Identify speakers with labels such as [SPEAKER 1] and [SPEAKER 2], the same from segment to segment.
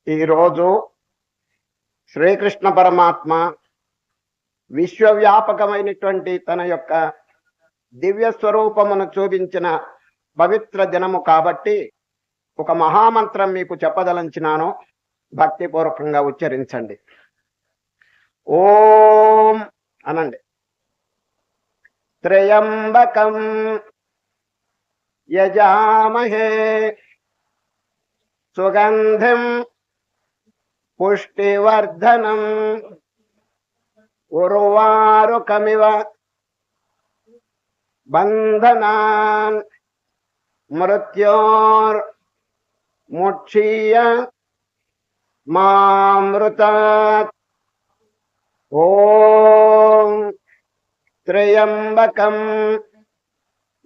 [SPEAKER 1] ఈరోజు శ్రీకృష్ణ పరమాత్మ విశ్వవ్యాపకమైనటువంటి తన యొక్క దివ్య స్వరూపమును చూపించిన పవిత్ర దినము కాబట్టి ఒక మహామంత్రం మీకు చెప్పదలంచినాను. భక్తిపూర్వకంగా ఉచ్చరించండి. ఓం అనండి. త్రయంబకం యజామహే సుగంధిం పుష్టివర్ధనం ఉర్వారుకమివ బంధనాన్ మృత్యోర్ముక్షీయ మామృతాత్. ఓం త్రయంబకం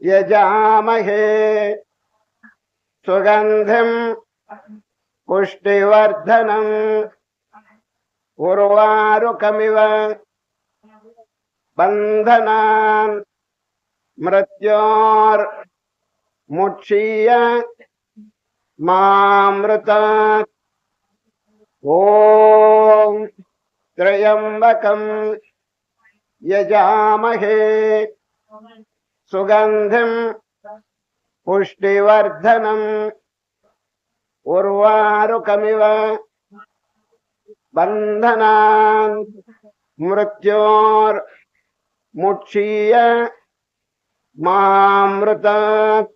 [SPEAKER 1] యజామహే సుగంధిం పుష్టివర్ధనం ఉర్వారుకమివ బంధనాన్ మృత్యోర్ముక్షీయ మామృతాత్. ఓం త్రయంబకం యజామహే సుగంధిం పుష్టివర్ధనం ఉర్వారుకమివ బంధనాన్ మృత్యోర్ముక్షీయ మామృతాత్.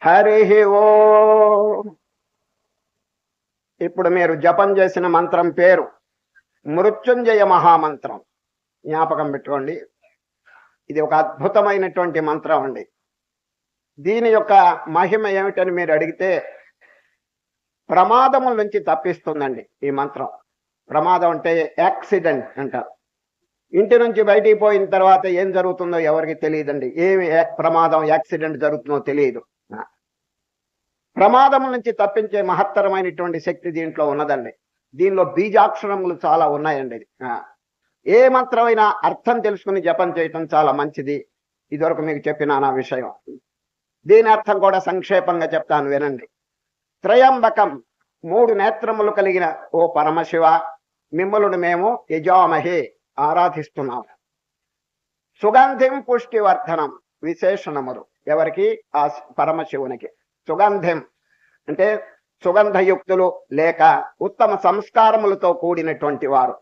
[SPEAKER 1] హరి ఓం. ఇప్పుడు మీరు జపం చేసిన మంత్రం పేరు మృత్యుంజయ మహామంత్రం. జ్ఞాపకం పెట్టుకోండి, ఇది ఒక అద్భుతమైనటువంటి మంత్రం అండి. దీని యొక్క మహిమ ఏమిటని మీరు అడిగితే, ప్రమాదముల నుంచి తప్పిస్తుందండి ఈ మంత్రం. ప్రమాదం అంటే యాక్సిడెంట్ అంటారు. ఇంటి నుంచి బయటికి పోయిన తర్వాత ఏం జరుగుతుందో ఎవరికి తెలియదండి. ఏమి ప్రమాదం యాక్సిడెంట్ జరుగుతుందో తెలియదు. ప్రమాదం నుంచి తప్పించే మహత్తరమైనటువంటి శక్తి దీంట్లో ఉన్నదండి. దీనిలో బీజాక్షరములు చాలా ఉన్నాయండి. ఏ మంత్రమైనా అర్థం తెలుసుకుని జపం చేయటం చాలా మంచిది. ఇదివరకు మీకు చెప్పిన నా విషయం. దీని అర్థం కూడా సంక్షేపంగా చెప్తాను, వినండి. త్రయంబకం, 3 నేత్రములు కలిగిన ఓ పరమశివ, మిమ్మల్ని మేము యజామహే ఆరాధిస్తున్నాము. సుగంధిం పుష్టివర్ధనం, విశేషణములు ఎవరికి? ఆ పరమశివునికి. సుగంధిం అంటే సుగంధయుక్తులు లేక ఉత్తమ సంస్కారములతో కూడినటువంటి వారు.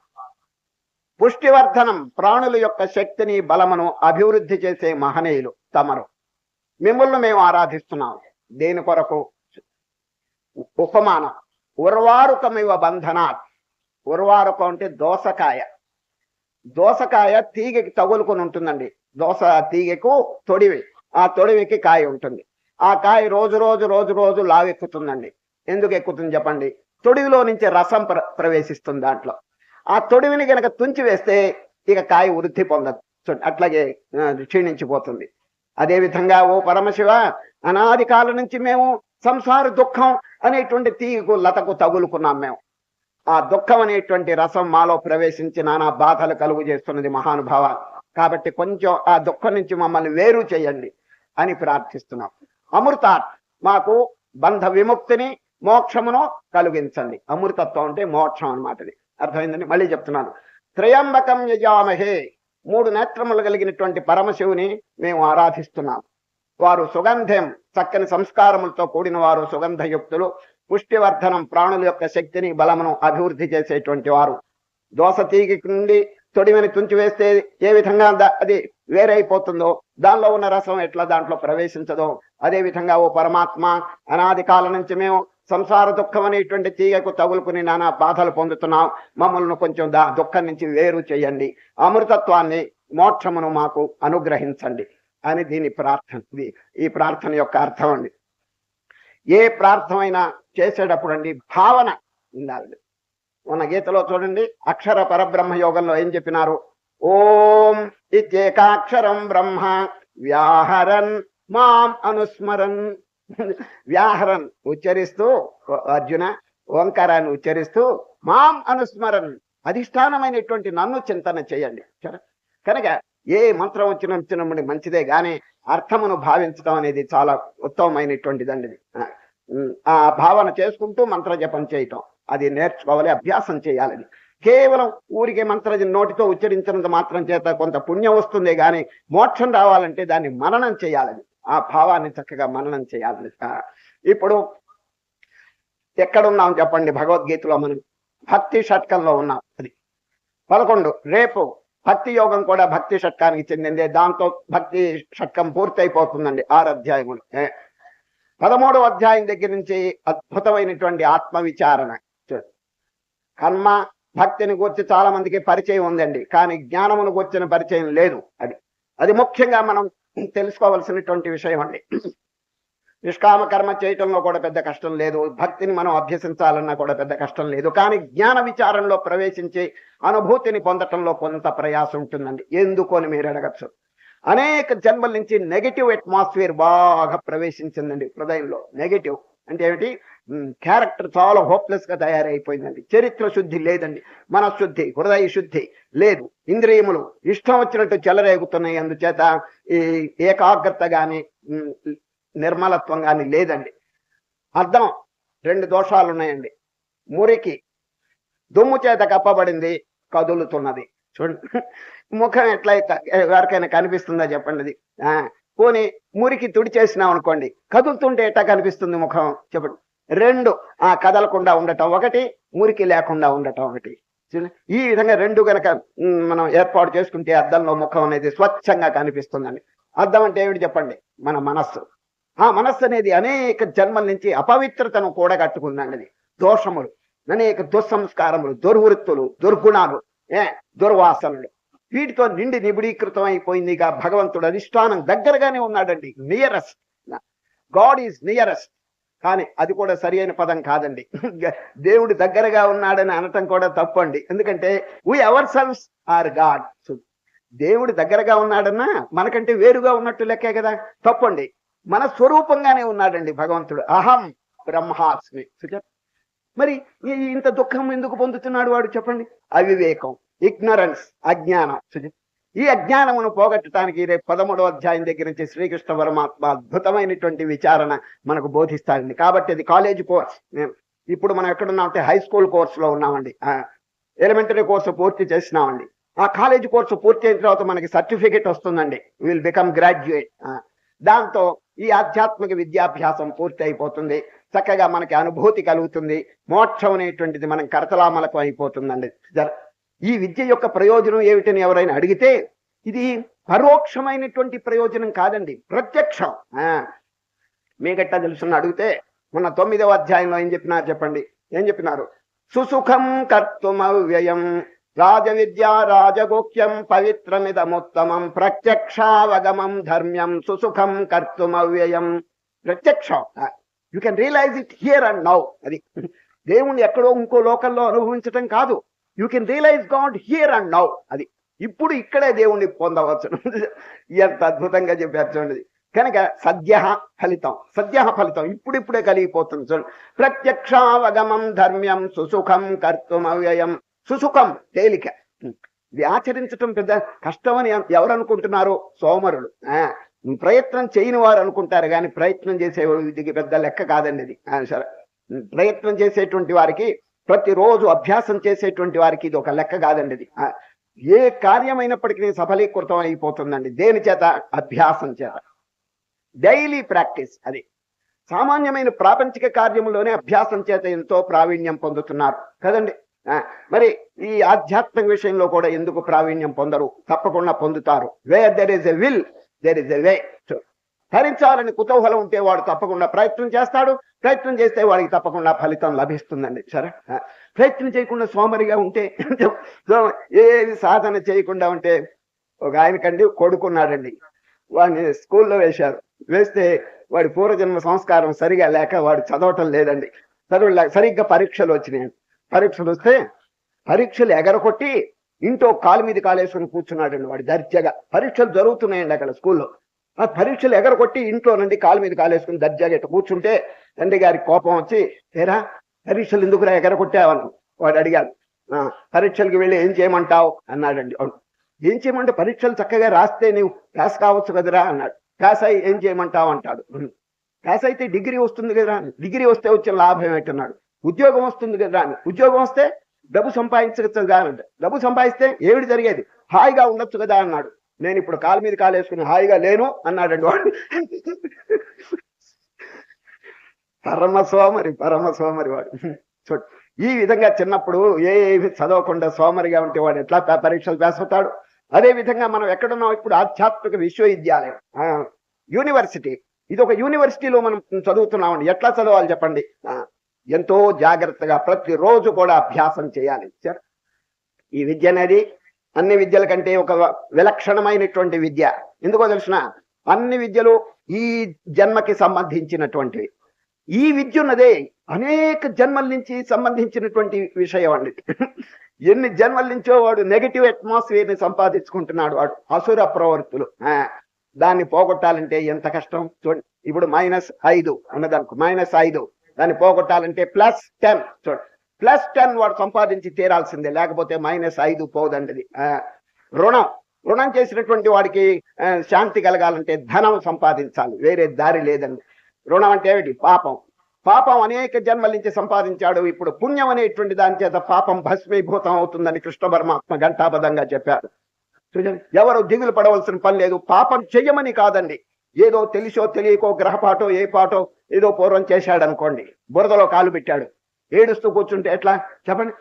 [SPEAKER 1] పుష్టివర్ధనం, ప్రాణుల యొక్క శక్తిని బలమును అభివృద్ధి చేసే మహనీయులు తమరు. మిమ్మల్ని మేము ఆరాధిస్తున్నాము. దేని కొరకు? ఉపమానం. ఉర్వారుకమివ బంధనాత్. ఉర్వారుకం అంటే దోసకాయ. దోసకాయ తీగకి తగులుకొని ఉంటుందండి. దోస తీగకు తొడివి, ఆ తొడివికి కాయ ఉంటుంది. ఆ కాయ రోజు రోజు లావెక్కుతుందండి. ఎందుకు ఎక్కుతుంది చెప్పండి? తొడివిలో నుంచి రసం ప్రవేశిస్తుంది దాంట్లో. ఆ తొడివిని కనుక తుంచి వేస్తే ఇక కాయ వృద్ధి పొందదు, అట్లాగే క్షీణించిపోతుంది. అదేవిధంగా ఓ పరమశివ, అనాది కాలం నుంచి మేము సంసార దుఃఖం అనేటువంటి తీగకు లతకు తగులుకున్నాం మేము. ఆ దుఃఖం అనేటువంటి రసం మాలో ప్రవేశించి నానా బాధలు కలుగు చేస్తున్నది మహానుభావ. కాబట్టి కొంచెం ఆ దుఃఖం నుంచి మమ్మల్ని వేరు చేయండి అని ప్రార్థిస్తున్నాం. అమృతాత్, మాకు బంధ విముక్తిని మోక్షమును కలిగించండి. అమృతత్వం అంటే మోక్షం అన్నమాట. అర్థమైందండి? మళ్ళీ చెప్తున్నాను. త్రయంబకం యజామహే, 3 నేత్రములు కలిగినటువంటి పరమశివుని మేము ఆరాధిస్తున్నాం. వారు సుగంధం, చక్కని సంస్కారములతో కూడిన వారు, సుగంధయుక్తులు. పుష్టివర్ధనం, ప్రాణుల యొక్క శక్తిని బలమును అభివృద్ధి చేసేటువంటి వారు. దోస తీగి నుండి తొడివిని తుంచివేస్తే ఏ విధంగా అది వేరైపోతుందో, దానిలో ఉన్న రసం ఎట్లా దాంట్లో ప్రవేశించదో, అదే విధంగా ఓ పరమాత్మ, అనాది కాలం నుంచి మేము సంసార దుఃఖం అనేటువంటి తీగకు తగులుకుని నానా బాధలు పొందుతున్నాం. మమ్మల్ని కొంచెం దుఃఖం నుంచి వేరు చేయండి, అమృతత్వాన్ని మోక్షమును మాకు అనుగ్రహించండి అని దీని ప్రార్థన. ఈ ప్రార్థన యొక్క అర్థం అండి. ఏ ప్రార్థన చేసేటప్పుడు అండి భావన ఉండాలి. మన గీతలో చూడండి, అక్షర పరబ్రహ్మ యోగంలో ఏం చెప్పినారు? ఓం ఇత్యేకాక్షరం బ్రహ్మ వ్యాహరన్ మాం అనుస్మరన్. వ్యాహరన్ ఉచ్చరిస్తూ అర్జున, ఓంకారాన్ని ఉచ్చరిస్తూ మాం అనుస్మరన్, అధిష్టానమైనటువంటి నన్ను చింతన చేయండి. కనుక ఏ మంత్రం వచ్చినప్పుడు మంచిదే గాని అర్థమును భావించడం అనేది చాలా ఉత్తమమైనటువంటిదండి. ఆ భావన చేసుకుంటూ మంత్ర జపం చేయటం అది నేర్చుకోవాలి, అభ్యాసం చేయాలని. కేవలం ఊరికే మంత్ర నోటితో ఉచ్చరించినంత మాత్రం చేత కొంత పుణ్యం వస్తుంది కానీ మోక్షం రావాలంటే దాన్ని మననం చేయాలని, ఆ భావాన్ని చక్కగా మననం చేయాలని. ఇప్పుడు ఎక్కడున్నాం చెప్పండి? భగవద్గీతలో మనం భక్తి షట్కంలో ఉన్నాం. అది 11. రేపు భక్తి యోగం కూడా భక్తి షట్కానికి చెందిందే. దాంతో భక్తి షట్కం పూర్తయిపోతుందండి 6 అధ్యాయములు. 13వ అధ్యాయం దగ్గర నుంచి అద్భుతమైనటువంటి ఆత్మ విచారణ. కర్మ భక్తిని గురించి చాలా మందికి పరిచయం ఉందండి, కానీ జ్ఞానమును గురించిన పరిచయం లేదు. అది ముఖ్యంగా మనం తెలుసుకోవలసినటువంటి విషయం అండి. నిష్కామ కర్మ చేయటంలో కూడా పెద్ద కష్టం లేదు, భక్తిని మనం అభ్యసించాలన్నా కూడా పెద్ద కష్టం లేదు. కానీ జ్ఞాన విచారంలో ప్రవేశించి అనుభూతిని పొందటంలో కొంత ప్రయాసం ఉంటుందండి. ఎందుకు అని మీరు అడగచ్చు. అనేక జన్మల నుంచి నెగటివ్ అట్మాస్ఫియర్ బాగా ప్రవేశించిందండి హృదయంలో. నెగటివ్ అంటే ఏమిటి? క్యారెక్టర్ చాలా హోప్లెస్ గా తయారైపోయిందండి. చరిత్ర శుద్ధి లేదండి, మనశుద్ధి, హృదయ శుద్ధి లేదు, ఇంద్రియములు ఇష్టం వచ్చినట్టు చెలరేగుతున్నాయి. అందుచేత ఈ ఏకాగ్రత గాని నిర్మలత్వం కానీ లేదండి. అర్థం 2 దోషాలు ఉన్నాయండి. మురికి దుమ్ము చేత కప్పబడింది, కదులుతున్నది. చూడండి, ముఖం ఎట్లయితే ఎవరికైనా కనిపిస్తుందా చెప్పండి? అది పోనీ మురికి తుడిచేసినాం అనుకోండి, కదులుతుంటే ఎట్లా కనిపిస్తుంది ముఖం చెప్పండి? 2 కదలకుండా ఉండటం ఒకటి, మురికి లేకుండా ఉండటం ఒకటి. ఈ విధంగా 2 గనక మనం ఏర్పాటు చేసుకుంటే అద్దంలో ముఖం అనేది స్వచ్ఛంగా కనిపిస్తుందండి. అద్దం అంటే ఏమిటి చెప్పండి? మన మనస్సు. ఆ మనస్సు అనేది అనేక జన్మల నుంచి అపవిత్రతను కూడగట్టుకుందండి. అది దోషములు, అనేక దుస్సంస్కారములు, దుర్వృత్తులు, దుర్గుణాలు, దుర్వాసనలు, వీటితో నిండి నిబిడీకృతం అయిపోయిందిగా. భగవంతుడు అధిష్టానం దగ్గరగానే ఉన్నాడండి. Nearest, God is nearest. కానీ అది కూడా సరి అయిన పదం కాదండి. దేవుడు దగ్గరగా ఉన్నాడని అనటం కూడా తప్పండి. ఎందుకంటే we ourselves are God. దేవుడు దగ్గరగా ఉన్నాడన్నా మనకంటే వేరుగా ఉన్నట్టు లెక్కే కదా. తప్పండి. మన స్వరూపంగానే ఉన్నాడండి భగవంతుడు. అహం బ్రహ్మాస్మి. మరి ఇంత దుఃఖం ఎందుకు పొందుతున్నాడు వాడు చెప్పండి? అవివేకం, ఇగ్నరెన్స్, అజ్ఞానం. ఈ అజ్ఞానమును పోగొట్టడానికి రేపు 13వ అధ్యాయం దగ్గర నుంచి శ్రీకృష్ణ పరమాత్మ అద్భుతమైనటువంటి విచారణ మనకు బోధిస్తాడండి. కాబట్టి అది కాలేజీ కోర్స్. ఇప్పుడు మనం ఎక్కడున్నామంటే హై స్కూల్ కోర్సులో ఉన్నామండి. ఎలిమెంటరీ కోర్సు పూర్తి చేసినామండి. ఆ కాలేజీ కోర్సు పూర్తి అయిన తర్వాత మనకి సర్టిఫికెట్ వస్తుందండి. Will become graduate. దాంతో ఈ ఆధ్యాత్మిక విద్యాభ్యాసం పూర్తి అయిపోతుంది. చక్కగా మనకి అనుభూతి కలుగుతుంది. మోక్షం అనేటువంటిది మనం కరతలామలకు అయిపోతుందండి. ఈ విద్య యొక్క ప్రయోజనం ఏమిటని ఎవరైనా అడిగితే ఇది పరోక్షమైనటువంటి ప్రయోజనం కాదండి, ప్రత్యక్షం. మీకెట్టా తెలుసున్న అడిగితే మొన్న 9వ అధ్యాయంలో ఏం చెప్పినారు చెప్పండి? ఏం చెప్పినారు? సుసుఖం కర్తుమవ్యయం రాజవిద్యా రాజగోక్యం పవిత్రమిదముత్తమం ప్రత్యక్షావగమం ధర్మ్యం సుసుఖం కర్తుమవ్యయం. ప్రత్యక్షం, you can realise it here and now. అది దేవుణ్ణి ఎక్కడో ఇంకో లోకంలో అనుభవించటం కాదు. You can realise God here and now. అది ఇప్పుడు ఇక్కడే దేవుణ్ణి పొందవచ్చు. ఎంత అద్భుతంగా చెప్పారు చూడండి. కనుక సద్య ఫలితం, సద్య ఫలితం ఇప్పుడిప్పుడే కలిగిపోతుంది చూడండి. ప్రత్యక్షావగమం ధర్మ్యం సుసుఖం కర్తుమవ్యయం. సుసుఖం తేలిక, ఇది ఆచరించటం పెద్ద కష్టమని ఎవరు అనుకుంటున్నారు? సోమరులు, ప్రయత్నం చేయని వారు అనుకుంటారు. కానీ ప్రయత్నం చేసేవాడికి పెద్ద లెక్క కాదండి ఇది. సరే, ప్రయత్నం చేసేటువంటి వారికి, ప్రతిరోజు అభ్యాసం చేసేటువంటి వారికి ఇది ఒక లెక్క కాదండి ఇది. ఏ కార్యమైనప్పటికీ సఫలీకృతం అయిపోతుందండి. దేని చేత? అభ్యాసం చేత, డైలీ ప్రాక్టీస్. అది సామాన్యమైన ప్రాపంచిక కార్యములోనే అభ్యాసం చేత ఎంతో ప్రావీణ్యం పొందుతున్నారు కదండి. మరి ఈ ఆధ్యాత్మిక విషయంలో కూడా ఎందుకు ప్రావీణ్యం పొందరు? తప్పకుండా పొందుతారు. Where there is a will there is a way. ధరించాలని కుతూహలం ఉంటే వాడు తప్పకుండా ప్రయత్నం చేస్తాడు. ప్రయత్నం చేస్తే వాడికి తప్పకుండా ఫలితం లభిస్తుందండి. సరే, ప్రయత్నం చేయకుండా సోమరిగా ఉంటే, ఏది సాధన చేయకుండా ఉంటే, ఒక ఆయనకండి కొడుకున్నాడండి. వాడిని స్కూల్లో వేశారు. వేస్తే వాడి పూర్వజన్మ సంస్కారం సరిగా లేక వాడు చదవటం లేదండి. సరిగ్గా పరీక్షలు వచ్చినాయి. పరీక్షలు వస్తే పరీక్షలు ఎగరకొట్టి ఇంట్లో కాలు మీద కాలేసుకుని కూర్చున్నాడండి వాడు దర్జాగా. పరీక్షలు జరుగుతున్నాయండి అక్కడ స్కూల్లో. ఆ పరీక్షలు ఎగరకొట్టి ఇంట్లో నుండి కాలు మీద కాలేసుకుని దర్జాగా ఇట్లా కూర్చుంటే తండ్రి గారికి కోపం వచ్చి, ఏరా పరీక్షలు ఎందుకురా ఎగరకొట్టావని వాడు అడిగాడు. పరీక్షలకు వెళ్ళి ఏం చేయమంటావు అన్నాడండి. ఏం చేయమంటే పరీక్షలు చక్కగా రాస్తే నీవు పాస్ కావచ్చు కదరా అన్నాడు. పాస్ అయ్యి ఏం చేయమంటావు అంటాడు. పాస్ అయితే డిగ్రీ వస్తుంది కదా, డిగ్రీ వస్తే వచ్చిన లాభం ఏంటన్నాడు. ఉద్యోగం వస్తుంది కదా, ఉద్యోగం వస్తే డబ్బు సంపాదించవచ్చు కదా అంటే, డబ్బు సంపాదిస్తే ఏమిటి జరిగేది, హాయిగా ఉండొచ్చు కదా అన్నాడు. నేను ఇప్పుడు కాలు మీద కాలు వేసుకుని హాయిగా లేను అన్నాడండి వాడు. పరమ సోమరి వాడు. చూడు, ఈ విధంగా చిన్నప్పుడు ఏవి చదవకుండా సోమరిగా ఉంటే వాడు ఎట్లా పరీక్షలు పాస్ అవుతాడు. అదే విధంగా మనం ఎక్కడున్నాం ఇప్పుడు, ఆధ్యాత్మిక విశ్వవిద్యాలయం, యూనివర్సిటీ. ఇది ఒక యూనివర్సిటీలో మనం చదువుతున్నామండి. ఎట్లా చదవాలి చెప్పండి? ఎంతో జాగ్రత్తగా ప్రతిరోజు కూడా అభ్యాసం చేయాలి. ఈ విద్య అనేది అన్ని విద్యల కంటే ఒక విలక్షణమైనటువంటి విద్య. ఎందుకో తెలిసిన, అన్ని విద్యలు ఈ జన్మకి సంబంధించినటువంటివి. ఈ విద్య ఉన్నదే అనేక జన్మల నుంచి సంబంధించినటువంటి విషయం అండి. ఎన్ని జన్మల నుంచో వాడు నెగటివ్ అట్మాస్ఫియర్ ని సంపాదించుకుంటున్నాడు. వాడు అసుర ప్రవృత్తులు, దాన్ని పోగొట్టాలంటే ఎంత కష్టం చూడండి. ఇప్పుడు -5 అన్నదానికి -5, దాన్ని పోగొట్టాలంటే +10. చూడండి, +10 వాడు సంపాదించి తీరాల్సిందే, లేకపోతే -5 పోదండి. రుణం చేసినటువంటి వాడికి శాంతి కలగాలంటే ధనం సంపాదించాలి, వేరే దారి లేదండి. రుణం అంటే ఏమిటి? పాపం అనేక జన్మల నుంచి సంపాదించాడు. ఇప్పుడు పుణ్యం అనేటువంటి దాని చేత పాపం భస్మీభూతం అవుతుందని కృష్ణ పరమాత్మ ఘంటాబద్ధంగా చెప్పాడు. ఎవరు దిగులు పడవలసిన పని లేదు. పాపం చెయ్యమని కాదండి, ఏదో తెలిసో తెలియకో గ్రహపాటో ఏ పాటో ఏదో పూర్వం చేశాడు అనుకోండి, బురదలో కాలు పెట్టాడు, ఏడుస్తూ కూర్చుంటే ఎట్లా చెప్పండి?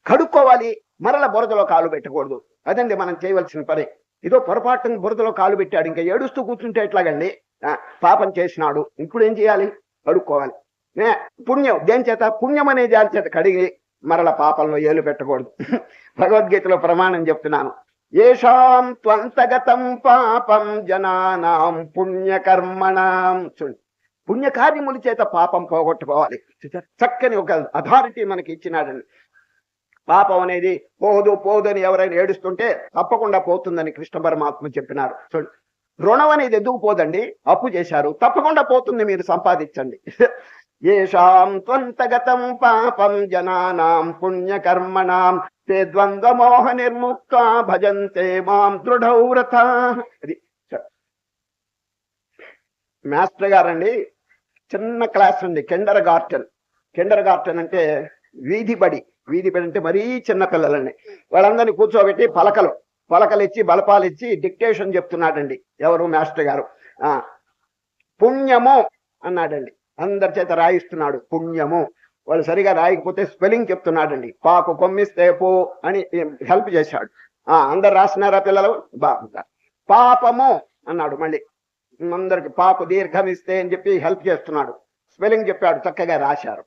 [SPEAKER 1] కడుక్కోవాలి, మరల బురదలో కాలు పెట్టకూడదు. అదండి మనం చేయవలసిన పని. ఏదో పొరపాటున బురదలో కాలు పెట్టాడు, ఇంకా ఏడుస్తూ కూర్చుంటే ఎట్లాగండి? పాపం చేసినాడు, ఇప్పుడు ఏం చేయాలి? కడుక్కోవాలి. పుణ్యం దేని చేత? పుణ్యం అనే దాని చేత కడిగి మరల పాపంలో ఏలు పెట్టకూడదు. భగవద్గీతలో ప్రమాణం చెప్తున్నాను, ఏషాం త్వంతగతం పాపం జనానాం పుణ్యకర్మణాం. చూడండి, పుణ్యకార్యముల చేత పాపం పోగొట్టుకోవాలి. చక్కని ఒక అథారిటీ మనకి ఇచ్చినాడండి. పాపం అనేది పోదు అని ఎవరైనా ఏడుస్తుంటే తప్పకుండా పోతుందని కృష్ణ పరమాత్మ చెప్పినారు. చూడండి, రుణం అనేది ఎందుకు పోదండి? అప్పు చేశారు, తప్పకుండా పోతుంది, మీరు సంపాదించండి. ఏషాం త్వంతగతం పాపం జనానాం పుణ్యకర్మణాం తే ద్వంద్వమోహ నిర్ముక్త భజంతే మాం దృఢవ్రత. అది మాస్టర్ గారండి, చిన్న క్లాస్ అండి, కిండర్ గార్టెన్ అంటే వీధి బడి అంటే మరీ చిన్న పిల్లలండి. వాళ్ళందరినీ కూర్చోబెట్టి పలకలు ఇచ్చి బలపాలు ఇచ్చి డిక్టేషన్ చెప్తున్నాడండి. ఎవరు? మాస్టర్ గారు. పుణ్యము అన్నాడండి, అందరి చేత రాయిస్తున్నాడు. పుణ్యము. వాళ్ళు సరిగా రాయకపోతే స్పెల్లింగ్ చెప్తున్నాడండి. పాకు కొమ్మిస్తే పో అని హెల్ప్ చేశాడు. అందరు రాసినారా పిల్లలు? బాగుందా. పాపము అన్నాడు, మళ్ళీ అందరికి పాపు దీర్ఘం ఇస్తే అని చెప్పి హెల్ప్ చేస్తున్నాడు. స్పెల్లింగ్ చెప్పాడు, చక్కగా రాశారు.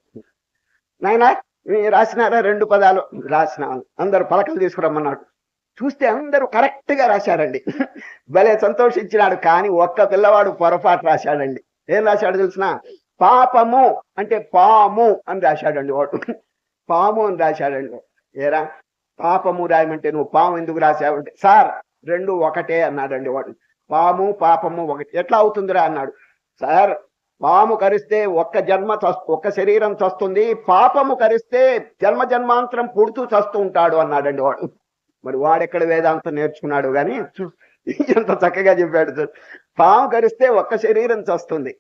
[SPEAKER 1] నాయనా రాసినారా? 2 పదాలు రాసినాను. అందరు పలకలు తీసుకురమ్మన్నాడు. చూస్తే అందరూ కరెక్ట్ గా రాశారండి. భలే సంతోషించినాడు. కానీ ఒక్క పిల్లవాడు పొరపాటు రాశాడండి. ఏం రాశాడు తెలిసిన? పాపము అంటే పాము అని రాశాడండి వాడు. పాము అని రాశాడండి. ఏరా పాపము రాయమంటే నువ్వు పాము ఎందుకు రాశావంటే, సార్ 2 ఒకటే అన్నాడండి వాడు. పాము పాపము ఒకటి ఎట్లా అవుతుందిరా అన్నాడు. సార్, పాము కరిస్తే ఒక్క శరీరం చస్తుంది, పాపము కరిస్తే జన్మాంతరం పుడుతూ చస్తూ ఉంటాడు అన్నాడండి వాడు. మరి వాడెక్కడ వేదాంతం నేర్చుకున్నాడు కానీ ఎంత చక్కగా చెప్పాడు సార్. పాము కరిస్తే ఒక్క శరీరం చస్తుంది,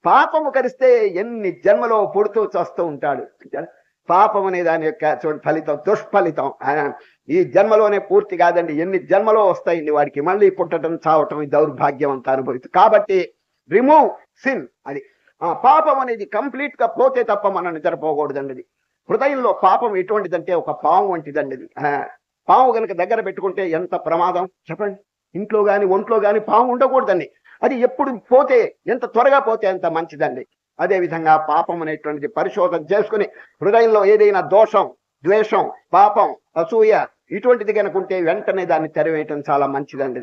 [SPEAKER 1] పాపము కరిస్తే ఎన్ని జన్మలో పుడుతూ చస్తూ ఉంటాడు. పాపం అనే దాని యొక్క ఫలితం దుష్ఫలితం ఈ జన్మలోనే పూర్తి కాదండి, ఎన్ని జన్మలో వస్తాయండి వాడికి. మళ్ళీ పుట్టడం చావటం ఈ దౌర్భాగ్యం అంతా అనుభవిస్తుంది. కాబట్టి రిమూవ్ సిన్. అది పాపం అనేది కంప్లీట్ గా పోతే తప్ప మనం నిద్రపోకూడదండి. హృదయంలో పాపం ఎటువంటిదంటే ఒక పాము వంటిదండి. పాము కనుక దగ్గర పెట్టుకుంటే ఎంత ప్రమాదం చెప్పండి. ఇంట్లో గాని ఒంట్లో గాని పాము ఉండకూడదండి. అది ఎప్పుడు పోతే, ఎంత త్వరగా పోతే అంత మంచిదండి. అదే విధంగా పాపం అనేటువంటిది పరిశోధన చేసుకుని హృదయంలో ఏదైనా దోషం, ద్వేషం, పాపం, అసూయ ఇటువంటిది కనుకుంటే వెంటనే దాన్ని తెరవేయటం చాలా మంచిదండి.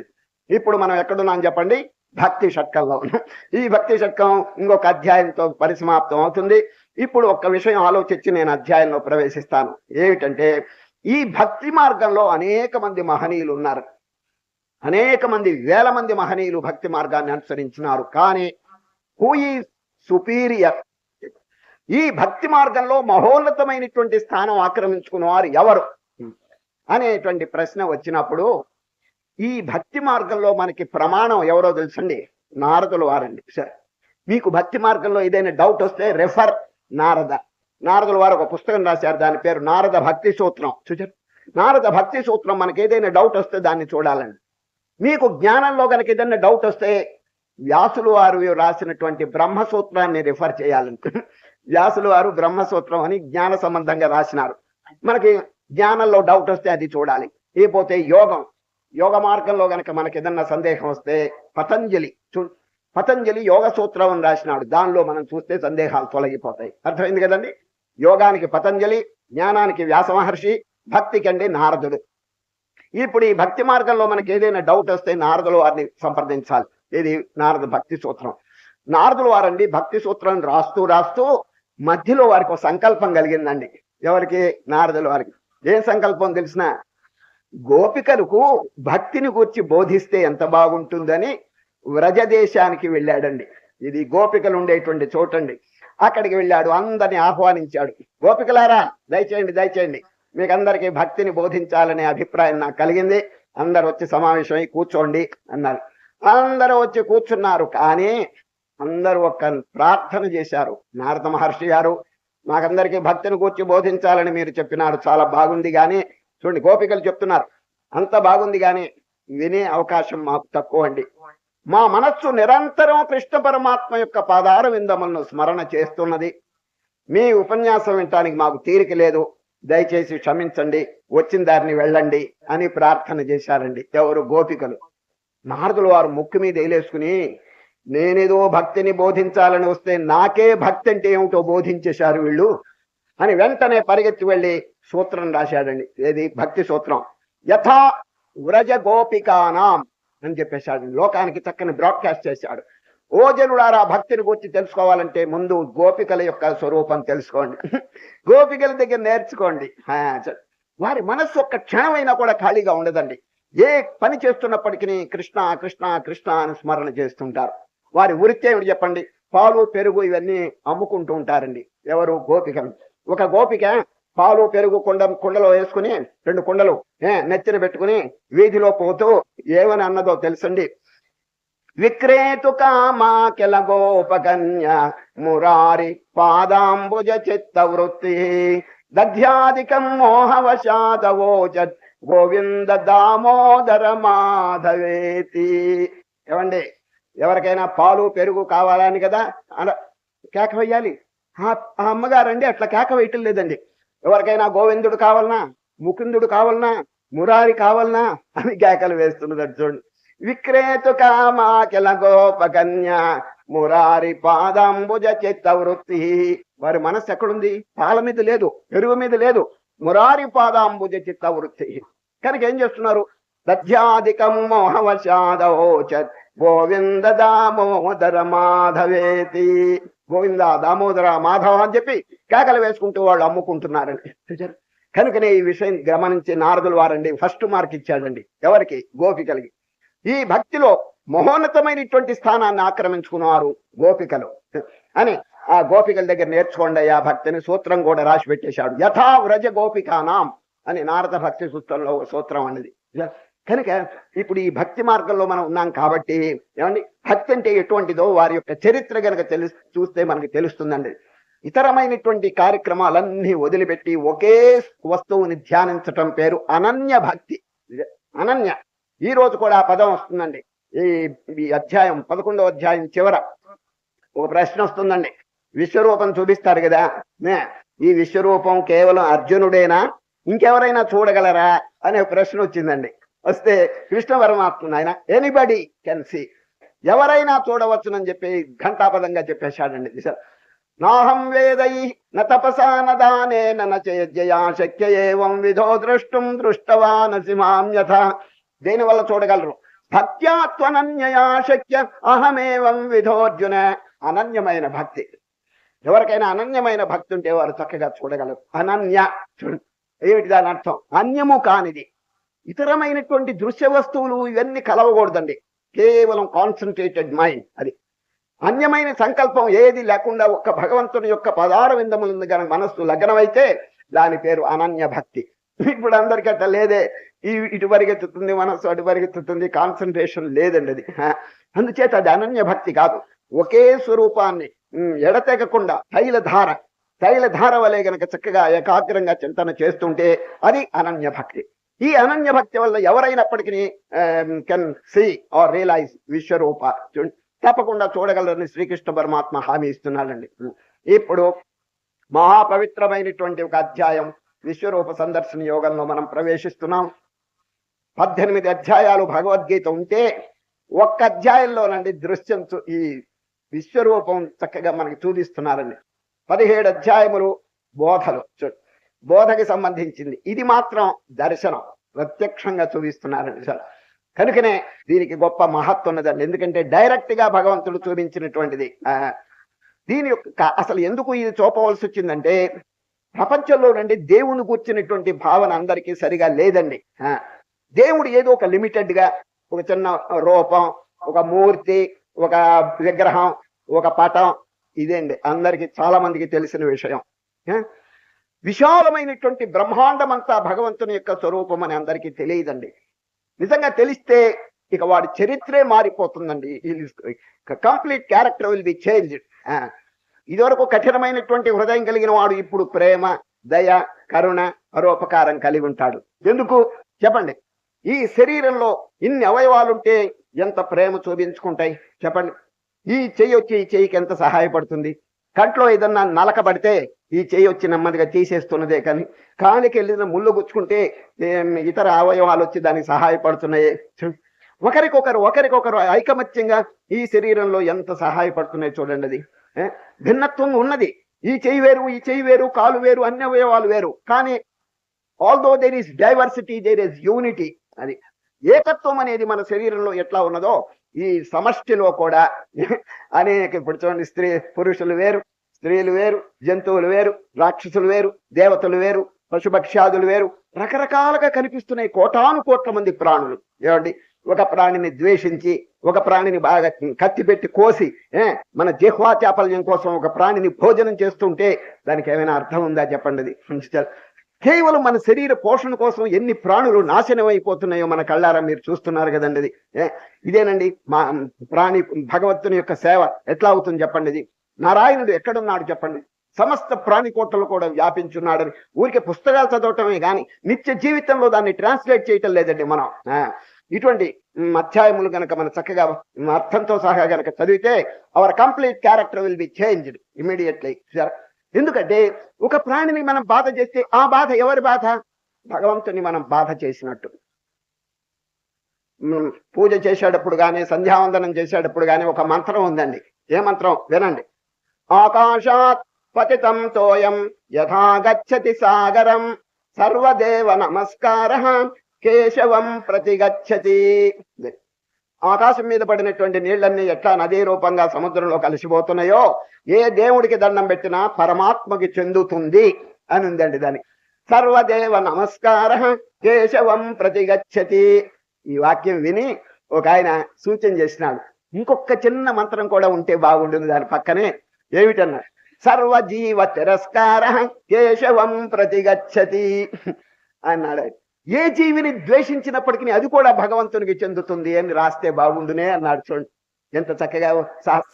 [SPEAKER 1] ఇప్పుడు మనం ఎక్కడున్నాం చెప్పండి? భక్తి షట్కంలో ఉన్నాం. ఈ భక్తి షట్కం ఇంకొక అధ్యాయంతో పరిసమాప్తం అవుతుంది. ఇప్పుడు ఒక్క విషయం ఆలోచించి నేను అధ్యాయంలో ప్రవేశిస్తాను. ఏమిటంటే, ఈ భక్తి మార్గంలో అనేక మంది మహనీయులు ఉన్నారు. అనేక మంది, వేల మంది మహనీయులు భక్తి మార్గాన్ని అనుసరించినారు. కానీ హూ ఈజ్ సుపీరియర్? ఈ భక్తి మార్గంలో మహోన్నతమైనటువంటి స్థానం ఆక్రమించుకున్న వారు ఎవరు అనేటువంటి ప్రశ్న వచ్చినప్పుడు ఈ భక్తి మార్గంలో మనకి ప్రమాణం ఎవరో తెలుసండి? నారదుల వారండి. సరే, మీకు భక్తి మార్గంలో ఏదైనా డౌట్ వస్తే రెఫర్ నారద. నారదుల వారు ఒక పుస్తకం రాశారు, దాని పేరు నారద భక్తి సూత్రం. చూచారు? నారద భక్తి సూత్రం. మనకి ఏదైనా డౌట్ వస్తే దాన్ని చూడాలండి. మీకు జ్ఞానంలో కనుక ఏదైనా డౌట్ వస్తే వ్యాసులు వారు రాసినటువంటి బ్రహ్మసూత్రాన్ని రిఫర్ చేయాలంటే, వ్యాసులు వారు బ్రహ్మసూత్రం అని జ్ఞాన సంబంధంగా రాసినారు. మనకి జ్ఞానంలో డౌట్ వస్తే అది చూడాలి. లేకపోతే యోగ మార్గంలో గనక మనకి ఏదన్నా సందేహం వస్తే పతంజలి యోగ సూత్రం అని రాసినాడు. దానిలో మనం చూస్తే సందేహాలు తొలగిపోతాయి. అర్థమైంది కదండి? యోగానికి పతంజలి, జ్ఞానానికి వ్యాస మహర్షి, భక్తికి అండి నారదుడు. ఇప్పుడు ఈ భక్తి మార్గంలో మనకి ఏదైనా డౌట్ వస్తే నారదుల వారిని సంప్రదించాలి. ఇది నారద భక్తి సూత్రం. నారదుల వారండి భక్తి సూత్రం రాస్తూ మధ్యలో వారికి ఒక సంకల్పం కలిగిందండి. ఎవరికి? నారదుల వారికి. ఏం సంకల్పం తెలిసిన? గోపికలకు భక్తిని గురించి బోధిస్తే ఎంత బాగుంటుందని వ్రజదేశానికి వెళ్ళాడండి. ఇది గోపికలు ఉండేటువంటి చోటండి. అక్కడికి వెళ్ళాడు, అందరిని ఆహ్వానించాడు. గోపికలారా, దయచేయండి, మీకు అందరికీ భక్తిని బోధించాలనే అభిప్రాయం నాకు కలిగింది. అందరు వచ్చి సమావేశమై కూర్చోండి అన్నారు. అందరూ వచ్చి కూర్చున్నారు. కానీ అందరూ ఒక్క ప్రార్థన చేశారు. నారద మహర్షి గారు, మాకందరికీ భక్తిని కూర్చి బోధించాలని మీరు చెప్పినారు, చాలా బాగుంది. కానీ చూడండి, గోపికలు చెప్తున్నారు, అంత బాగుంది, కానీ వినే అవకాశం మాకు తక్కువ అండి. మా మనస్సు నిరంతరం కృష్ణ పరమాత్మ యొక్క పాదార విందములను స్మరణ చేస్తున్నది. మీ ఉపన్యాసం వినటానికి మాకు తీరిక లేదు, దయచేసి క్షమించండి, వచ్చిన దారిని వెళ్ళండి అని ప్రార్థన చేశారండి. ఎవరు? గోపికలు. నారదుల వారు ముక్కు మీద వేలేసుకుని, నేనేదో భక్తిని బోధించాలని వస్తే నాకే భక్తి అంటే ఏమిటో బోధించేశారు వీళ్ళు అని వెంటనే పరిగెత్తి వెళ్ళి సూత్రం రాశాడండి. ఏది? భక్తి సూత్రం. యథా వ్రజ గోపికానాం అని చెప్పేశాడు. లోకానికి చక్కని బ్రాడ్కాస్ట్ చేశాడు. ఓ జనులారా, భక్తిని గురించి తెలుసుకోవాలంటే ముందు గోపికల యొక్క స్వరూపం తెలుసుకోండి, గోపికల దగ్గర నేర్చుకోండి. వారి మనస్సు ఒక్క క్షణమైనా కూడా ఖాళీగా ఉండదండి. ఏ పని చేస్తున్నప్పటికీ కృష్ణ కృష్ణ కృష్ణ అని స్మరణ చేస్తుంటారు. వారి వృత్తి ఏమిటి చెప్పండి? పాలు పెరుగు ఇవన్నీ అమ్ముకుంటూ ఉంటారండి. ఎవరు? గోపికలు. ఒక గోపిక పాలు పెరుగు కుండలో వేసుకుని 2 కుండలు నెత్తిన పెట్టుకుని వీధిలో పోతూ ఏమని అన్నదో తెలుసండి? విక్రేతు కామాకెల గోపకన్య మురారి పాదాంబుజ చిత్త వృత్తి దధ్యాధికం మోహవశాదవోచత్ గోవింద దామోదర మాధవేతి. ఏమండి, ఎవరికైనా పాలు పెరుగు కావాలని కదా కేక వేయాలి. ఆ అమ్మగారండి అట్లా కేక వేయటం లేదండి. ఎవరికైనా గోవిందుడు కావాలనా, ముకుందుడు కావాలనా, మురారి కావాలనా అని కేకలు వేస్తున్నది. చూడండి, విక్రేతు కామాకెల గోపకన్య మురారి పాదాంబుజ చిత్త వృత్తి. వారి మనస్సు ఎక్కడుంది? పాల మీద లేదు, పెరుగు మీద లేదు, మురారి పాదాంబుజ చిత్త వృత్తి. కనుక ఏం చేస్తున్నారు? దధ్యాధికం మోహవశాదవోచత్ గోవింద దామోదర మాధవేతి. గోవింద దామోదర మాధవ అని చెప్పి కేకలు వేసుకుంటూ వాళ్ళు అమ్ముకుంటున్నారండి. కనుకనే ఈ విషయం గమనించి నారదుల వారండి ఫస్ట్ మార్క్ ఇచ్చాడండి. ఎవరికి? గోపికలకి. ఈ భక్తిలో మహోన్నతమైనటువంటి స్థానాన్ని ఆక్రమించుకున్నారు గోపికలు అని ఆ గోపికల దగ్గర నేర్చుకోండి ఆ భక్తిని. సూత్రం కూడా రాసి పెట్టేశాడు. యథా వ్రజ గోపికానాం అని నారద భక్తి సూత్రంలో సూత్రం అనేది. కనుక ఇప్పుడు ఈ భక్తి మార్గంలో మనం ఉన్నాం కాబట్టి ఏమండి, భక్తి అంటే ఎటువంటిదో వారి యొక్క చరిత్ర కనుక చూస్తే మనకి తెలుస్తుందండి. ఇతరమైనటువంటి కార్యక్రమాలన్నీ వదిలిపెట్టి ఒకే వస్తువుని ధ్యానించటం పేరు అనన్య భక్తి. అనన్య. ఈ రోజు కూడా ఆ పదం వస్తుందండి. ఈ అధ్యాయం 11వ అధ్యాయం చివర ఒక ప్రశ్న వస్తుందండి. విశ్వరూపం చూపిస్తారు కదా, ఈ విశ్వరూపం కేవలం అర్జునుడేనా, ఇంకెవరైనా చూడగలరా అనే ప్రశ్న వచ్చిందండి. వస్తే కృష్ణ పరమాత్మ ఆయన ఎనీబడి కెన్ సీ, ఎవరైనా చూడవచ్చునని చెప్పి ఘంటాపదంగా చెప్పేశాడండి. నాహం వేదై న తపసా న దానేన న చేజ్యయా శక్య ఏవం విధో ద్రష్టుం దృష్టవానసి మాం యథా. దేనివల్ల చూడగలరు? భక్త్యా త్వనన్యయా శక్య అహమేవం విధోర్జున. అనన్యమైన భక్తి. ఎవరికైనా అనన్యమైన భక్తి ఉంటే వారు చక్కగా చూడగలరు. అనన్య ఏమిటి దాని అర్థం? అన్యము కానిది. ఇతరమైనటువంటి దృశ్య వస్తువులు ఇవన్నీ కలవకూడదండి. కేవలం కాన్సన్ట్రేటెడ్ మైండ్. అది అన్యమైన సంకల్పం ఏది లేకుండా ఒక్క భగవంతుని యొక్క పదార విందములందు గన మనస్సు లగ్నమైతే దాని పేరు అనన్య భక్తి. ఇప్పుడు అందరికి అట్లా లేదే. ఇటు పరిగెత్తుతుంది మనస్సు, అటు పరిగెత్తుతుంది, కాన్సన్ట్రేషన్ లేదండి అది. అందుచేత అది అనన్య భక్తి కాదు. ఒకే స్వరూపాన్ని ఎడతెగకుండా తైలధార వలె గనక చక్కగా ఏకాగ్రంగా చింతన చేస్తుంటే అది అనన్య భక్తి. ఈ అనన్య భక్తి వల్ల ఎవరైనప్పటికీ కెన్ సీ ఆర్ రియలైజ్ విశ్వరూప, తప్పకుండా చూడగలరని శ్రీకృష్ణ పరమాత్మ హామీ ఇస్తున్నాడండి. ఇప్పుడు మహాపవిత్రమైనటువంటి ఒక అధ్యాయం విశ్వరూప సందర్శన యోగంలో మనం ప్రవేశిస్తున్నాం. 18 అధ్యాయాలు భగవద్గీత ఉంటే ఒక్క అధ్యాయంలోనండి దృశ్యం ఈ విశ్వరూపం చక్కగా మనకి చూపిస్తున్నారండి. 17 అధ్యాయములు బోధకి సంబంధించింది, ఇది మాత్రం దర్శనం, ప్రత్యక్షంగా చూపిస్తున్నారండి సార్. కనుకనే దీనికి గొప్ప మహత్వం ఉన్నదండి. ఎందుకంటే డైరెక్ట్ గా భగవంతుడు చూపించినటువంటిది. దీని యొక్క అసలు ఎందుకు ఇది చూపవలసి వచ్చిందంటే, ప్రపంచంలో నుండి దేవుని కూర్చున్నటువంటి భావన అందరికీ సరిగా లేదండి. దేవుడు ఏదో ఒక లిమిటెడ్ గా, ఒక చిన్న రూపం, ఒక మూర్తి, ఒక విగ్రహం, ఒక పటం, ఇదేండి అందరికి చాలా మందికి తెలిసిన విషయం. విశాలమైనటువంటి బ్రహ్మాండం అంతా భగవంతుని యొక్క స్వరూపం అని అందరికీ తెలియదండి. నిజంగా తెలిస్తే ఇక వాడి చరిత్రే మారిపోతుందండి. Complete character will be changed. ఇదివరకు కఠినమైనటువంటి హృదయం కలిగిన వాడు ఇప్పుడు ప్రేమ, దయ, కరుణ, పరోపకారం కలిగి ఉంటాడు. ఎందుకు చెప్పండి? ఈ శరీరంలో ఇన్ని అవయవాలుంటే ఎంత ప్రేమ చూపించుకుంటాయి చెప్పండి. ఈ చెయ్యి వచ్చి ఈ చెయ్యికి ఎంత సహాయపడుతుంది? కంట్లో ఏదన్నా నలకబడితే ఈ చెయ్యి వచ్చి నెమ్మదిగా తీసేస్తున్నదే, కానీ కాలికి వెళ్ళిన ముళ్ళు గుచ్చుకుంటే ఇతర అవయవాలు వచ్చి దానికి సహాయపడుతున్నాయి. ఒకరికొకరు ఐకమత్యంగా ఈ శరీరంలో ఎంత సహాయపడుతున్నాయి చూడండి. అది భిన్నత్వం ఉన్నది. ఈ చెయ్యి వేరు, ఈ చెయ్యి వేరు, కాలు వేరు, అన్ని అవయవాలు వేరు, కానీ although there is diversity, there is unity. అది ఏకత్వం అనేది మన శరీరంలో ఎట్లా ఉన్నదో ఈ సమష్టిలో కూడా అనేక, ఇప్పుడు చూడండి, పురుషులు వేరు, స్త్రీలు వేరు, జంతువులు వేరు, రాక్షసులు వేరు, దేవతలు వేరు, పశుపక్ష్యాదులు వేరు, రకరకాలుగా కనిపిస్తున్నాయి. కోట్ల మంది ప్రాణులు. ఏమండి, ఒక ప్రాణిని ద్వేషించి, ఒక ప్రాణిని బాగా కత్తి పెట్టి కోసి మన జిహ్వా చాపల్యం కోసం ఒక ప్రాణిని భోజనం చేస్తుంటే దానికి ఏమైనా అర్థం ఉందా చెప్పండి? అది కేవలం మన శరీర పోషణ కోసం ఎన్ని ప్రాణులు నాశనం అయిపోతున్నాయో మన కళ్ళారా మీరు చూస్తున్నారు కదండి. అది ఇదేనండి మా భగవంతుని యొక్క సేవ ఎట్లా అవుతుంది చెప్పండి. ఇది నారాయణుడు ఎక్కడున్నాడు చెప్పండి? సమస్త ప్రాణికోట్లను కూడా వ్యాపించున్నాడని ఊరికే పుస్తకాలు చదవటమే కానీ నిత్య జీవితంలో దాన్ని ట్రాన్స్లేట్ చేయటం లేదండి మనం. ఇటువంటి అధ్యాయములు గనక మన చక్కగా అర్థంతో సహా గనక చదివితే our complete character will be changed immediately. ఎందుకంటే ఒక ప్రాణిని మనం బాధ చేస్తే ఆ బాధ ఎవరి బాధ? భగవంతుని మనం బాధ చేసినట్టు. పూజ చేసేటప్పుడు కానీ, సంధ్యావందనం చేసేటప్పుడు కానీ ఒక మంత్రం ఉందండి. ఏ మంత్రం వినండి. ఆకాశాత్ పతితం తోయం యథా గచ్చతి సాగరం సర్వదేవ నమస్కారః కేశవం ప్రతిగచ్చతి. ఆకాశం మీద పడినటువంటి నీళ్లన్నీ ఎట్లా నదీ రూపంగా సముద్రంలో కలిసిపోతున్నాయో ఏ దేవుడికి దండం పెట్టినా పరమాత్మకి చెందుతుంది అని ఉందండి. దాని సర్వదేవ నమస్కారః కేశవం ప్రతిగచ్చతి. ఈ వాక్యం విని ఒక ఆయన సూచన చేసినాడు, ఇంకొక చిన్న మంత్రం కూడా ఉంటే బాగుంటుంది దాని పక్కనే. ఏమిటన్నా? సర్వజీవ తిరస్కారః కేశవం ప్రతిగచ్చతి అన్నాడు. ఏ జీవిని ద్వేషించినప్పటికీ అది కూడా భగవంతునికి చెందుతుంది అని రాస్తే బాగుండునే అన్నాడు. చూడండి ఎంత చక్కగా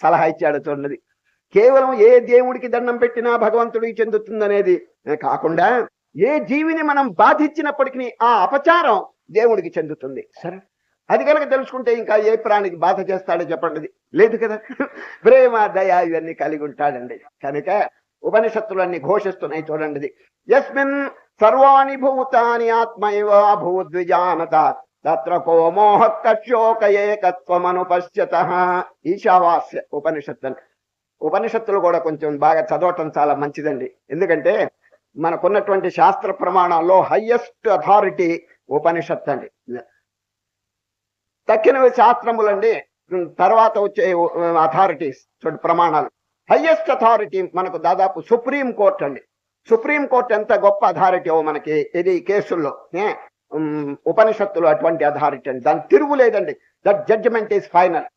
[SPEAKER 1] సలహా ఇచ్చాడు చూడండి. కేవలం ఏ దేవుడికి దండం పెట్టినా భగవంతుడికి చెందుతుంది అనేది కాకుండా ఏ జీవిని మనం బాధించినప్పటికీ ఆ అపచారం దేవుడికి చెందుతుంది. సరే, అది కనుక తెలుసుకుంటే ఇంకా ఏ ప్రాణికి బాధ చేస్తాడో చెప్పండి? లేదు కదా. ప్రేమ, దయ ఇవన్నీ కలిగి ఉంటాడండి. కనుక ఉపనిషత్తులన్నీ ఘోషిస్తున్నాయి చూడండి. యస్మిన్ సర్వాణి భూతాని ఆత్మైవ భూద్విజానత తత్ర కో మోహ కశోక ఏకత్వమనుపశ్యతః. ఈశావాస్య ఉపనిషత్తులు కూడా కొంచెం బాగా చదవటం చాలా మంచిదండి. ఎందుకంటే మనకున్నటువంటి శాస్త్ర ప్రమాణాల్లో హయ్యెస్ట్ అథారిటీ ఉపనిషత్తు అండి. తక్కినవి శాస్త్రములండి, తర్వాత వచ్చే అథారిటీస్ చూడండి ప్రమాణాలు. హయ్యెస్ట్ అథారిటీ మనకు దాదాపు సుప్రీం కోర్ట్ అండి. సుప్రీం కోర్ట్ ఎంత గొప్ప అథారిటీ మనకి ఇది కేసుల్లో. ఉపనిషత్తులు అటువంటి అథారిటీ అండి, దాని తిరుగులేదండి. That judgement is final.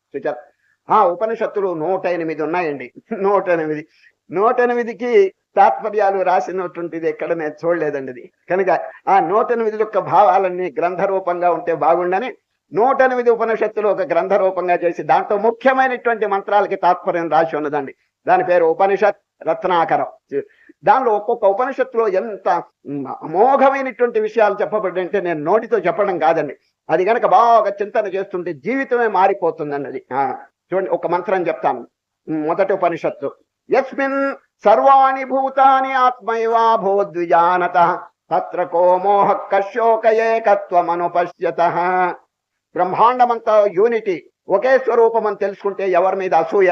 [SPEAKER 1] ఉపనిషత్తులు 108 ఉన్నాయండి. 108 108కి తాత్పర్యాలు రాసినటువంటిది ఎక్కడ నేను చూడలేదండి ఇది. కనుక ఆ 108 యొక్క భావాలన్నీ గ్రంథ రూపంగా ఉంటే బాగుండని 108 ఉపనిషత్తులు ఒక గ్రంథ రూపంగా చేసి దాంట్లో ముఖ్యమైనటువంటి మంత్రాలకి తాత్పర్యం రాసి ఉన్నదండి. దాని పేరు ఉపనిషత్ రత్నాకరం. దానిలో ఒక్కొక్క ఉపనిషత్తులో ఎంత అమోఘమైనటువంటి విషయాలు చెప్పబడి నేను నోటితో చెప్పడం కాదండి, అది కనుక బాగా చింతన చేస్తుంటే జీవితమే మారిపోతుందండి అది. చూడండి, ఒక మంత్రం చెప్తాను. మొదటి ఉపనిషత్తు, యస్మిన్ సర్వాణి భూతాని ఆత్మైవా భూద్విజానత తత్ర కో మోహ కశోక ఏకత్వమనుపశ్యత. బ్రహ్మాండమంతా యూనిటీ, ఒకే స్వరూపం అని తెలుసుకుంటే ఎవరి మీద అసూయ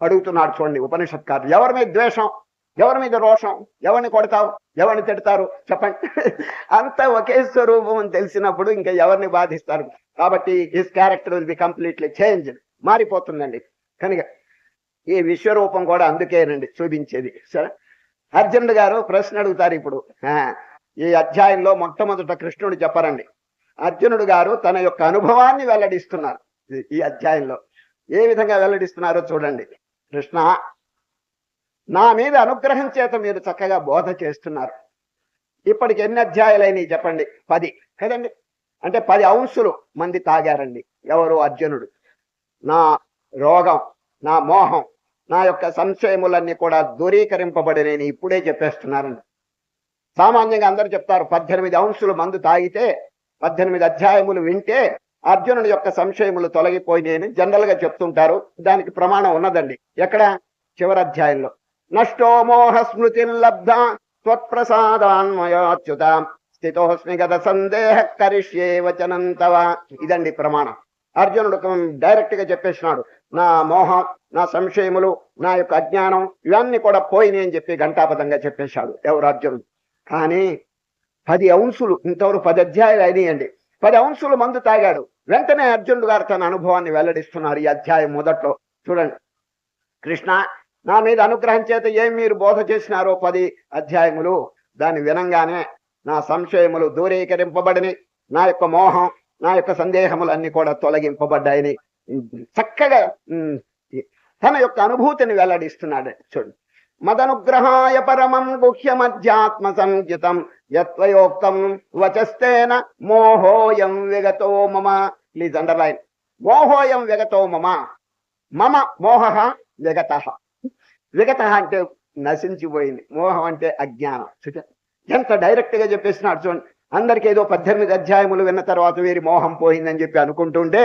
[SPEAKER 1] అడుగుతున్నాడు. చూడండి ఉపనిషత్కారు, ఎవరి మీద ద్వేషం, ఎవరి మీద రోషం, ఎవరిని కొడతావు, ఎవరిని తిడతారు చెప్పండి. అంతా ఒకే స్వరూపం అని తెలిసినప్పుడు ఇంకా ఎవరిని బాధిస్తారు. కాబట్టి his character will be completely change, మారిపోతుందండి. కనుక ఈ విశ్వరూపం కూడా అందుకేనండి చూపించేది. సరే, అర్జునుడు గారు ప్రశ్న అడుగుతారు ఇప్పుడు. ఈ అధ్యాయంలో మొట్టమొదట కృష్ణుడు చెప్పరండి, అర్జునుడు గారు తన యొక్క అనుభవాన్ని వెల్లడిస్తున్నారు. ఈ అధ్యాయంలో ఏ విధంగా వెల్లడిస్తున్నారో చూడండి. కృష్ణ, నా మీద అనుగ్రహం చేత మీరు చక్కగా బోధ చేస్తున్నారు. ఇప్పటికి ఎన్ని అధ్యాయాలైనవి చెప్పండి? 10 కదండి. అంటే 10 అంశులు మంది తాగారండి. ఎవరు? అర్జునుడు. నా రోగం, నా మోహం, నా యొక్క సంశయములన్నీ కూడా దూరీకరింపబడినని ఇప్పుడే చెప్పేస్తున్నారండి. సామాన్యంగా అందరూ చెప్తారు 18 అంశులు మందు తాగితే 18 అధ్యాయములు వింటే అర్జునుడి యొక్క సంశయములు తొలగిపోయినాయని జనరల్ గా చెప్తుంటారు. దానికి ప్రమాణం ఉన్నదండి. ఎక్కడ? చివరి అధ్యాయంలో, నష్టో మోహ స్మృతి లబ్ధ త్వత్ప్రసాదాన్మయాచ్యుత స్థితోస్మి గత సందేహ కరిష్యే వచనం తవ. ఇదండి ప్రమాణం. అర్జునుడు డైరెక్ట్ గా చెప్పేసినాడు, నా మోహం, నా సంశయములు, నా యొక్క అజ్ఞానం ఇవన్నీ కూడా పోయినాయి అని చెప్పి ఘంటాపథంగా చెప్పేశాడు. ఎవరు? అర్జునుడు. కానీ 10 అంశులు, ఇంతవరకు 10 అధ్యాయాలు అయినాయండి. 10 అంశులు మందు తాగాడు. వెంటనే అర్జునుడు గారు తన అనుభవాన్ని వెల్లడిస్తున్నారు ఈ అధ్యాయం మొదట్లో. చూడండి, కృష్ణ, నా మీద అనుగ్రహం చేత ఏం మీరు బోధ చేసినారో 10 అధ్యాయములు, దాన్ని వినంగానే నా సంశయములు దూరీకరింపబడిని, నా యొక్క మోహం, నా యొక్క సందేహములన్నీ కూడా తొలగింపబడ్డాయని చక్కగా తన యొక్క అనుభూతిని వెల్లడిస్తున్నాడు. చూడండి, మదనుగ్రహాయ పరమం గుహ్యమధ్యాత్మ సంజితం యత్వయోక్తం వచస్తేన మోహోయం విగతో మమ. ప్లీజ్ అండర్లైన్, మోహోయం విగతో మమ. మమ మోహ విగత. విగత అంటే నశించిపోయింది, మోహం అంటే అజ్ఞానం. ఎంత డైరెక్ట్ గా చెప్పేసినాడు చూడండి. అందరికి ఏదో 18 అధ్యాయములు విన్న తర్వాత వీరి మోహం పోయిందని చెప్పి అనుకుంటుంటే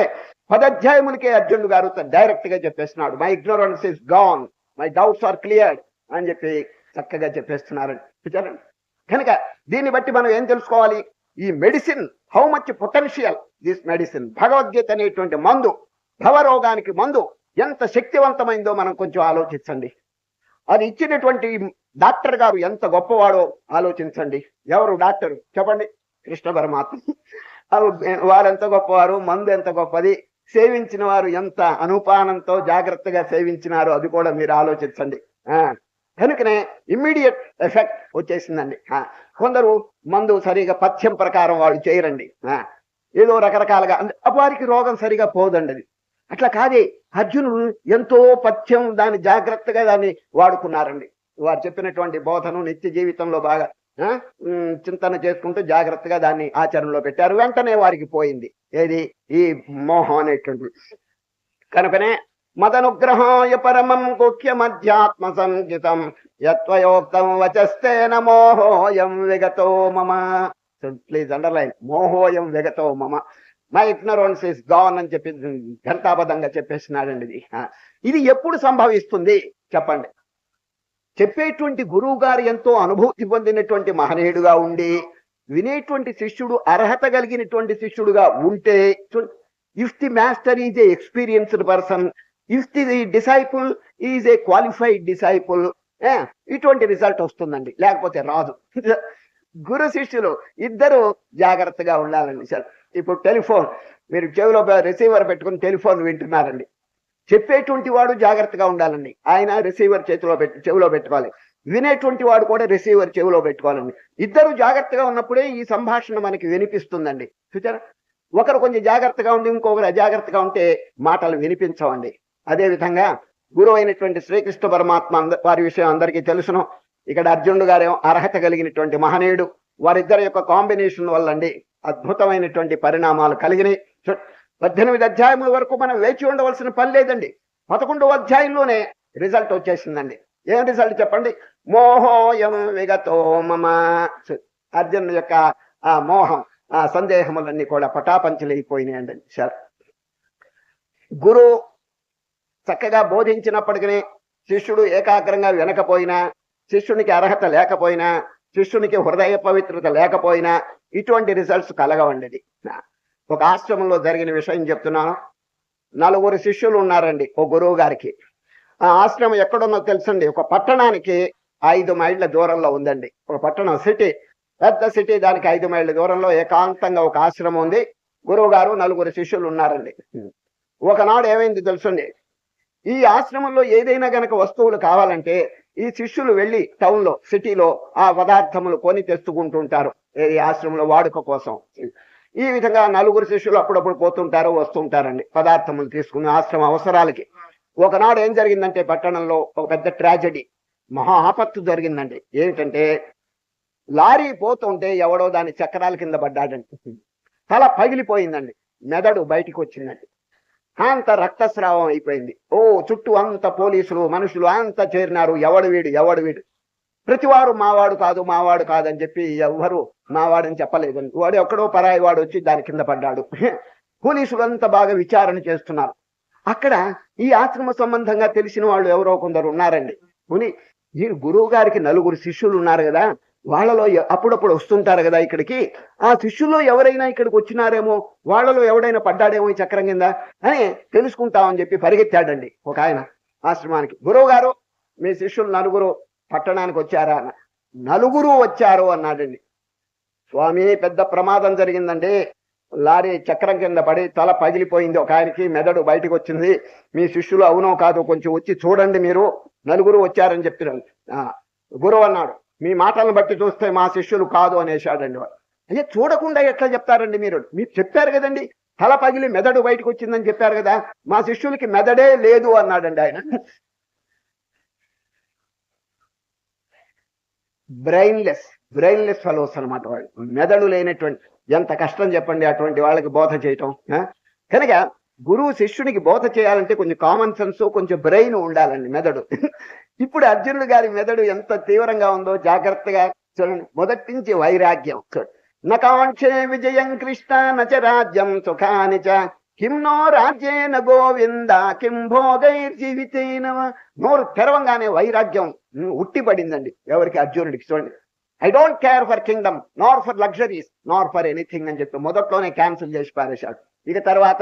[SPEAKER 1] 10 అధ్యాయములకే అర్జునుడు గారు డైరెక్ట్ గా చెప్పేస్తున్నాడు, my ignorance is gone, my doubts are cleared అని చెప్పి చక్కగా చెప్పేస్తున్నారండి. చూచారండి. కనుక దీన్ని బట్టి మనం ఏం తెలుసుకోవాలి? ఈ medicine, how much potential this medicine, Bhagavad Gita అనేటువంటి మందు, భవరోగానికి మందు ఎంత శక్తివంతమైందో మనం కొంచెం ఆలోచించండి. అది ఇచ్చినటువంటి డాక్టర్ గారు ఎంత గొప్పవాడో ఆలోచించండి. ఎవరు డాక్టర్ చెప్పండి? కృష్ణ పరమాత్మ. వారెంత గొప్పవారు, మందు ఎంత గొప్పది, సేవించిన వారు ఎంత అనుపానంతో జాగ్రత్తగా సేవించినారో అది కూడా మీరు ఆలోచించండి. కనుకనే ఇమ్మీడియట్ ఎఫెక్ట్ వచ్చేసిందండి. కొందరు మందు సరిగా పథ్యం ప్రకారం వాళ్ళు చేయరండి, ఏదో రకరకాలుగా, వారికి రోగం సరిగా పోదండి. అది అట్లా కాదే. అర్జునుడు ఎంతో పథ్యం, దాన్ని జాగ్రత్తగా దాన్ని వాడుకున్నారండి. వారు చెప్పినటువంటి బోధను నిత్య జీవితంలో బాగా చింతన చేసుకుంటూ జాగ్రత్తగా దాన్ని ఆచరణలో పెట్టారు. వెంటనే వారికి పోయింది ఏది? ఈ మోహం అనేటువంటి. కనుకనే మదనుగ్రహాయ పరమం గుహ్యమధ్యాత్మ సంజితం యత్వయోక్తం వచస్తేన మోహోయం విగతో మమ. ప్లీజ్ అండర్లైన్, మోహోయం విగతో మమ. మై ఇగ్నోరెన్స్ ఇస్ గాన్ అని చెప్పి ఘంటాబద్ధంగా చెప్పేసినాడండి. ఇది ఎప్పుడు సంభవిస్తుంది చెప్పండి? చెప్పేటువంటి గురువు గారు ఎంతో అనుభూతి పొందినటువంటి మహనీయుడుగా ఉండి వినేటువంటి శిష్యుడు అర్హత కలిగినటువంటి శిష్యుడుగా ఉంటే, if the master is a experienced person, if the disciple is a qualified disciple, ఇటువంటి రిజల్ట్ వస్తుందండి. లేకపోతే రాదు. గురు శిష్యులు ఇద్దరు జాగ్రత్తగా ఉండాలండి. సార్, ఇప్పుడు టెలిఫోన్ మీరు చెవిలో రిసీవర్ పెట్టుకుని టెలిఫోన్ వింటున్నారండి. చెప్పేటువంటి వాడు జాగ్రత్తగా ఉండాలండి. ఆయన రిసీవర్ చెవిలో పెట్టుకోవాలి. వినేటువంటి వాడు కూడా రిసీవర్ చెవిలో పెట్టుకోవాలండి. ఇద్దరు జాగ్రత్తగా ఉన్నప్పుడే ఈ సంభాషణ మనకి వినిపిస్తుందండి. చూచారా? ఒకరు కొంచెం జాగ్రత్తగా ఉండి ఇంకొకరు అజాగ్రత్తగా ఉంటే మాటలు వినిపించవండి. అదేవిధంగా గురువు అయినటువంటి శ్రీకృష్ణ పరమాత్మ వారి విషయం అందరికీ తెలుసును. ఇక్కడ అర్జునుడు గారేమో అర్హత కలిగినటువంటి మహనీయుడు. వారిద్దరి యొక్క కాంబినేషన్ వల్ల అండి అద్భుతమైనటువంటి పరిణామాలు కలిగినాయి. 18 అధ్యాయముల వరకు మనం వేచి ఉండవలసిన పని లేదండి. 11వ అధ్యాయంలోనే రిజల్ట్ వచ్చేసిందండి. ఏం రిజల్ట్ చెప్పండి? మోహోయం విగతో మమ. అర్జునుడు యొక్క ఆ మోహం, ఆ సందేహములన్నీ కూడా పటాపంచలైపోయినాయండి. సార్, గురువు చక్కగా బోధించినప్పటికీ శిష్యుడు ఏకాగ్రంగా వినకపోయినా, శిష్యునికి అర్హత లేకపోయినా, శిష్యునికి హృదయ పవిత్రత లేకపోయినా ఇటువంటి రిజల్ట్స్ కలగవండి. ఒక ఆశ్రమంలో జరిగిన విషయం చెప్తున్నాను. 4 శిష్యులు ఉన్నారండి ఓ గురువు గారికి. ఆ ఆశ్రమం ఎక్కడున్నో తెలుసండి. ఒక పట్టణానికి 5 మైళ్ళ దూరంలో ఉందండి. ఒక పట్టణం, సిటీ, పెద్ద సిటీ, దానికి 5 మైళ్ళ దూరంలో ఏకాంతంగా ఒక ఆశ్రమం ఉంది. గురువు గారు 4 శిష్యులు ఉన్నారండి. ఒకనాడు ఏమైంది తెలుసండి, ఈ ఆశ్రమంలో ఏదైనా గనక వస్తువులు కావాలంటే ఈ శిష్యులు వెళ్ళి టౌన్లో, సిటీలో ఆ పదార్థములు కొని తెచ్చుకుంటుంటారు ఈ ఆశ్రమంలో వాడుక కోసం. ఈ విధంగా 4 శిష్యులు అప్పుడప్పుడు పోతుంటారు, వస్తుంటారండి పదార్థములు తీసుకుని ఆశ్రమ అవసరాలకి. ఒకనాడు ఏం జరిగిందంటే పట్టణంలో ఒక పెద్ద ట్రాజెడీ, మహా ఆపత్తు జరిగిందండి. ఏమిటంటే లారీ పోతుంటే ఎవడో దాని చక్రాల కింద పడ్డాడండి. తల పగిలిపోయిందండి, మెదడు బయటికి వచ్చిందండి, అంత రక్తస్రావం అయిపోయింది. ఓ చుట్టూ అంత పోలీసులు మనుషులు అంత చేరినారు. ఎవడు వీడు ప్రతివారు మావాడు కాదని చెప్పి ఎవ్వరు మావాడని చెప్పలేదండి. వాడు ఎక్కడో పరాయి వాడు వచ్చి దాని కింద పడ్డాడు. పోలీసులు అంతా బాగా విచారణ చేస్తున్నారు. అక్కడ ఈ ఆశ్రమ సంబంధంగా తెలిసిన వాళ్ళు ఎవరో కొందరు ఉన్నారండి. ఈ గురువు గారికి 4 శిష్యులు ఉన్నారు కదా, వాళ్ళలో అప్పుడప్పుడు వస్తుంటారు కదా ఇక్కడికి, ఆ శిష్యుల్లో ఎవరైనా ఇక్కడికి వచ్చినారేమో, వాళ్ళలో ఎవడైనా పడ్డాడేమో ఈ చక్రం కింద అని తెలుసుకుంటామని చెప్పి పరిగెత్తాడండి ఒక ఆయన ఆశ్రమానికి. గురువు గారు, మీ శిష్యులు 4 పట్టణానికి వచ్చారా అన్న. 4 వచ్చారు అన్నాడండి. స్వామి, పెద్ద ప్రమాదం జరిగిందండి. లారీ చక్రం కింద పడి తల పగిలిపోయింది, ఒక ఆయనకి మెదడు బయటకు వచ్చింది. మీ శిష్యులు అవునో కాదో కొంచెం వచ్చి చూడండి, మీరు 4 వచ్చారని చెప్తున్నాను. గురువు అన్నాడు, మీ మాటలను బట్టి చూస్తే మా శిష్యులు కాదు అనేసాడండి వాడు. అయ్యే, చూడకుండా ఎట్లా చెప్తారండి మీరు చెప్పారు కదండి, తల పగిలి మెదడు బయటకు వచ్చిందని చెప్పారు కదా, మా శిష్యులకి మెదడే లేదు అన్నాడండి ఆయన. బ్రెయిన్లెస్ ఫెలోస్ అనమాట వాళ్ళు, మెదడు లేనటువంటి. ఎంత కష్టం చెప్పండి అటువంటి వాళ్ళకి బోధ చేయటం. కనుక గురువు శిష్యుడికి బోధ చేయాలంటే కొంచెం కామన్ సెన్స్, కొంచెం బ్రెయిన్ ఉండాలండి, మెదడు. ఇప్పుడు అర్జునుడు గారి మెదడు ఎంత తీవ్రంగా ఉందో జాగ్రత్తగా చూడండి. మొదటి నుంచి వైరాగ్యం. నకాంక్షే విజయం కృష్ణ నచ రాజ్యం సుఖాని చ కిం నో రాజ్యేన గోవింద కిం భోగైర్జీవితేన. నోరు తెరవంగానే వైరాగ్యం ఉట్టిపడిందండి ఎవరికి? అర్జునుడికి. చూడండి, I don't care for Kingdom Nar for luxuries Nar for anything అని చెప్పి మొదట్లోనే క్యాన్సిల్ చేసి పారేశాడు. ఇక తర్వాత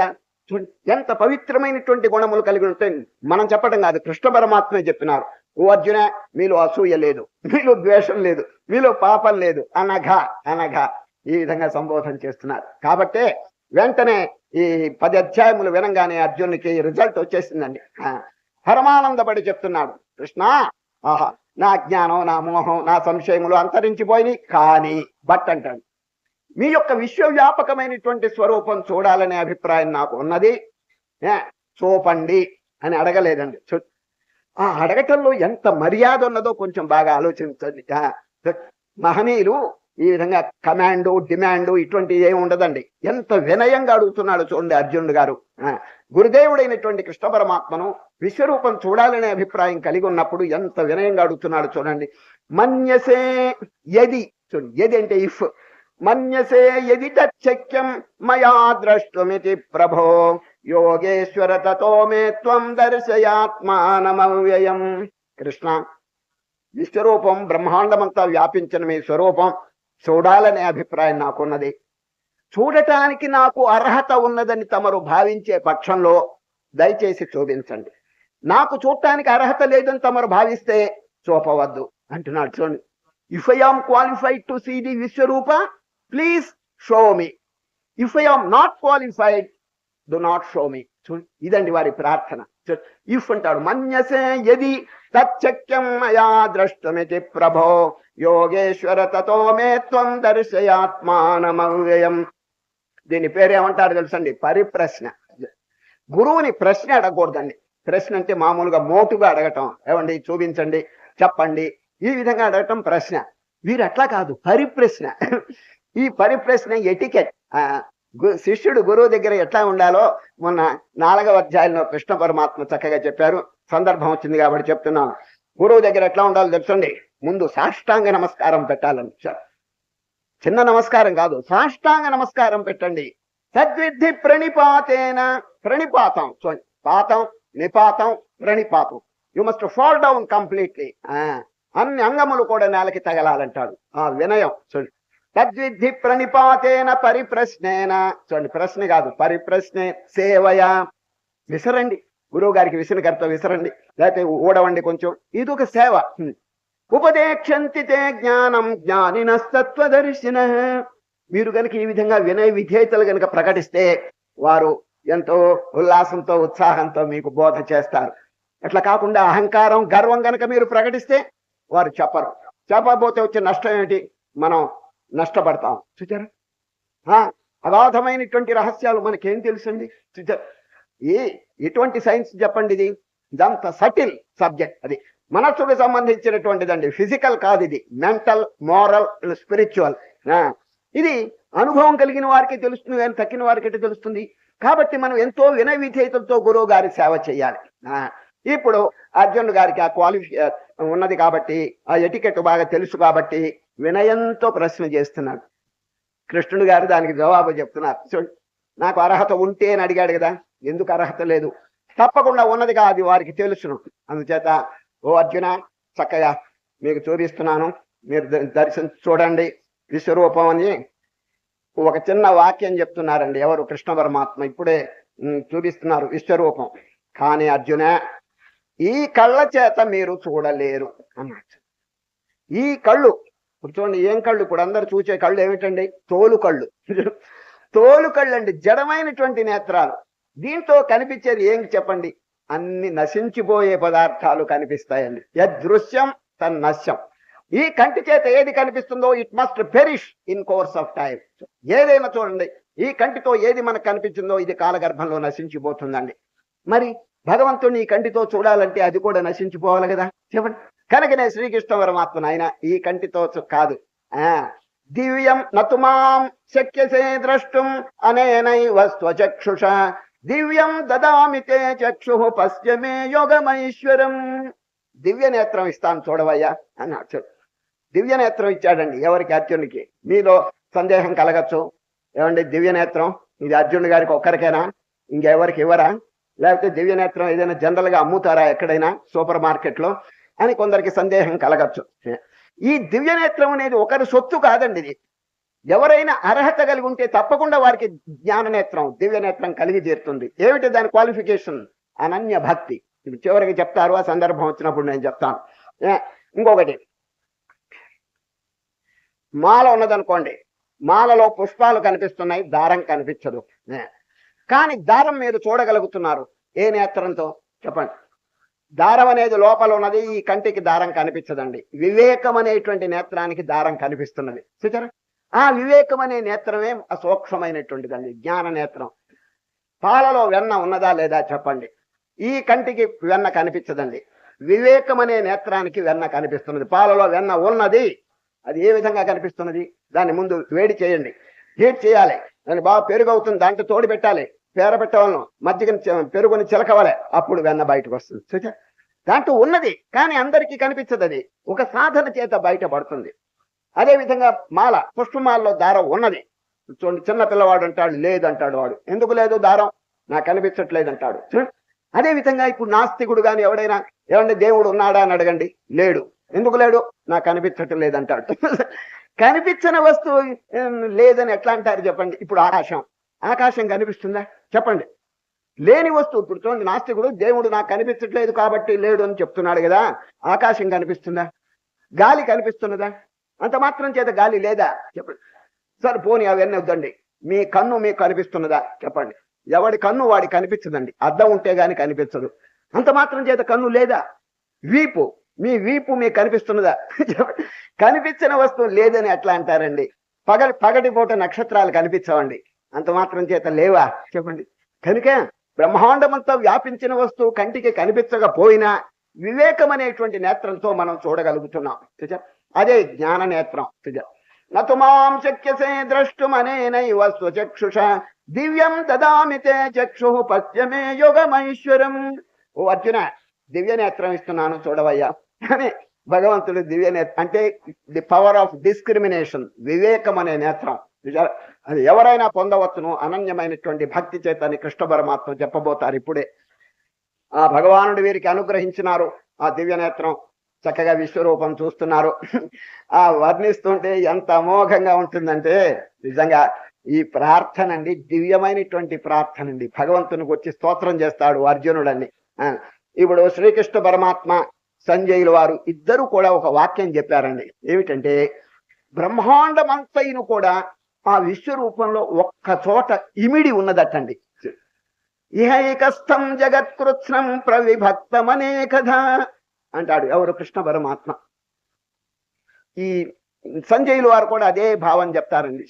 [SPEAKER 1] చూడండి ఎంత పవిత్రమైనటువంటి గుణములు కలిగి ఉంటాయి. మనం చెప్పడం కాదు, కృష్ణ పరమాత్మే చెప్పినారు. ఓ అర్జున, మీలో అసూయ లేదు, మీలో ద్వేషం లేదు, మీలో పాపం లేదు, అనఘ ఈ విధంగా సంబోధన చేస్తున్నారు. కాబట్టే వెంటనే ఈ 10 అధ్యాయములు వినంగానే అర్జునునికి రిజల్ట్ వచ్చేసిందండి. పరమానందపడి చెప్తున్నాడు, కృష్ణ, ఆహా, నా జ్ఞానం, నా మోహం, నా సంశయములు అంతరించిపోయినాయి. కానీ అంటాడు, మీ యొక్క విశ్వవ్యాపకమైనటువంటి స్వరూపం చూడాలనే అభిప్రాయం నాకు ఉన్నది. చూపండి అని అడగలేదండి. ఆ అడగటంలో ఎంత మర్యాద ఉన్నదో కొంచెం బాగా ఆలోచించండి. మహనీయులు ఈ విధంగా కమాండు, డిమాండు ఇటువంటి ఏమి ఉండదండి. ఎంత వినయంగా అడుగుతున్నాడు చూడండి అర్జునుడు గారు. గురుదేవుడైనటువంటి కృష్ణ పరమాత్మను విశ్వరూపం చూడాలనే అభిప్రాయం కలిగి ఉన్నప్పుడు ఎంత వినయంగా అడుగుతున్నాడు చూడండి. మన్యసే యది, చూడండి, యది అంటే ఇఫ్, మన్యసే యది తచ్చక్యం మయా ద్రష్టుమితి ప్రభో యోగేశ్వర తతో మే త్వం దర్శయాత్మానమవ్యయం. కృష్ణ, విశ్వరూపం బ్రహ్మాండమంతా వ్యాపించిన మీ స్వరూపం చూడాలనే అభిప్రాయం నాకున్నది. చూడటానికి నాకు అర్హత ఉన్నదని తమరు భావించే పక్షంలో దయచేసి చూపించండి. నాకు చూడటానికి అర్హత లేదని తమరు భావిస్తే చూపవద్దు అంటున్నాడు. చూడండి, if I am qualified to see the విశ్వరూప please show me, if I am not qualified do not show me. ఇదండి వారి ప్రార్థన. ఇఫ్ అంటాడు, మన్యసే యది తచ్చక్యం మయా ద్రష్టమితి ప్రభో యోగేశ్వర తతో మే త్వం దర్శయాత్మానమవ్యయం. దీని పేరేమంటారు తెలుసండి? పరిప్రశ్న. గురువుని ప్రశ్న అడగకూడదండి. ప్రశ్న అంటే మామూలుగా మోటుగా అడగటం, ఏమండి చూపించండి, చెప్పండి, ఈ విధంగా అడగటం ప్రశ్న. వీరు అట్లా కాదు, పరిప్రశ్న. ఈ పరిప్రశ్న ఎటికెట్. శిష్యుడు గురువు దగ్గర ఎట్లా ఉండాలో మొన్న 4వ అధ్యాయంలో కృష్ణ పరమాత్మ చక్కగా చెప్పారు. సందర్భం వచ్చింది కాబట్టి చెప్తున్నాను. గురువు దగ్గర ఎట్లా ఉండాలో తెలుసండి. ముందు సాష్టాంగ నమస్కారం పెట్టాలని. చిన్న నమస్కారం కాదు, సాష్టాంగ నమస్కారం పెట్టండి. తద్విద్ధి ప్రణిపాతేన. ప్రణిపాతం, పాతం, నిపాతం, ప్రణిపాతం. You must fall down completely. అన్ని అంగములు కూడా నేలకి తగలాలంటాడు. వినయం చూడండి. తద్విద్ధి ప్రణిపాతేన పరిప్రశ్నేన. చూడండి, ప్రశ్న కాదు, పరిప్రశ్నే. సేవయా, విసరండి, గురువు గారికి విసనకర్త విసరండి, లేకపోతే ఊడవండి కొంచెం, ఇది ఒక సేవ. ఉపదేక్షంతి తే జ్ఞానం జ్ఞానినస్తత్వదర్శిన. మీరు కనుక ఈ విధంగా వినయ విధేయతలు కనుక ప్రకటిస్తే వారు ఎంతో ఉల్లాసంతో ఉత్సాహంతో మీకు బోధ చేస్తారు. అట్లా కాకుండా అహంకారం గర్వం కనుక మీరు ప్రకటిస్తే వారు చెప్పరు. చెప్పకపోతే వచ్చే నష్టం ఏమిటి? మనం నష్టపడతాం. చూచారా, అగాధమైనటువంటి రహస్యాలు మనకేం తెలుసండి? చూచారు, ఎటువంటి సైన్స్ చెప్పండి, ఇది ఇదంత సటిల్ సబ్జెక్ట్. అది మనస్సుకు సంబంధించినటువంటిదండి, ఫిజికల్ కాదు. ఇది మెంటల్, మోరల్, స్పిరిచువల్. ఇది అనుభవం కలిగిన వారికి తెలుస్తుంది, కానీ తక్కిన వారికి ఎట్లా తెలుస్తుంది? కాబట్టి మనం ఎంతో వినయ విధేయతలతో గురువు గారి సేవ చేయాలి. ఇప్పుడు అర్జునుడు గారికి ఆ ఉన్నది కాబట్టి, ఆ ఎటికెట్ బాగా తెలుసు కాబట్టి వినయంతో ప్రశ్న చేస్తున్నాడు. కృష్ణుడు గారు దానికి జవాబు చెప్తున్నారు. చూడండి, నాకు అర్హత ఉంటే అని అడిగాడు కదా, ఎందుకు అర్హత లేదు? తప్పకుండా ఉన్నదిగా, అది వారికి తెలుసును. అందుచేత ఓ అర్జున, చక్కగా మీకు చూపిస్తున్నాను, మీరు చూడండి విశ్వరూపం అని ఒక చిన్న వాక్యం చెప్తున్నారండి. ఎవరు? కృష్ణ పరమాత్మ ఇప్పుడే చూపిస్తున్నారు విశ్వరూపం. కానీ అర్జున, ఈ కళ్ళ చేత మీరు చూడలేరు అన్నాడు. ఈ కళ్ళు చూడండి, ఏం కళ్ళు? ఇప్పుడు అందరు చూసే కళ్ళు ఏమిటండి? తోలు కళ్ళు. తోలు కళ్ళు అండి, జడమైనటువంటి నేత్రాలు. దీంతో కనిపించేది ఏం చెప్పండి? అన్ని నశించిపోయే పదార్థాలు కనిపిస్తాయండి. యదృశ్యం తన్నశ్యం. ఈ కంటి చేత ఏది కనిపిస్తుందో it must perish in course of time. ఏదైనా చూడండి, ఈ కంటితో ఏది మనకు కనిపించిందో ఇది కాలగర్భంలో నశించిపోతుందండి. మరి భగవంతుని ఈ కంటితో చూడాలంటే అది కూడా నశించిపోవాలి కదా, చెప్పండి. కనుకనే శ్రీకృష్ణ పరమాత్మ ఆయన ఈ కంటితో కాదు, దివ్యం నతుమాం శక్యసే ద్రష్టుం అనేనైవ స్వచక్షుష దివ్యం దదామి తే చక్షు పశ్యమే యోగమైశ్వరం. దివ్య నేత్రం ఇస్తాను చూడవయ్యా అన్నాడు. దివ్య నేత్రం ఇచ్చాడండి ఎవరికి? అర్జునుడికి. మీలో సందేహం కలగచ్చు, ఏమండి దివ్య నేత్రం ఇది అర్జునుడి గారికి ఒక్కరికైనా, ఇంకెవరికి ఇవ్వరా? లేకపోతే దివ్య నేత్రం ఏదైనా జనరల్ గా అమ్ముతారా ఎక్కడైనా సూపర్ మార్కెట్ లో అని కొందరికి సందేహం కలగచ్చు. ఈ దివ్య నేత్రం అనేది ఒకరి సొత్తు కాదండి. ఇది ఎవరైనా అర్హత కలిగి ఉంటే తప్పకుండా వారికి జ్ఞాన నేత్రం, దివ్య నేత్రం కలిగి తీరుతుంది. ఏమిటి దాని క్వాలిఫికేషన్? అనన్య భక్తి. ఇప్పుడు చివరికి చెప్తారు, ఆ సందర్భం వచ్చినప్పుడు నేను చెప్తాను. ఇంకొకటి, మాల ఉన్నదనుకోండి, మాలలో పుష్పాలు కనిపిస్తున్నాయి, దారం కనిపించదు. కానీ దారం మీరు చూడగలుగుతున్నారు ఏ నేత్రంతో? చెప్పండి. దారం అనేది లోపల ఉన్నది, ఈ కంటికి దారం కనిపించదండి. వివేకం అనేటువంటి నేత్రానికి దారం కనిపిస్తున్నది. చూచారా? ఆ వివేకం అనే నేత్రమే సూక్ష్మమైనటువంటిదండి, జ్ఞాన నేత్రం. పాలలో వెన్న ఉన్నదా లేదా చెప్పండి, ఈ కంటికి వెన్న కనిపించదండి. వివేకం అనే నేత్రానికి వెన్న కనిపిస్తున్నది. పాలలో వెన్న ఉన్నది, అది ఏ విధంగా కనిపిస్తున్నది? దాన్ని ముందు వేడి చేయండి, హీట్ చేయాలి, దాన్ని బాగా పెరుగు అవుతుంది, దాంట్లో తోడు పెట్టాలి, పేర పెట్టవాలను, మజ్జిగని పెరుగుని చిలకవాలి, అప్పుడు వెన్న బయటకు వస్తుంది. చూచా, దాంట్లో ఉన్నది కానీ అందరికీ కనిపించదు. అది ఒక సాధన చేత బయటపడుతుంది. అదేవిధంగా మాల, పుష్పమాలలో దారం ఉన్నది. చూడండి, చిన్న పిల్లవాడు అంటాడు లేదంటాడు, వాడు ఎందుకు లేదు దారం? నాకు కనిపించట్లేదు అంటాడు. అదేవిధంగా ఇప్పుడు నాస్తికుడు కానీ ఎవడైనా, ఏమంటే దేవుడు ఉన్నాడా అని అడగండి, లేడు. ఎందుకు లేడు? నాకు కనిపించటం లేదంటాడు. కనిపించని వస్తువు లేదని ఎట్లా అంటారు చెప్పండి? ఇప్పుడు ఆకాశం కనిపిస్తుందా చెప్పండి? లేని వస్తువు. ఇప్పుడు చూడండి, నాస్తికుడు దేవుడు నాకు కనిపించట్లేదు కాబట్టి లేడు అని చెప్తున్నాడు కదా, ఆకాశం కనిపిస్తుందా? గాలి కనిపిస్తున్నదా? అంత మాత్రం చేత గాలి లేదా చెప్పండి? సరే పోనీ అవన్నీ వద్దండి, మీ కన్ను మీకు కనిపిస్తున్నదా చెప్పండి? ఎవడి కన్ను వాడి కనిపించదండి, అద్దం ఉంటే గాని కనిపించదు. అంత మాత్రం చేత కన్ను లేదా? వీపు, మీ వీపు మీకు కనిపిస్తున్నదా? కనిపించిన వస్తువు లేదని ఎట్లా అంటారండి? పగటి పూట నక్షత్రాలు కనిపించవండి, అంత మాత్రం చేత లేవా చెప్పండి? కనుక బ్రహ్మాండమంతా వ్యాపించిన వస్తువు కంటికి కనిపించకపోయినా వివేకం అనేటువంటి నేత్రంతో మనం చూడగలుగుతున్నాం. అదే జ్ఞాన నేత్రం. నతుమాం శక్యసే ద్రష్టుమనేనైవ స్వచక్షుష దివ్యం దదామితే చక్షు పశ్యమే యోగమైశ్వరం. ఓ అర్జున, దివ్య నేత్రం ఇస్తున్నాను చూడవయ్యా అని భగవంతుడు దివ్య నేత్రం అంటే ది పవర్ ఆఫ్ డిస్క్రిమినేషన్, వివేకం అనే నేత్రం. అది ఎవరైనా పొందవచ్చును అనన్యమైనటువంటి భక్తి చేతని కృష్ణ పరమాత్మ చెప్పబోతారు ఇప్పుడే. ఆ భగవానుడు వీరికి అనుగ్రహించినారు ఆ దివ్య నేత్రం, చక్కగా విశ్వరూపం చూస్తున్నారు. ఆ వర్ణిస్తుంటే ఎంత అమోఘంగా ఉంటుందంటే నిజంగా ఈ ప్రార్థన అండి, దివ్యమైనటువంటి ప్రార్థన అండి. భగవంతునికి వచ్చి స్తోత్రం చేస్తాడు అర్జునుడని. ఇప్పుడు శ్రీకృష్ణ పరమాత్మ సంజయులు వారు ఇద్దరు కూడా ఒక వాక్యం చెప్పారండి. ఏమిటంటే బ్రహ్మాండమంతైను కూడా ఆ విశ్వరూపంలో ఒక్క చోట ఇమిడి ఉన్నదటండి. ఇహైకస్థం జగత్కృత్స్నం ప్రవిభక్తమనేకథ అంటాడు ఎవరు? కృష్ణ పరమాత్మ. ఈ సంజయులు వారు కూడా అదే భావం చెప్తారండి.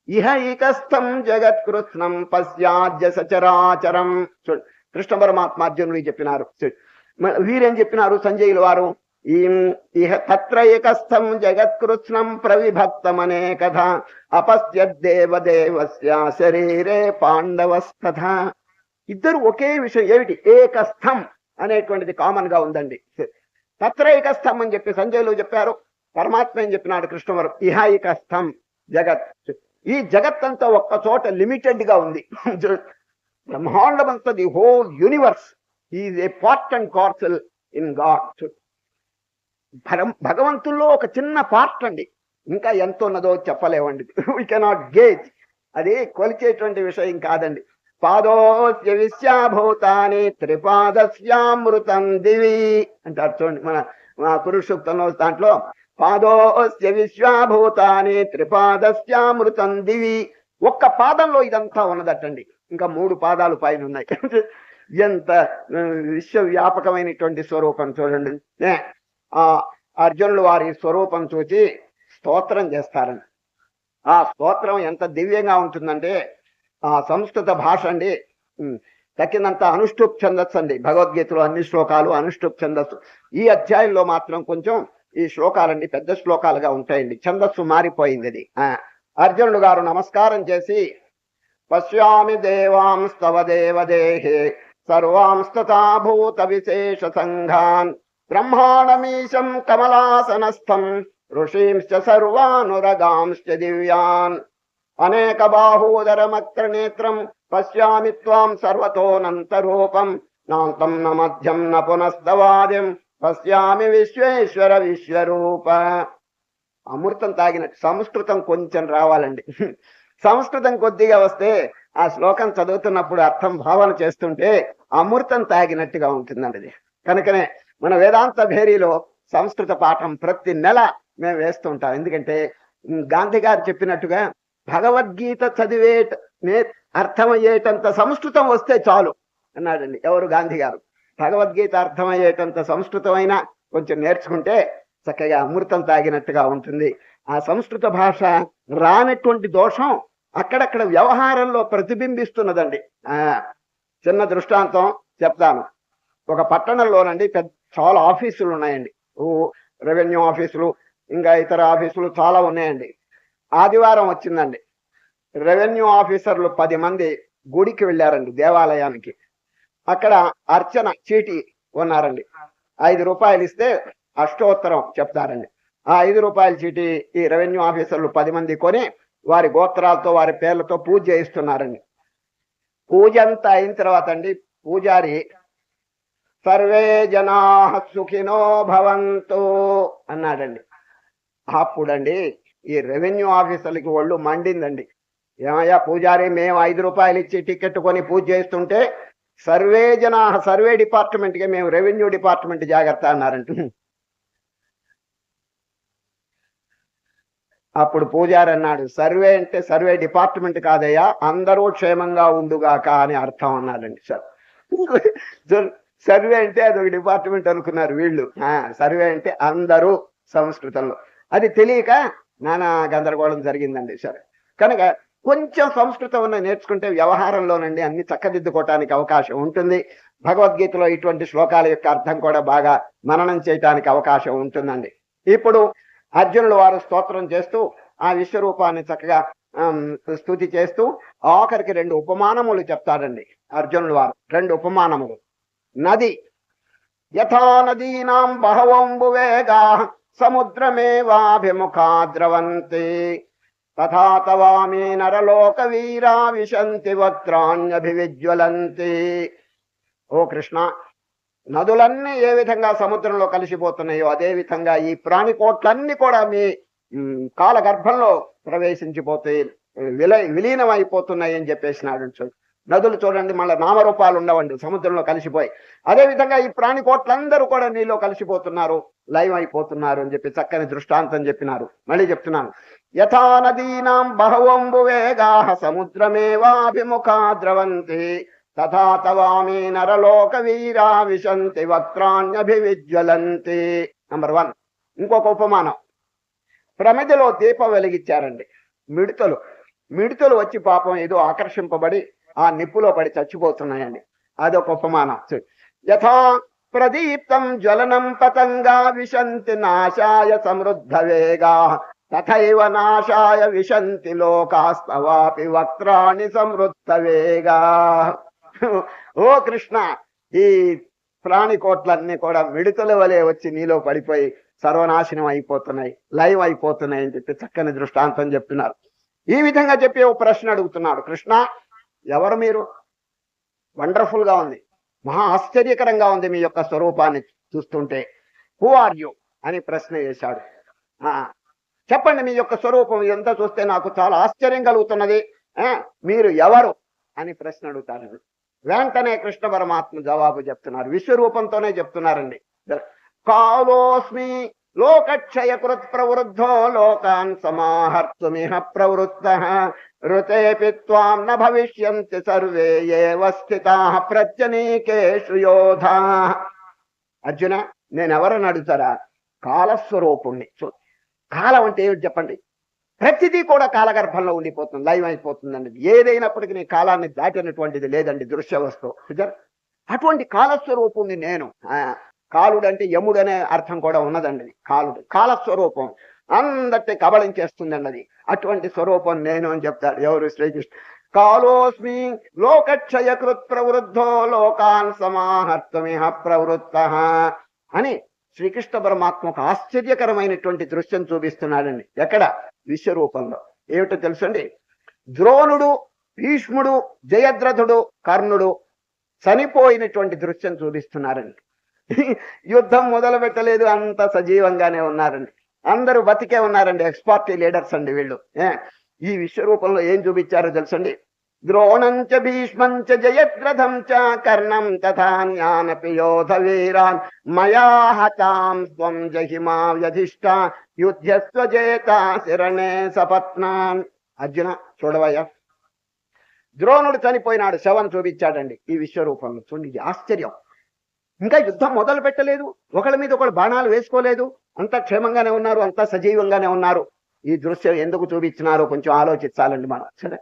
[SPEAKER 1] ఇహైకస్థం జగత్కృత్స్నం పశ్చాద్య సచరాచరం. చూడు, కృష్ణ పరమాత్మ అర్జునుడికి చెప్పినారు. వీరేం చెప్పినారు సంజయులు వారు? ఇహ తత్ర ఏకస్థం జగత్కృత్స్నం ప్రవిభక్తమనే కథ అపశ్యద్దేవదేవస్య శరీరే పాండవస్తథ. ఇద్దరు ఒకే విషయం. ఏమిటి? ఏకస్థం అనేటువంటిది కామన్ గా ఉందండి. తత్ర ఏకస్థం అని చెప్పి సంజయులు చెప్పారు, పరమాత్మ ఏం చెప్పినాడు కృష్ణవరు? ఇహ ఏకస్థం జగత్. ఈ జగత్ అంతా ఒక్క చోట లిమిటెడ్ గా ఉంది. బ్రహ్మాండమంతా the whole universe is a part and parcel in God. భగవంతుల్లో ఒక చిన్న పార్ట్ అండి, ఇంకా ఎంత ఉన్నదో చెప్పలేవండి. We cannot gauge. అది కొలిచేటువంటి విషయం కాదండి. పాదోస్య విశ్యాభూతాని త్రిపాదస్యామృతం దివి అంటారు చూడండి మన పురుషోక్తంలో. దాంట్లో పాదోస్య విశ్వాభూతాని త్రిపాదస్యామృతం దివి, ఒక్క పాదంలో ఇదంతా ఉన్నదటండి. ఇంకా 3 పాదాలు పైన ఉన్నాయి. ఎంత విశ్వవ్యాపకమైనటువంటి స్వరూపం చూడండి. ఆ అర్జునులు వారి స్వరూపం చూసి స్తోత్రం చేస్తారండి. ఆ స్తోత్రం ఎంత దివ్యంగా ఉంటుందంటే ఆ సంస్కృత భాష అండి తక్కినంత అనుష్ఠుప్ ఛందస్సు అండి. భగవద్గీతలో అన్ని శ్లోకాలు అనుష్ఠుప్ ఛందస్సు. ఈ అధ్యాయంలో మాత్రం కొంచెం ఈ శ్లోకాలన్నీ పెద్ద శ్లోకాలుగా ఉంటాయండి. ఛందస్సు మారిపోయింది. అది అర్జునుడు గారు నమస్కారం చేసి పశ్యామి దేవాంస్తవ దేవదేహే సర్వాంస్తథాభూత విశేష సంఘాన్ బ్రహ్మాణమీశం కమలాసనస్థం ఋషీంశ్చ సర్వానురగాంశ్చ దివ్యాన్ అనేక బాహూదరమక్ర నేత్రం పశ్యామి త్వాం సర్వతోనంతరూపం నాంతం న మధ్యం న పునస్తవాద్యం పశ్యామి విశ్వేశ్వర విశ్వరూప. అమృతం తాగినట్టు. సంస్కృతం కొంచెం రావాలండి. సంస్కృతం కొద్దిగా వస్తే ఆ శ్లోకం చదువుతున్నప్పుడు అర్థం భావన చేస్తుంటే అమృతం తాగినట్టుగా ఉంటుందండి అది. కనుకనే మన వేదాంత భేరీలో సంస్కృత పాఠం ప్రతి నెల మేము వేస్తుంటాం. ఎందుకంటే గాంధీ గారు చెప్పినట్టుగా భగవద్గీత అర్థమయ్యేటంత సంస్కృతం వస్తే చాలు అన్నాడండి. ఎవరు? గాంధీ గారు. భగవద్గీత అర్థమయ్యేటంత సంస్కృతమైనా కొంచెం నేర్చుకుంటే చక్కగా అమృతం తాగినట్టుగా ఉంటుంది. ఆ సంస్కృత భాష రానటువంటి దోషం అక్కడక్కడ వ్యవహారంలో ప్రతిబింబిస్తున్నదండి. చిన్న దృష్టాంతం చెప్తాను. ఒక పట్టణంలోనండి చాలా ఆఫీసులు ఉన్నాయండి. రెవెన్యూ ఆఫీసులు, ఇంకా ఇతర ఆఫీసులు చాలా ఉన్నాయండి. ఆదివారం వచ్చిందండి. రెవెన్యూ ఆఫీసర్లు 10 మంది గుడికి వెళ్ళారండి, దేవాలయానికి. అక్కడ అర్చన చీటీ ఉన్నారండి. 5 రూపాయలు ఇస్తే అష్టోత్తరం చెప్తారండి. ఆ 5 రూపాయల చీటీ ఈ రెవెన్యూ ఆఫీసర్లు 10 మంది కొని వారి గోత్రాలతో వారి పేర్లతో పూజ చేయిస్తున్నారండి. పూజ అంతా అయిన తర్వాత అండి పూజారి సర్వే జనా సుఖినో భవంతు అన్నాడండి. అప్పుడండి ఈ రెవెన్యూ ఆఫీసర్లకి ఒళ్ళు మండిందండి. ఏమయ్యా పూజారి, మేము 5 రూపాయలు ఇచ్చి టికెట్ కొని పూజ చేస్తుంటే సర్వే జనా, సర్వే డిపార్ట్మెంట్గా మేము రెవెన్యూ డిపార్ట్మెంట్ జాగ్రత్త అన్నారంట. అప్పుడు పూజారి అన్నాడు, సర్వే అంటే సర్వే డిపార్ట్మెంట్ కాదయ్యా, అందరూ క్షేమంగా ఉండుగాక అని అర్థం అన్నాడండి. సార్ సర్వే అంటే అది ఒక డిపార్ట్మెంట్ అనుకున్నారు వీళ్ళు. సర్వే అంటే అందరూ సంస్కృతంలో. అది తెలియక నానా గందరగోళం జరిగిందండి. సరే, కనుక కొంచెం సంస్కృతం నేర్చుకుంటే వ్యవహారంలోనండి అన్ని చక్కదిద్దుకోవటానికి అవకాశం ఉంటుంది. భగవద్గీతలో ఇటువంటి శ్లోకాల యొక్క అర్థం కూడా బాగా మననం చేయటానికి అవకాశం ఉంటుందండి. ఇప్పుడు అర్జునుడు వారు స్తోత్రం చేస్తూ ఆ విశ్వరూపాన్ని చక్కగా స్తుతి చేస్తూ ఆఖరికి 2 ఉపమానములు చెప్తాడండి అర్జునుడు వారు. 2 ఉపమానములు. నది యథా నదీనాం బహవంబు వేగా సముద్రమేవాభిముఖా ద్రవంతి తథా తవామి నరలోక వీరా విశంతి వక్త్రాణ్యభివిజ్వలంతి. ఓ కృష్ణ, నదులన్నీ ఏ విధంగా సముద్రంలో కలిసిపోతున్నాయో అదే విధంగా ఈ ప్రాణికోట్లన్నీ కూడా మీ కాల గర్భంలో ప్రవేశించిపోతే విలీనం అయిపోతున్నాయి అని చెప్పేసినాడు. నదులు చూడండి, మళ్ళీ నామరూపాలు ఉండవండి, సముద్రంలో కలిసిపోయి. అదే విధంగా ఈ ప్రాణికోట్లందరూ కూడా నీలో కలిసిపోతున్నారు, లైవ్ అయిపోతున్నారు అని చెప్పి చక్కని దృష్టాంతం చెప్పినారు. మళ్ళీ చెప్తున్నాను. యథా నదీనాం బహవంబు వేగా సముద్రమేవాభిముఖా ద్రవంతి తథా తవామి నరలోక వీరా విశంతి వక్త్రాణ్యభివిజ్వలంతి. నంబర్ 1. ఇంకొక ఉపమానం. ప్రమిదలో దీపం వెలిగించారండి. మిడతలు వచ్చి పాపం ఏదో ఆకర్షింపబడి ఆ నిప్పులో పడి చచ్చిపోతున్నాయండి. అదొక ఉపమానం. యథా ప్రదీప్తం జ్వలనం పతంగా విశంతి నాశాయ సమృద్ధ వేగా తథైవ నాశాయ విశంతి లోకాస్తవాపి వక్త్రాణి సమృద్ధ వేగా. ఓ కృష్ణ, ఈ ప్రాణికోట్లన్నీ కూడా మిడతల వలె వచ్చి నీలో పడిపోయి సర్వనాశనం అయిపోతున్నాయి, లైవ్ అయిపోతున్నాయి అని చెప్పి చక్కని దృష్టాంతం చెప్తున్నారు. ఈ విధంగా చెప్పి ఓ ప్రశ్న అడుగుతున్నాడు. కృష్ణ, ఎవరు మీరు? వండర్ఫుల్ గా ఉంది, మహా ఆశ్చర్యకరంగా ఉంది మీ యొక్క స్వరూపాన్ని చూస్తుంటే. హూ ఆర్ యు అని ప్రశ్న చేశాడు. చెప్పండి మీ యొక్క స్వరూపం, ఇదంతా చూస్తే నాకు చాలా ఆశ్చర్యం కలుగుతున్నది, మీరు ఎవరు అని ప్రశ్న అడుగుతారు. వెంటనే కృష్ణ పరమాత్మ జవాబు చెప్తున్నారు, విశ్వరూపంతోనే చెప్తున్నారండి. కాలోస్మి లోకక్షయ కృత్ ప్రవృద్ధో లోకాన్ సమాహర్తుమిహ ప్రవృత్తః ఋతేపి త్వాం న భవిష్యంతి సర్వే ఏవ స్థితాః ప్రత్యనీకేషు యోధాః. అర్జున, నేనెవరని అడుగుతారా? కాలస్వరూపుణ్ణి. కాలం అంటే ఏమిటి చెప్పండి? ప్రతిదీ కూడా కాలగర్భంలో ఉండిపోతుంది, లైవ్ అయిపోతుందండి. ఏదైనప్పటికీ నీ కాలాన్ని దాటినటువంటిది లేదండి దృశ్య వస్తువు. అటువంటి కాలస్వరూపుణ్ణి నేను. కాలుడు అంటే యముడు అనే అర్థం కూడా ఉన్నదండి. కాలుడు కాలస్వరూపం, అందరినీ కబళించేస్తుందండి అది. అటువంటి స్వరూపం నేను అని చెప్తాడు ఎవరు? శ్రీకృష్ణ. కాలోస్మి లోకక్షయ కృత్ ప్రవృద్ధో లోకాన్ సమాహర్తుమిహ ప్రవృత్తః అని శ్రీకృష్ణ పరమాత్మ ఒక ఆశ్చర్యకరమైనటువంటి దృశ్యం చూపిస్తున్నాడండి. ఎక్కడ? విశ్వరూపంలో. ఏమిటో తెలుసండి, ద్రోణుడు, భీష్ముడు, జయద్రథుడు, కర్ణుడు చనిపోయినటువంటి దృశ్యం చూపిస్తున్నారండి. యుద్ధం మొదలు పెట్టలేదు, అంత సజీవంగానే ఉన్నారండి, అందరూ బతికే ఉన్నారండి. ఎక్స్పార్టీ లీడర్స్ అండి వీళ్ళు. ఈ విశ్వరూపంలో ఏం చూపించారో తెలుసండి. ద్రోణంచ భీష్మంచ జయద్రథం చ కర్ణం తథాన్యానపి యోధ వీరాన్ మయా హతాం త్వం జహిమా వ్యధిష్ట యుద్ధస్వ జేతా శరణే సపత్నాన్. అర్జున చూడవయ్యా, ద్రోణుడు చనిపోయినాడు, శవం చూపించాడండి ఈ విశ్వరూపంలో. చూడండి ఆశ్చర్యం. ఇంకా యుద్ధం మొదలు పెట్టలేదు, ఒకళ్ళ మీద ఒకళ్ళు బాణాలు వేసుకోలేదు, అంతా క్షేమంగానే ఉన్నారు, అంతా సజీవంగానే ఉన్నారు. ఈ దృశ్యం ఎందుకు చూపించినారో కొంచెం ఆలోచించాలండి మనం. సరే,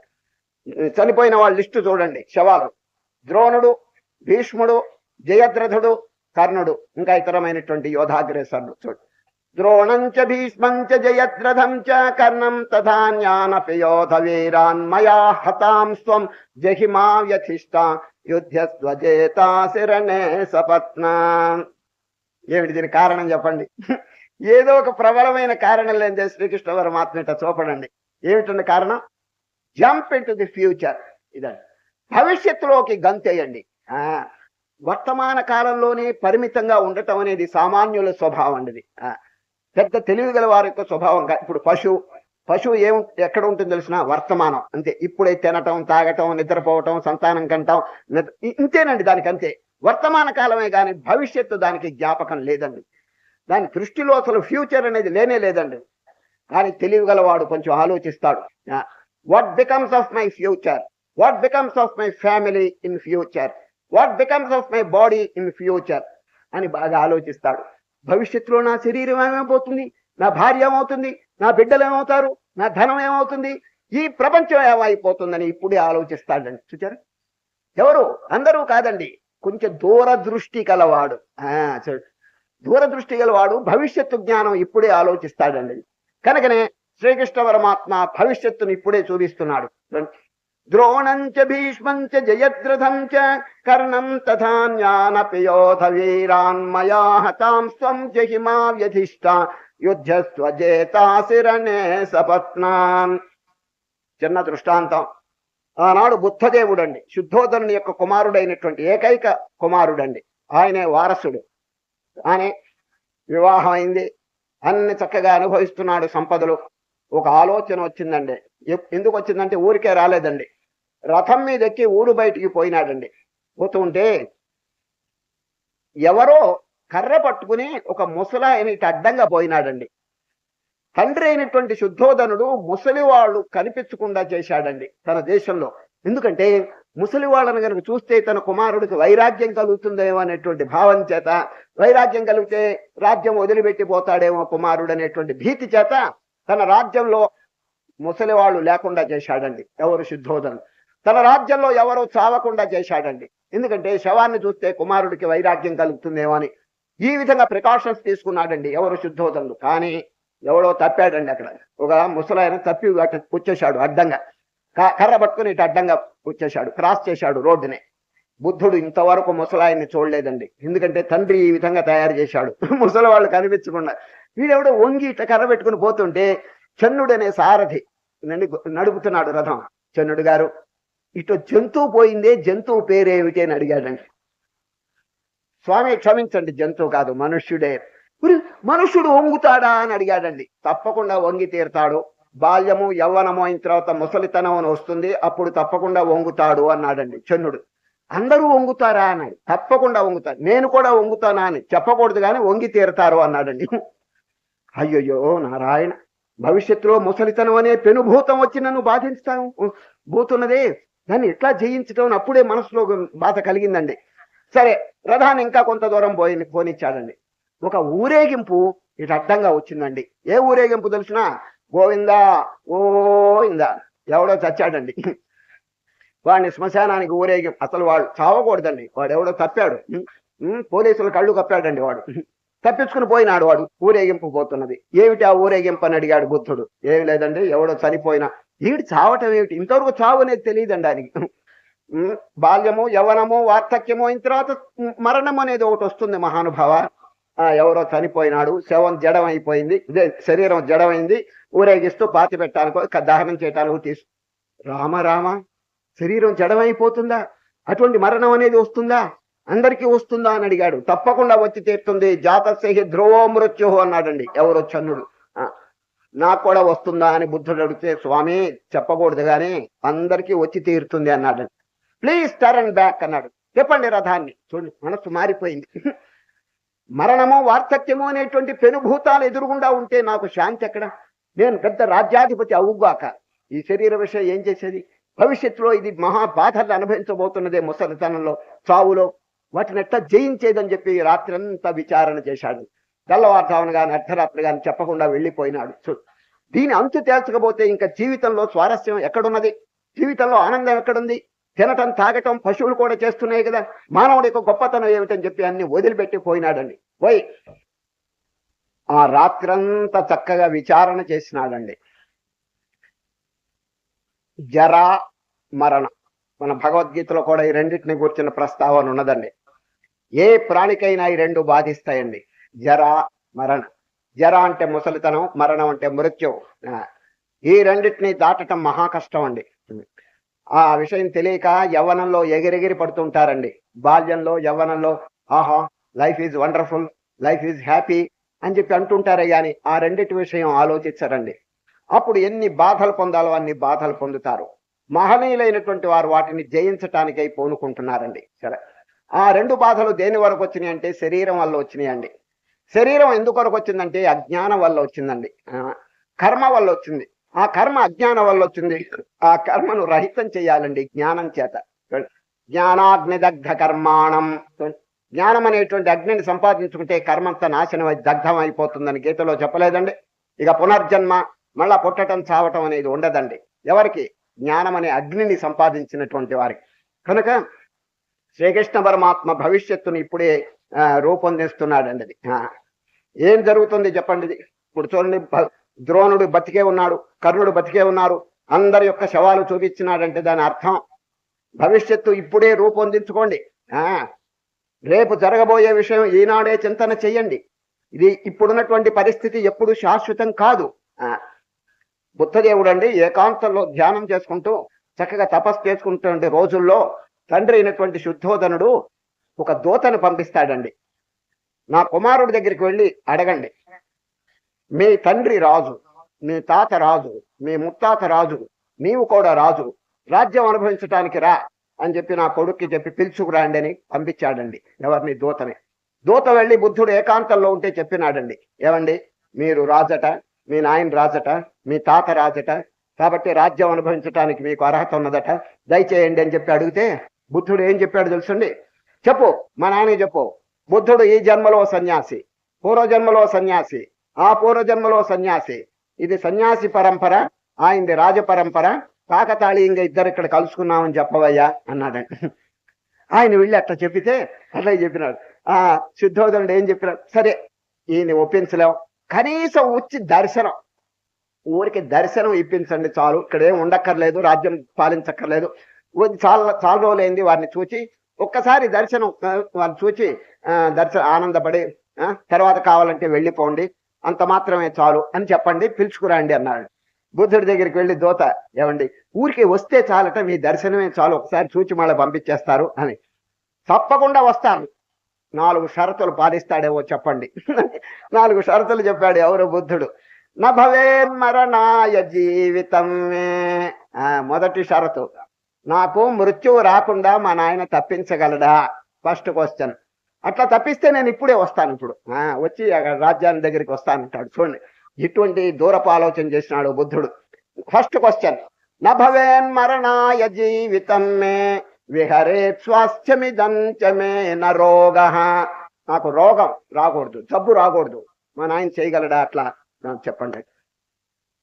[SPEAKER 1] చనిపోయిన వాళ్ళ లిస్టు చూడండి. శవాలు ద్రోణుడు, భీష్ముడు, జయద్రథుడు, కర్ణుడు, ఇంకా ఇతరమైనటువంటి యోధాగ్రేసర్లు. చూడు, ద్రోణంచ భీష్మంచ జయద్రథం చ కర్ణం తథాన్యానపి యోధ వీరాన్ మయా హతాం స్వం జహిమా వ్యధిష్ట యుద్ధస్వజేతా శరణే సపత్నాన్. ఏమిటి దీని కారణం చెప్పండి? ఏదో ఒక ప్రబలమైన కారణం లేదే శ్రీకృష్ణ పరమాత్మ ఇట్లా చూపడండి. ఏమిటండి కారణం? Jump in to the future. ఇదండి, భవిష్యత్తులోకి గంతేయండి. వర్తమాన కాలంలోనే పరిమితంగా ఉండటం అనేది సామాన్యుల స్వభావం అండి. పెద్ద తెలివి గల వారి యొక్క స్వభావంగా. ఇప్పుడు పశువు ఎక్కడ ఉంటుంది తెలిసిన? వర్తమానం అంతే. ఇప్పుడే తినటం, తాగటం, నిద్రపోవటం, సంతానం కంటాం, ఇంతేనండి దానికి. అంతే, వర్తమాన కాలమే కానీ భవిష్యత్తు దానికి జ్ఞాపకం లేదండి. దాని దృష్టిలో అసలు ఫ్యూచర్ అనేది లేనే లేదండి. కానీ తెలివి గలవాడు కొంచెం ఆలోచిస్తాడు. What becomes of my future, what becomes of my family in future, what becomes of my body in future అని బాగా ఆలోచిస్తాడు. భవిష్యత్తులో నా శరీరం ఏమైపోతుంది, నా భార్య ఏమవుతుంది, నా బిడ్డలు ఏమవుతారు, నా ధనం ఏమవుతుంది, ఈ ప్రపంచం ఏమైపోతుందని ఇప్పుడే ఆలోచిస్తాడండి. చూచారు ఎవరు? అందరూ కాదండి, కొంచెం దూరదృష్టి కలవాడు. దూరదృష్టి గలవాడు భవిష్యత్తు జ్ఞానం ఇప్పుడే ఆలోచిస్తాడండి. కనుకనే శ్రీకృష్ణ పరమాత్మ భవిష్యత్తును ఇప్పుడే చూపిస్తున్నాడు. ద్రోణంచ భీష్మంచ జయద్రథం చ కర్ణం తథా జ్ఞానపి యోధ వీరాన్ మయా హతాం స్వం జహిమా వ్యధిష్ట యుద్ధస్వజేతాశిరణే సపత్నాన్. చిన్న దృష్టాంతం. ఆనాడు బుద్ధదేవుడండి శుద్ధోదనుని యొక్క కుమారుడైనటువంటి ఏకైక కుమారుడండి. ఆయనే వారసుడు. ఆయన వివాహం అయింది, అన్ని చక్కగా అనుభవిస్తున్నాడు సంపదలు. ఒక ఆలోచన వచ్చిందండి. ఎందుకు వచ్చిందంటే ఊరికే రాలేదండి. రథం మీద ఎక్కి ఊరు బయటికి పోయినాడండి. పోతుంటే ఎవరో కర్ర పట్టుకుని ఒక ముసలాయని అడ్డంగా పోయినాడండి. తండ్రి అయినటువంటి శుద్ధోదనుడు ముసలి వాళ్ళు కనిపించకుండా చేశాడండి తన దేశంలో. ఎందుకంటే ముసలి వాళ్ళని కనుక చూస్తే తన కుమారుడికి వైరాగ్యం కలుగుతుందేమో అనేటువంటి భావం చేత, వైరాగ్యం కలిగితే రాజ్యం వదిలిపెట్టిపోతాడేమో కుమారుడు అనేటువంటి భీతి చేత తన రాజ్యంలో ముసలి వాళ్ళు లేకుండా చేశాడండి. ఎవరు? శుద్ధోదనుడు. తన రాజ్యంలో ఎవరో చావకుండా చేశాడండి. ఎందుకంటే శవాన్ని చూస్తే కుమారుడికి వైరాగ్యం కలుగుతుందేమో అని ఈ విధంగా ప్రికాషన్స్ తీసుకున్నాడండి ఎవరు? శుద్ధోదనుడు. కానీ ఎవడో తప్పాడండి. అక్కడ ఒక ముసలాయన తప్పి వచ్చేశాడు అడ్డంగా, కర్ర పట్టుకుని ఇటు అడ్డంగా వచ్చేశాడు, క్రాస్ చేశాడు రోడ్డుని. బుద్ధుడు ఇంతవరకు ముసలాయన్ని చూడలేదండి. ఎందుకంటే తండ్రి ఈ విధంగా తయారు చేశాడు ముసలి వాళ్ళు కనిపించకుండా. వీడెవడో వంగి ఇట్లా కర్ర పెట్టుకుని పోతుంటే చన్నుడు అనే సారథి నడుపుతున్నాడు రథం. చన్నుడు గారు, ఇటు జంతువు పోయిందే, జంతువు పేరేమిటి అని అడిగాడండి. స్వామి క్షమించండి, జంతువు కాదు మనుష్యుడే. మనుష్యుడు వంగుతాడా అని అడిగాడండి. తప్పకుండా వంగి తీరుతాడు. బాల్యము యవ్వనము అయిన తర్వాత ముసలితనం వస్తుంది, అప్పుడు తప్పకుండా వంగుతాడు అన్నాడండి చన్నుడు. అందరూ వంగుతారా అన్నాడు. తప్పకుండా వంగుతారు. నేను కూడా వంగుతానా అని చెప్పకూడదు కానీ వంగి తీరుతారు అన్నాడండి. అయ్యయ్యో నారాయణ, భవిష్యత్తులో ముసలితనం అనే పెనుభూతం వచ్చి నన్ను బాధిస్తాను పోతున్నదే, దాన్ని ఎట్లా జయించడం అప్పుడే మనసులో బాధ కలిగిందండి. సరే, రథాన్ని ఇంకా కొంత దూరం పోనిచ్చాడండి. ఒక ఊరేగింపు ఇటు అడ్డంగా వచ్చిందండి. ఏ ఊరేగింపు తెలిసినా గోవిందా గోవిందా. ఎవడో చచ్చాడండి. వాడిని శ్మశానానికి ఊరేగింపు. అసలు వాడు చావకూడదండి, వాడు ఎవడో తప్పాడు. పోలీసులు కళ్ళు కప్పాడండి. వాడు తప్పించుకుని పోయినాడు. వాడు ఊరేగింపు పోతున్నది. ఏమిటి ఆ ఊరేగింపు అని అడిగాడు బుద్ధుడు. ఏమి లేదండి, ఎవడో చనిపోయినా. ఏమిటి చావటం ఏమిటి? ఇంతవరకు చావు అనేది తెలియదండి ఆయనకి. బాల్యము యవ్వనము వార్ధక్యము అయిన తర్వాత మరణం అనేది ఒకటి వస్తుంది మహానుభావ. ఎవరో చనిపోయినాడు, శవం జడం అయిపోయింది, శరీరం జడమైంది, ఊరేగిస్తూ పాతి పెట్టానుకో దహనం చేయటానికి రామ రామ, శరీరం జడమైపోతుందా? అటువంటి మరణం అనేది వస్తుందా? అందరికీ వస్తుందా అని అడిగాడు. తప్పకుండా వచ్చి తీరుతుంది. జాతస్య ధ్రువో మృత్యు అన్నాడండి ఎవరో చన్నుడు. నాకు కూడా వస్తుందా అని బుద్ధుడు అడిగితే, స్వామి చెప్పకూడదు కానీ అందరికీ వచ్చి తీరుతుంది అన్నాడు. ప్లీజ్ టర్న్ బ్యాక్ అన్నాడు. చెప్పండి రథాన్ని. చూడండి, మనసు మారిపోయింది. మరణము వార్ధక్యము అనేటువంటి పెనుభూతాలు ఎదురుగుండా ఉంటే నాకు శాంతి ఎక్కడ? నేను పెద్ద రాజ్యాధిపతి అవుగాక ఈ శరీర విషయం ఏం చేసేది? భవిష్యత్తులో ఇది మహా బాధలు అనుభవించబోతున్నదే ముసలితనంలో, చావులో. వాటిని ఎట్లా జయించేదని చెప్పి రాత్రి అంతా విచారణ చేశాడు. తెల్లవారుజామున కానీ అర్ధరాత్రి కానీ చెప్పకుండా వెళ్ళిపోయినాడు. దీని అంతు తేల్చకపోతే ఇంకా జీవితంలో స్వారస్యం ఎక్కడున్నది? జీవితంలో ఆనందం ఎక్కడుంది? తినటం తాగటం పశువులు కూడా చేస్తున్నాయి కదా. మానవుడి యొక్క గొప్పతనం ఏమిటని చెప్పి అన్ని వదిలిపెట్టి పోయినాడండి. పోయి ఆ రాత్రంతా చక్కగా విచారణ చేసినాడండి. జరా మరణం, మన భగవద్గీతలో కూడా ఈ రెండింటిని కూర్చున్న ప్రస్తావన ఉన్నదండి. ఏ ప్రాణికైనా ఈ రెండు బాధిస్తాయండి, జరా మరణ. జర అంటే ముసలితనం, మరణం అంటే మృత్యు. ఈ రెండింటిని దాటటం మహా కష్టం అండి. ఆ విషయం తెలియక యవ్వనంలో ఎగిరెగిరి పడుతుంటారండి. బాల్యంలో యవ్వనంలో ఆహా life is wonderful, life is happy అని చెప్పి అంటుంటారే కానీ ఆ రెండిటి విషయం ఆలోచించరండి. అప్పుడు ఎన్ని బాధలు పొందాలో అన్ని బాధలు పొందుతారు. మహనీయులైనటువంటి వారు వాటిని జయించటానికై పూనుకుంటున్నారండి. సరే, ఆ రెండు బాధలు దేని వరకు వచ్చినాయి అంటే శరీరం వల్ల వచ్చినాయండి. శరీరం ఎందుకొరకు వచ్చిందంటే అజ్ఞానం వల్ల వచ్చిందండి, కర్మ వల్ల వచ్చింది. ఆ కర్మ అజ్ఞానం వల్ల వచ్చింది. ఆ కర్మను రహితం చేయాలండి జ్ఞానం చేత. జ్ఞానాగ్నిదగ్ధ కర్మాణం. జ్ఞానం అనేటువంటి అగ్నిని సంపాదించుకుంటే కర్మంతా నాశనం దగ్ధం అయిపోతుందని గీతలో చెప్పలేదండి. ఇక పునర్జన్మ, మళ్ళా పుట్టడం చావటం అనేది ఉండదండి. ఎవరికి? జ్ఞానం అనే అగ్నిని సంపాదించినటువంటి వారికి. కనుక శ్రీకృష్ణ పరమాత్మ భవిష్యత్తుని ఇప్పుడే రూపొందిస్తున్నాడండి. అది ఏం జరుగుతుంది చెప్పండి. ఇప్పుడు చూడండి, ద్రోణుడు బతికే ఉన్నాడు, కర్ణుడు బతికే ఉన్నారు, అందరి యొక్క శవాలు చూపించినాడంటే దాని అర్థం భవిష్యత్తు ఇప్పుడే రూపొందించుకోండి. రేపు జరగబోయే విషయం ఈనాడే చింతన చెయ్యండి. ఇది ఇప్పుడున్నటువంటి పరిస్థితి ఎప్పుడు శాశ్వతం కాదు. బుద్ధదేవుడు అండి ఏకాంతంలో ధ్యానం చేసుకుంటూ చక్కగా తపస్సు చేసుకుంటున్న రోజుల్లో తండ్రి అయినటువంటి శుద్ధోదనుడు ఒక దూతను పంపిస్తాడండి. నా కుమారుడి దగ్గరికి వెళ్ళి అడగండి, మీ తండ్రి రాజు, మీ తాత రాజు, మీ ముత్తాత రాజు, నీవు కూడా రాజు, రాజ్యం అనుభవించటానికి రా అని చెప్పి నా కొడుక్కి చెప్పి పిలుచుకురాండి అని పంపించాడండి. ఎవరిని? దూతని. దూత వెళ్ళి బుద్ధుడు ఏకాంతంలో ఉంటే చెప్పినాడండి, ఏమండి మీరు రాజట, మీ నాయన రాజట, మీ తాత రాజట, కాబట్టి రాజ్యం అనుభవించటానికి మీకు అర్హత ఉన్నదట, దయచేయండి అని చెప్పి అడిగితే బుద్ధుడు ఏం చెప్పాడు తెలుసండి? చెప్పు, మా నాయన చెప్పు. బుద్ధుడు ఈ జన్మలో సన్యాసి, పూర్వజన్మలో సన్యాసి, ఆ పూర్వజన్మలో సన్యాసి, ఇది సన్యాసి పరంపర, ఆయనది రాజ పరంపర, కాకతాళీయంగా ఇద్దరు ఇక్కడ కలుసుకున్నామని చెప్పవయ్యా అన్నాడండి. ఆయన వెళ్ళి అట్లా చెప్పితే అట్లా చెప్పినాడు. శుద్ధోదనుడు ఏం చెప్పినాడు? సరే ఈయన ఒప్పించలేం, కనీసం వచ్చి దర్శనం, ఊరికి దర్శనం ఇప్పించండి చాలు, ఇక్కడ ఏం ఉండక్కర్లేదు, రాజ్యం పాలించక్కర్లేదు, చాలా రోజులైంది వారిని చూచి ఒక్కసారి దర్శనం వారిని చూచి ఆనందపడి తర్వాత కావాలంటే వెళ్ళిపోండి, అంత మాత్రమే చాలు అని చెప్పండి, పిలుచుకురండి అన్నాడు. బుద్ధుడి దగ్గరికి వెళ్ళి దూత, ఏమండి ఊరికి వస్తే చాలట, మీ దర్శనమే చాలు, ఒకసారి చూచి మళ్ళీ పంపించేస్తారు అని. తప్పకుండా వస్తాను, 4 షరతులు పాటిస్తాడేవో చెప్పండి. 4 షరతులు చెప్పాడు ఎవరు? బుద్ధుడు. నభవేన్మరణాయ జీవితమే. మొదటి షరతు, నాకు మృత్యువు రాకుండా మా నాయన తప్పించగలడా? First question. అట్లా తప్పిస్తే నేను ఇప్పుడే వస్తాను, ఇప్పుడు వచ్చి రాజ్యాన్ని దగ్గరికి వస్తానంటాడు. చూడండి ఇటువంటి దూరపు ఆలోచన చేసినాడు బుద్ధుడు. ఫస్ట్ క్వశ్చన్, నభవేన్మరణాయ జీవితమే విహరేత్ స్వాస్థ్యమిదంచమే నరోగ. నాకు రోగం రాకూడదు, జబ్బు రాకూడదు, మా నాయన చేయగలడా? అట్లా చెప్పండి.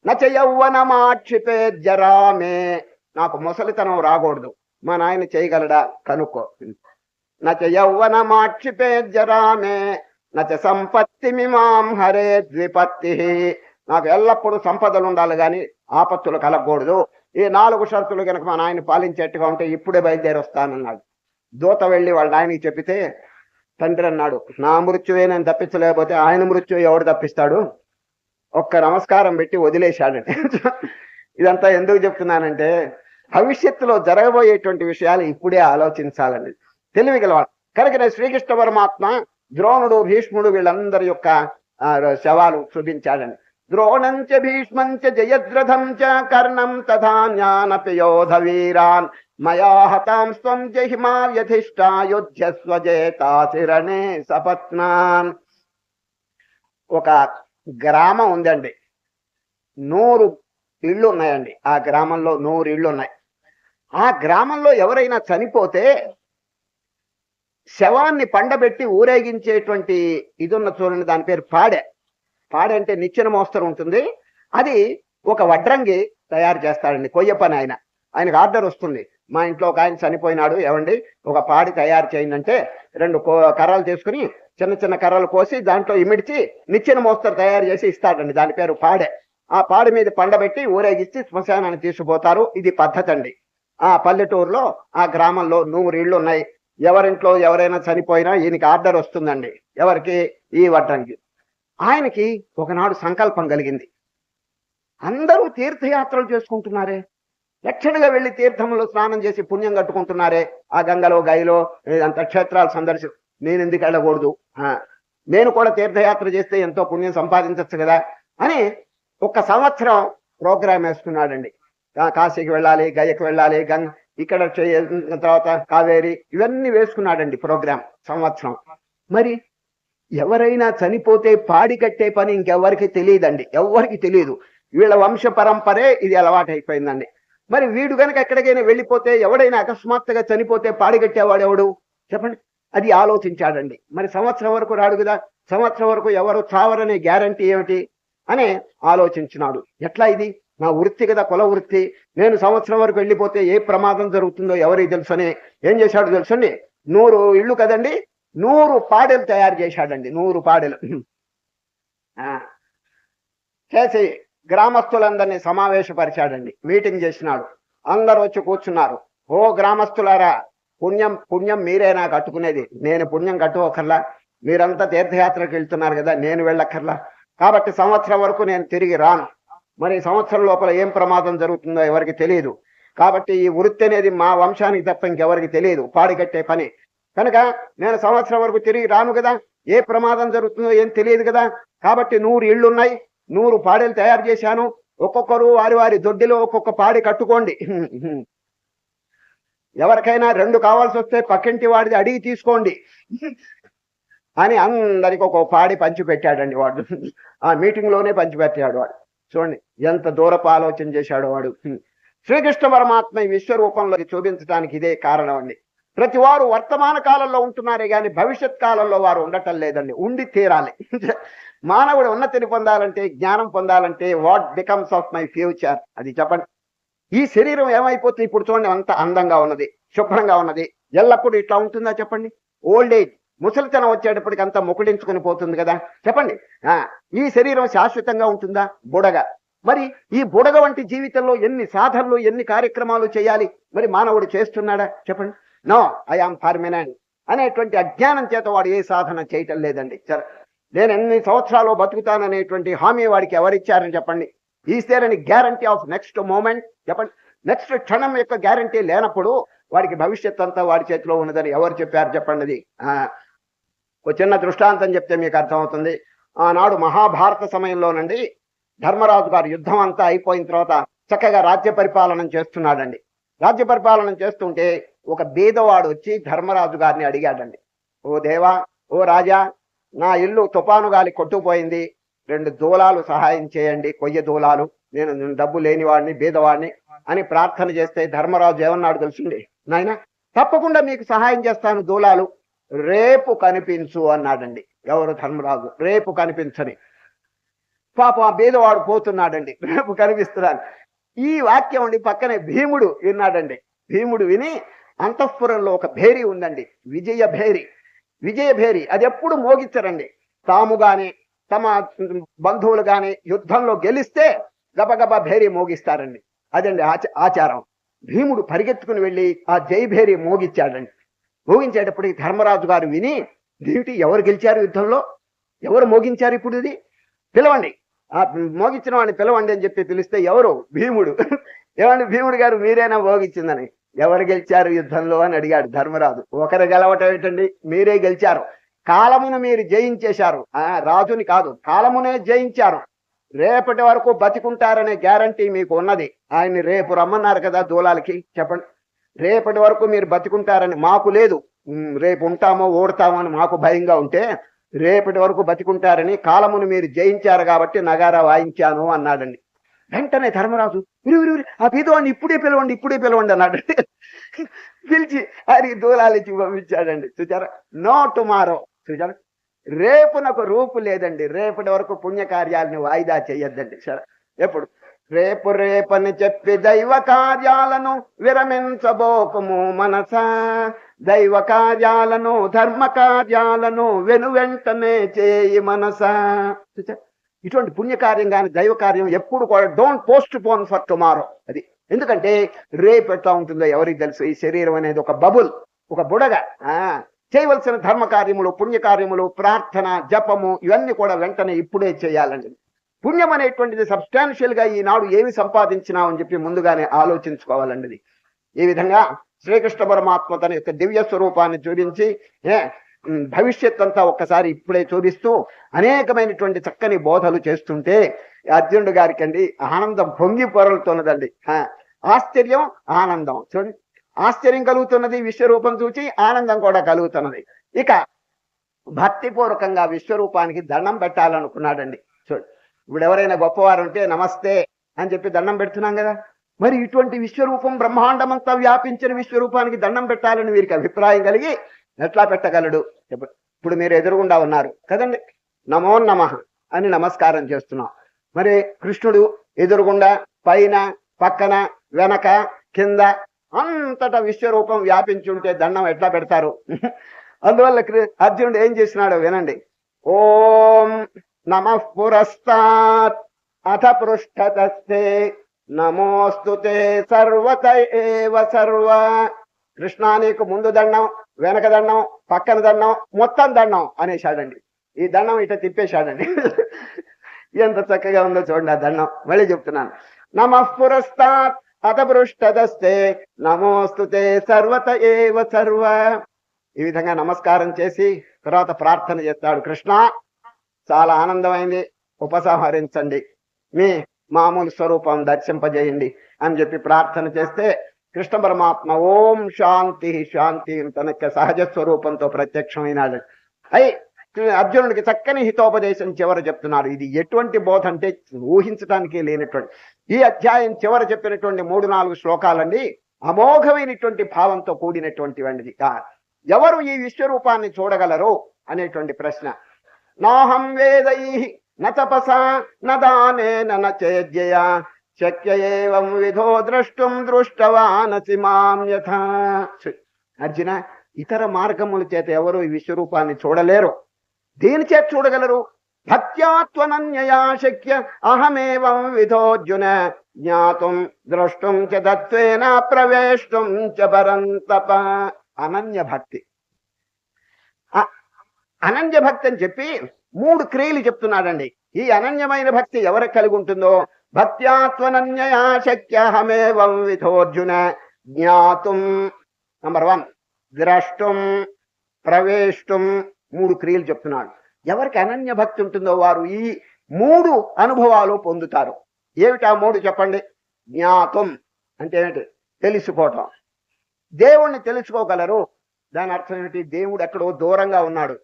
[SPEAKER 1] నచ యౌవనమాక్షిపే జరామే. నాకు ముసలితనం రాకూడదు, మా నాయన చేయగలడా? కనుక్కో. నచ యౌవనమాక్షిపే జరామే నచ సంపత్తి మిమాం హరే ద్విపత్తి. నాకు ఎల్లప్పుడూ సంపదలు ఉండాలి కానీ ఆపత్తులు కలగకూడదు. ఈ 4 షరతులు కనుక మా నాయన పాలించేట్టుగా ఉంటే ఇప్పుడే బయలుదేరి వస్తానన్నాడు. దూత వెళ్ళి వాళ్ళ నాయనకి చెప్పితే తండ్రి అన్నాడు, నా మృత్యువే నేను తప్పించలేకపోతే ఆయన మృత్యు ఎవడు తప్పిస్తాడు? ఒక్క నమస్కారం పెట్టి వదిలేశాడండి. ఇదంతా ఎందుకు చెప్తున్నానంటే భవిష్యత్తులో జరగబోయేటువంటి విషయాలు ఇప్పుడే ఆలోచించాలండి, తెలివిగలవాడు. కనుక శ్రీకృష్ణ పరమాత్మ ద్రోణుడు, భీష్ముడు వీళ్ళందరి యొక్క శవాలు చూపించాడండి. ద్రోణంచ భీష్మంచ జయద్రథం చ కర్ణం తథా జ్ఞానపయోధ వీరాన్ మయా హతాం స్వం జహిమావ్యధిష్టాయుధ్యస్వ జేతాశిరణే సపత్నాన్. ఒక గ్రామం ఉందండి, 100 ఇళ్ళు ఉన్నాయండి. ఆ గ్రామంలో 100 ఇళ్ళు ఉన్నాయి. ఆ గ్రామంలో ఎవరైనా చనిపోతే శవాన్ని పండబెట్టి ఊరేగించేటువంటి ఇది ఉన్న చూడండి, దాని పేరు పాడె. పాడె అంటే నిచ్చెన మోస్తరు ఉంటుంది. అది ఒక వడ్రంగి తయారు చేస్తాడండి, కొయ్య పని ఆయన. ఆయనకు ఆర్డర్ వస్తుంది, మా ఇంట్లో ఒక ఆయన చనిపోయినాడు, ఏమండి ఒక పాడి తయారు చేయండి అంటే 2 కర్రలు తీసుకుని చిన్న చిన్న కర్రలు కోసి దాంట్లో ఇమిడ్చి నిచ్చెన మోస్తరు తయారు చేసి ఇస్తాడండి, దాని పేరు పాడె. ఆ పాడి మీద పండబెట్టి ఊరేగిచ్చి శ్మశానాన్ని తీసుకుపోతారు. ఇది పద్ధతి అండి. ఆ పల్లెటూరులో ఆ గ్రామంలో 100 ఇళ్ళు ఉన్నాయి. ఎవరింట్లో ఎవరైనా చనిపోయినా ఈయనకి ఆర్డర్ వస్తుందండి. ఎవరికి? ఈ వడ్రంగి. ఆయనకి ఒకనాడు సంకల్పం కలిగింది, అందరూ తీర్థయాత్రలు చేసుకుంటున్నారే, లక్షణంగా వెళ్ళి తీర్థంలో స్నానం చేసి పుణ్యం కట్టుకుంటున్నారే, ఆ గంగలో గైలో అంత క్షేత్రాలు సందర్శి, నేను ఎందుకు వెళ్ళకూడదు? నేను కూడా తీర్థయాత్ర చేస్తే ఎంతో పుణ్యం సంపాదించచ్చు కదా అని 1 సంవత్సరం ప్రోగ్రామ్ వేసుకున్నాడండి. కాశీకి వెళ్ళాలి, గయకి వెళ్ళాలి, ఇక్కడ తర్వాత కావేరి, ఇవన్నీ వేసుకున్నాడండి ప్రోగ్రామ్ సంవత్సరం. మరి ఎవరైనా చనిపోతే పాడి కట్టే పని ఇంకెవరికి తెలియదండి, ఎవరికి తెలియదు. వీళ్ళ వంశ పరంపరే ఇది అలవాటు అయిపోయిందండి. మరి వీడు కనుక ఎక్కడికైనా వెళ్ళిపోతే, ఎవడైనా అకస్మాత్తుగా చనిపోతే పాడి కట్టేవాడు ఎవడు చెప్పండి? అది ఆలోచించాడండి. మరి సంవత్సరం వరకు రాడు కదా, సంవత్సరం వరకు ఎవరు చావరనే గ్యారంటీ ఏమిటి అని ఆలోచించినాడు. ఎట్లా ఇది? నా వృత్తి కదా, కుల వృత్తి. నేను సంవత్సరం వరకు వెళ్ళిపోతే ఏ ప్రమాదం జరుగుతుందో ఎవరికి తెలుసని ఏం చేశాడు తెలుసండి, 100 ఇళ్ళు కదండి, 100 పాడెలు తయారు చేశాడండి. 100 పాడెలు చేసి గ్రామస్తులందరినీ సమావేశపరిచాడండి. మీటింగ్ చేసినాడు. అందరు వచ్చి కూర్చున్నారు. ఓ గ్రామస్తులారా, పుణ్యం మీరేనా కట్టుకునేది, నేను పుణ్యం కట్టుకోకర్లా, మీరంతా తీర్థయాత్రకు వెళ్తున్నారు కదా, నేను వెళ్ళక్కర్లా. కాబట్టి సంవత్సరం వరకు నేను తిరిగి రాను. మరి సంవత్సరం లోపల ఏం ప్రమాదం జరుగుతుందో ఎవరికి తెలియదు. కాబట్టి ఈ వృత్తి అనేది మా వంశానికి తప్ప ఇంకెవరికి తెలియదు, పాడికట్టే పని. కనుక నేను సంవత్సరం వరకు తిరిగి రాను కదా, ఏ ప్రమాదం జరుగుతుందో ఏం తెలియదు కదా. కాబట్టి 100 ఇళ్ళు ఉన్నాయి, 100 పాడేలు తయారు చేశాను. ఒక్కొక్కరు వారి వారి దొడ్డిలో ఒక్కొక్క పాడి కట్టుకోండి. ఎవరికైనా 2 కావాల్సి వస్తే పక్కింటి వాడిది అడిగి తీసుకోండి అని అందరికి ఒక్కొక్క పాడి పంచిపెట్టాడండి వాడు. ఆ మీటింగ్ లోనే పంచిపెట్టాడు వాడు. చూడండి ఎంత దూరపు ఆలోచన చేశాడు వాడు. శ్రీకృష్ణ పరమాత్మ ఈ విశ్వరూపంలో చూపించడానికి ఇదే కారణం అండి. ప్రతి వారు వర్తమాన కాలంలో ఉంటున్నారే కానీ భవిష్యత్ కాలంలో వారు ఉండటం లేదండి. ఉండి తీరాలి. మానవుడు ఉన్నతిని పొందాలంటే, జ్ఞానం పొందాలంటే, what becomes of my future, అది చెప్పండి. ఈ శరీరం ఏమైపోతుంది ఇప్పుడు చూడండి, అంత అందంగా ఉన్నది, శుభ్రంగా ఉన్నది, ఎల్లప్పుడూ ఇట్లా ఉంటుందా చెప్పండి? ఓల్డ్ ఏజ్, ముసలితనం వచ్చేటప్పటికి అంతా ముకుడించుకుని పోతుంది కదా, చెప్పండి. ఈ శరీరం శాశ్వతంగా ఉంటుందా? బుడగ. మరి ఈ బుడగ వంటి జీవితంలో ఎన్ని సాధనలు, ఎన్ని కార్యక్రమాలు చేయాలి, మరి మానవుడు చేస్తున్నాడా చెప్పండి? నో, ఐ ఆమ్ పర్మనెంట్ అనేటువంటి అజ్ఞానం చేత వాడు ఏ సాధన చేయటం లేదండి. నేను ఎన్ని సంవత్సరాలు బతుకుతాననేటువంటి హామీ వాడికి ఎవరిచ్చారని చెప్పండి? Is there any guarantee of next moment చెప్పండి? నెక్స్ట్ క్షణం యొక్క గ్యారంటీ లేనప్పుడు వాడికి భవిష్యత్ అంతా వాడి చేతిలో ఉన్నదని ఎవరు చెప్పారు చెప్పండి? ఒక చిన్న దృష్టాంతం చెప్తే మీకు అర్థమవుతుంది. ఆనాడు మహాభారత సమయంలోనండి ధర్మరాజు గారు యుద్ధం అంతా అయిపోయిన తర్వాత చక్కగా రాజ్య పరిపాలన చేస్తున్నాడండి. రాజ్య పరిపాలన చేస్తుంటే ఒక బీదవాడు వచ్చి ధర్మరాజు గారిని అడిగాడండి, ఓ దేవా, ఓ రాజా, నా ఇల్లు తుఫాను గాలి కొట్టుకుపోయింది, 2 దూలాలు సహాయం చేయండి, కొయ్య దూలాలు, నేను డబ్బు లేనివాడిని, బీదవాడిని అని ప్రార్థన చేస్తే ధర్మరాజు ఏమన్నాడు తెలుసుండి? నాయన, తప్పకుండా మీకు సహాయం చేస్తాను, దూలాలు రేపు కనిపించు అన్నాడండి. ఎవరు? ధర్మరాజు. రేపు కనిపించని. పాపం ఆ బీదవాడు పోతున్నాడండి, రేపు కనిపిస్తున్నాడు. ఈ వాక్యం అండి పక్కనే భీముడు విన్నాడండి. భీముడు విని అంతఃపురంలో ఒక భేరి ఉందండి, విజయ భేరి. విజయ భేరి అది ఎప్పుడు మోగించరండి. తాము గాని తమ బంధువులు గాని యుద్ధంలో గెలిస్తే గబగబా భేరి మోగిస్తారండి. అదండి ఆచారం. భీముడు పరిగెత్తుకుని వెళ్ళి ఆ జై భేరి మోగించాడండి. మోగించేటప్పటికి ధర్మరాజు గారు విని, దీవిటి ఎవరు గెలిచారు యుద్ధంలో, ఎవరు మోగించారు ఇప్పుడు, ఇది పిలవండి, ఆ మోగించిన వాడిని పిలవండి అని చెప్పి పిలిస్తే ఎవరు? భీముడు. ఏమండి భీముడు గారు, మీరేనా మోగించిందని? ఎవరు గెలిచారు యుద్ధంలో అని అడిగాడు ధర్మరాజు. ఒకరు గెలవటం ఏంటండి, మీరే గెలిచారు. కాలమును మీరు జయించేశారు, రాజుని కాదు, కాలమునే జయించారు. రేపటి వరకు బతికుంటారనే గ్యారంటీ మీకు ఉన్నది. ఆయన్ని రేపు రమ్మన్నారు కదా దూలాలకి, చెప్పండి. రేపటి వరకు మీరు బతికుంటారని మాకు లేదు, రేపు ఉంటామో ఓడతామో అని మాకు భయంగా ఉంటే, రేపటి వరకు బతికుంటారని కాలమును మీరు జయించారు కాబట్టి నగారా వాయించాను అన్నాడండి. వెంటనే ధర్మరాజు విరి ఆ బీదవాడిని ఇప్పుడే పిలవండి అన్నాడు. పిలిచి అది దూలాలు ఇచ్చి పంపించాడండి. చూచారా? No tomorrow. చూచారా? రేపు నాకు రూపు లేదండి. రేపటి వరకు పుణ్యకార్యాలని వాయిదా చేయొద్దండి. సరే, ఎప్పుడు రేపని చెప్పి దైవ కార్యాలను విరమించబోకము మనసా, దైవ కార్యాలను ధర్మ కార్యాలను వెంటనే చేయి మనసా. ఇటువంటి పుణ్యకార్యం కానీ దైవ కార్యం ఎప్పుడు కూడా don't post phone for tomorrow. అది ఎందుకంటే రేపు ఎట్లా ఉంటుందో ఎవరికి తెలుసు. ఈ శరీరం అనేది ఒక బబుల్, ఒక బుడగ. చేయవలసిన ధర్మ కార్యములు, పుణ్యకార్యములు, ప్రార్థన, జపము ఇవన్నీ కూడా వెంటనే ఇప్పుడే చేయాలండి. పుణ్యం అనేటువంటిది సబ్స్టాన్షియల్ గా ఈనాడు ఏమి సంపాదించినామని చెప్పి ముందుగానే ఆలోచించుకోవాలండి. ఈ విధంగా శ్రీకృష్ణ పరమాత్మ తన యొక్క దివ్య స్వరూపాన్ని చూపించి భవిష్యత్ అంతా ఒక్కసారి ఇప్పుడే చూపిస్తూ అనేకమైనటువంటి చక్కని బోధలు చేస్తుంటే అర్జునుడు గారికి అండి ఆనందం పొంగి పొరలుతున్నదండి. ఆశ్చర్యం, ఆనందం. చూడండి, ఆశ్చర్యం కలుగుతున్నది విశ్వరూపం చూచి, ఆనందం కూడా కలుగుతున్నది. ఇక భక్తిపూర్వకంగా విశ్వరూపానికి దండం పెట్టాలనుకున్నాడండి. చూడండి, ఇప్పుడు ఎవరైనా గొప్పవారు ఉంటే నమస్తే అని చెప్పి దండం పెడుతున్నాం కదా. మరి ఇటువంటి విశ్వరూపం, బ్రహ్మాండమంతా వ్యాపించిన విశ్వరూపానికి దండం పెట్టాలని వీరికి అభిప్రాయం కలిగి ఎట్లా పెట్టగలడు? ఇప్పుడు మీరు ఎదురుగుండా ఉన్నారు కదండి, నమో నమః అని నమస్కారం చేస్తున్నాం. మరి కృష్ణుడు ఎదురుగుండా పైన పక్కన వెనక కింద అంతటా విశ్వరూపం వ్యాపించుంటే దండం ఎట్లా పెడతారు? అందువల్ల అర్జునుడు ఏం చేసినాడో వినండి. ఓం నమః పురస్తాత్ అథ పృష్ఠతస్థే నమోస్తుతే సర్వత ఏవ సర్వ. కృష్ణా నీకు ముందు దండం, వెనక దండం, పక్కన దండం, మొత్తం దండం అనేశాడండి. ఈ దండం ఇట తిప్పేశాడండి. ఎంత చక్కగా ఉందో చూడండి ఆ దండం. మళ్ళీ చెప్తున్నాను. నమః పురస్తాత్ అథ పృష్ఠతస్థే నమోస్తుతే సర్వత ఏవ సర్వ. ఈ విధంగా నమస్కారం చేసి తర్వాత ప్రార్థన చేస్తాడు. కృష్ణ చాలా ఆనందమైంది, ఉపసంహరించండి, మీ మామూలు స్వరూపం దర్శింపజేయండి అని చెప్పి ప్రార్థన చేస్తే కృష్ణ పరమాత్మ ఓం శాంతి శాంతి తన సహజ స్వరూపంతో ప్రత్యక్షమైనాడు. అయి అర్జునుడికి చక్కని హితోపదేశం చివర చెప్తున్నారు. ఇది ఎటువంటి బోధ అంటే ఊహించడానికి లేనటువంటి. ఈ అధ్యాయం చివర చెప్పినటువంటి 3-4 శ్లోకాలండి అమోఘమైనటువంటి భావంతో కూడినటువంటివండి. ఎవరు ఈ విశ్వరూపాన్ని చూడగలరు అనేటువంటి ప్రశ్న. నాహం వేదైః న తపసా న దానేన న చేద్యయా శక్య ఏవం విధో ద్రష్టుం దృష్టవానసి మాం యథా. అర్జున, ఇతర మార్గముల చేత ఎవరు ఈ విశ్వరూపాన్ని చూడలేరు. దేని చేత చూడగలరు? భక్త్యాత్వనన్యయా శక్య అహమేవం విధోర్జున జ్ఞాతుం ద్రష్టుం చ తత్వేన ప్రవేష్టుం చ పరంతప. అనన్య భక్తి. అనన్య భక్తి అని చెప్పి 3 క్రియలు చెప్తున్నాడండి. ఈ అనన్యమైన భక్తి ఎవరికి కలిగి ఉంటుందో, భక్త్యాత్వనన్యయా శక్యహమేవం విధోర్జున జ్ఞాతుం నంబర్ 1 ద్రష్టుం ప్రవేష్టుం. 3 క్రియలు చెప్తున్నాడు. ఎవరికి అనన్య భక్తి ఉంటుందో వారు ఈ 3 అనుభవాలు పొందుతారు. ఏమిటా 3 చెప్పండి? జ్ఞాతుం అంటే ఏమిటి? తెలుసుకోవటం. దేవుణ్ణి తెలుసుకోగలరు. దాని అర్థం ఏమిటి? దేవుడు ఎక్కడో దూరంగా ఉన్నాడు.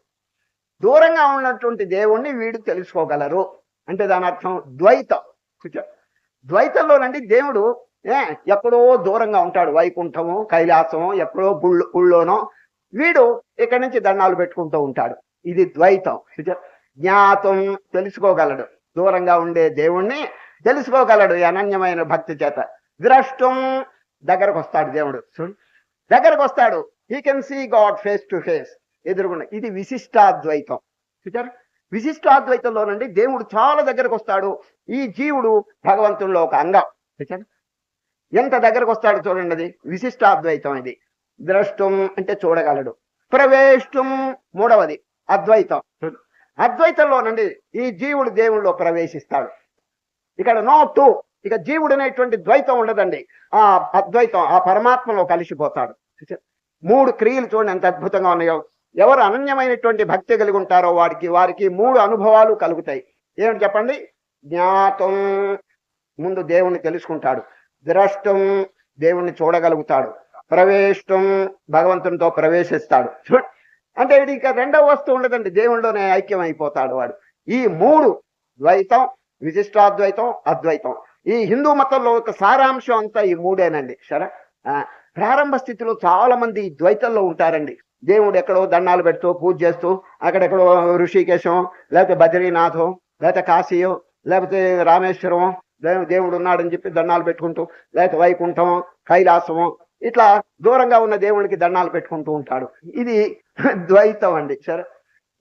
[SPEAKER 1] దూరంగా ఉన్నటువంటి దేవుణ్ణి వీడు తెలుసుకోగలరు అంటే దాని అర్థం ద్వైతం. ద్వైతంలోనండి దేవుడు ఎక్కడో దూరంగా ఉంటాడు. వైకుంఠము, కైలాసము, ఎక్కడో గుళ్ళోనో. వీడు ఇక్కడి నుంచి దండాలు పెట్టుకుంటూ ఉంటాడు. ఇది ద్వైతం. జ్ఞాతం తెలుసుకోగలడు. దూరంగా ఉండే దేవుణ్ణి తెలుసుకోగలడు ఈ అనన్యమైన భక్తి చేత. ద్రష్టం దగ్గరకు వస్తాడు. దేవుడు దగ్గరకు వస్తాడు. He can see God face to face, ఎదురుగుండా. ఇది విశిష్టాద్వైతం. చూచారు? విశిష్టాద్వైతంలోనండి దేవుడు చాలా దగ్గరకు వస్తాడు. ఈ జీవుడు భగవంతుల్లో ఒక అంగం. చూచారు? ఎంత దగ్గరకు వస్తాడు చూడండి. అది విశిష్టాద్వైతం. ఇది ద్రష్టం అంటే చూడగలడు. ప్రవేష్టం 3వది అద్వైతం. అద్వైతంలోనండి ఈ జీవుడు దేవుళ్ళలో ప్రవేశిస్తాడు. ఇక్కడ నో టూ, ఇక జీవుడు అనేటువంటి ద్వైతం ఉండదండి. ఆ అద్వైతం ఆ పరమాత్మలో కలిసిపోతాడు. 3 క్రియలు చూడండి ఎంత అద్భుతంగా ఉన్నాయో. ఎవరు అనన్యమైనటువంటి భక్తి కలిగి ఉంటారో వారికి 3 అనుభవాలు కలుగుతాయి. ఏమిటి చెప్పండి? జ్ఞాతం ముందు దేవుణ్ణి తెలుసుకుంటాడు. ద్రష్టం దేవుణ్ణి చూడగలుగుతాడు. ప్రవేశం భగవంతునితో ప్రవేశిస్తాడు. అంటే ఇది ఇక 2వ వస్తువు ఉండదండి, దేవుళ్ళలోనే ఐక్యం అయిపోతాడు వాడు. ఈ 3 ద్వైతం, విశిష్టాద్వైతం, అద్వైతం. ఈ హిందూ మతంలో ఒక సారాంశం అంతా ఈ 3ఏనండి. సరే, ప్రారంభ స్థితిలో చాలా మంది ద్వైతంలో ఉంటారండి. దేవుడు ఎక్కడో దండాలు పెడుతూ పూజ చేస్తూ, అక్కడెక్కడో ఋషికేశం, లేకపోతే బద్రీనాథం, లేకపోతే కాశీయో, లేకపోతే రామేశ్వరం దేవుడు ఉన్నాడని చెప్పి దండాలు పెట్టుకుంటూ, లేకపోతే వైకుంఠం, కైలాసము, ఇట్లా దూరంగా ఉన్న దేవుడికి దండాలు పెట్టుకుంటూ ఉంటాడు. ఇది ద్వైతం అండి. సరే,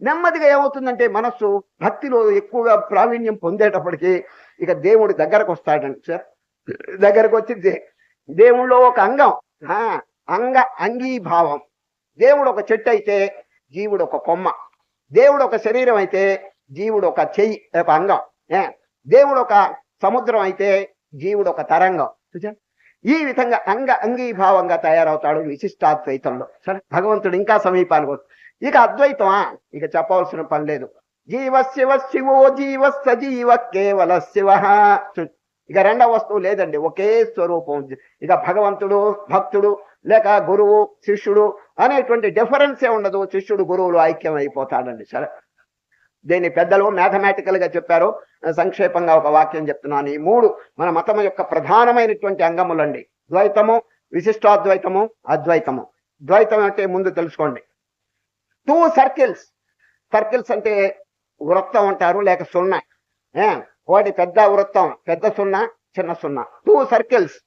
[SPEAKER 1] నెమ్మదిగా ఏమవుతుందంటే మనస్సు భక్తిలో ఎక్కువగా ప్రావీణ్యం పొందేటప్పటికీ ఇక దేవుడి దగ్గరకు వస్తాడండి. సార్, దగ్గరకు వచ్చి దేవుళ్ళో ఒక అంగం, అంగీభావం. దేవుడు ఒక చెట్టు అయితే జీవుడు ఒక కొమ్మ, దేవుడు ఒక శరీరం అయితే జీవుడు ఒక చెయ్యి, ఒక అంగం, దేవుడు ఒక సముద్రం అయితే జీవుడు ఒక తరంగం. ఈ విధంగా అంగీభావంగా తయారవుతాడు విశిష్టాద్వైతంలో. సరే, భగవంతుడు ఇంకా సమీపానికి వస్తుంది. ఇక అద్వైతమా, ఇక చెప్పవలసిన పని లేదు. జీవ శివ శివో జీవ సజీవ కేవల శివ. ఇక 2వ వస్తువు లేదండి, ఒకే స్వరూపం. ఇక భగవంతుడు, భక్తుడు, లేక గురువు, శిష్యుడు అనేటువంటి డిఫరెన్సే ఉండదు. శిష్యుడు గురువులు ఐక్యం అయిపోతాడండి. సరే, దీన్ని పెద్దలు మ్యాథమెటికల్ గా చెప్పారు. సంక్షేపంగా ఒక వాక్యం చెప్తున్నాను. ఈ 3 మన మతం యొక్క ప్రధానమైనటువంటి అంగములండి. ద్వైతము, విశిష్టాద్వైతము, అద్వైతము. ద్వైతం అంటే ముందు తెలుసుకోండి. 2 సర్కిల్స్. సర్కిల్స్ అంటే వృత్తం అంటారు, లేక సున్నా. ఒకటి పెద్ద వృత్తం, పెద్ద సున్నా, చిన్న సున్నా. 2 సర్కిల్స్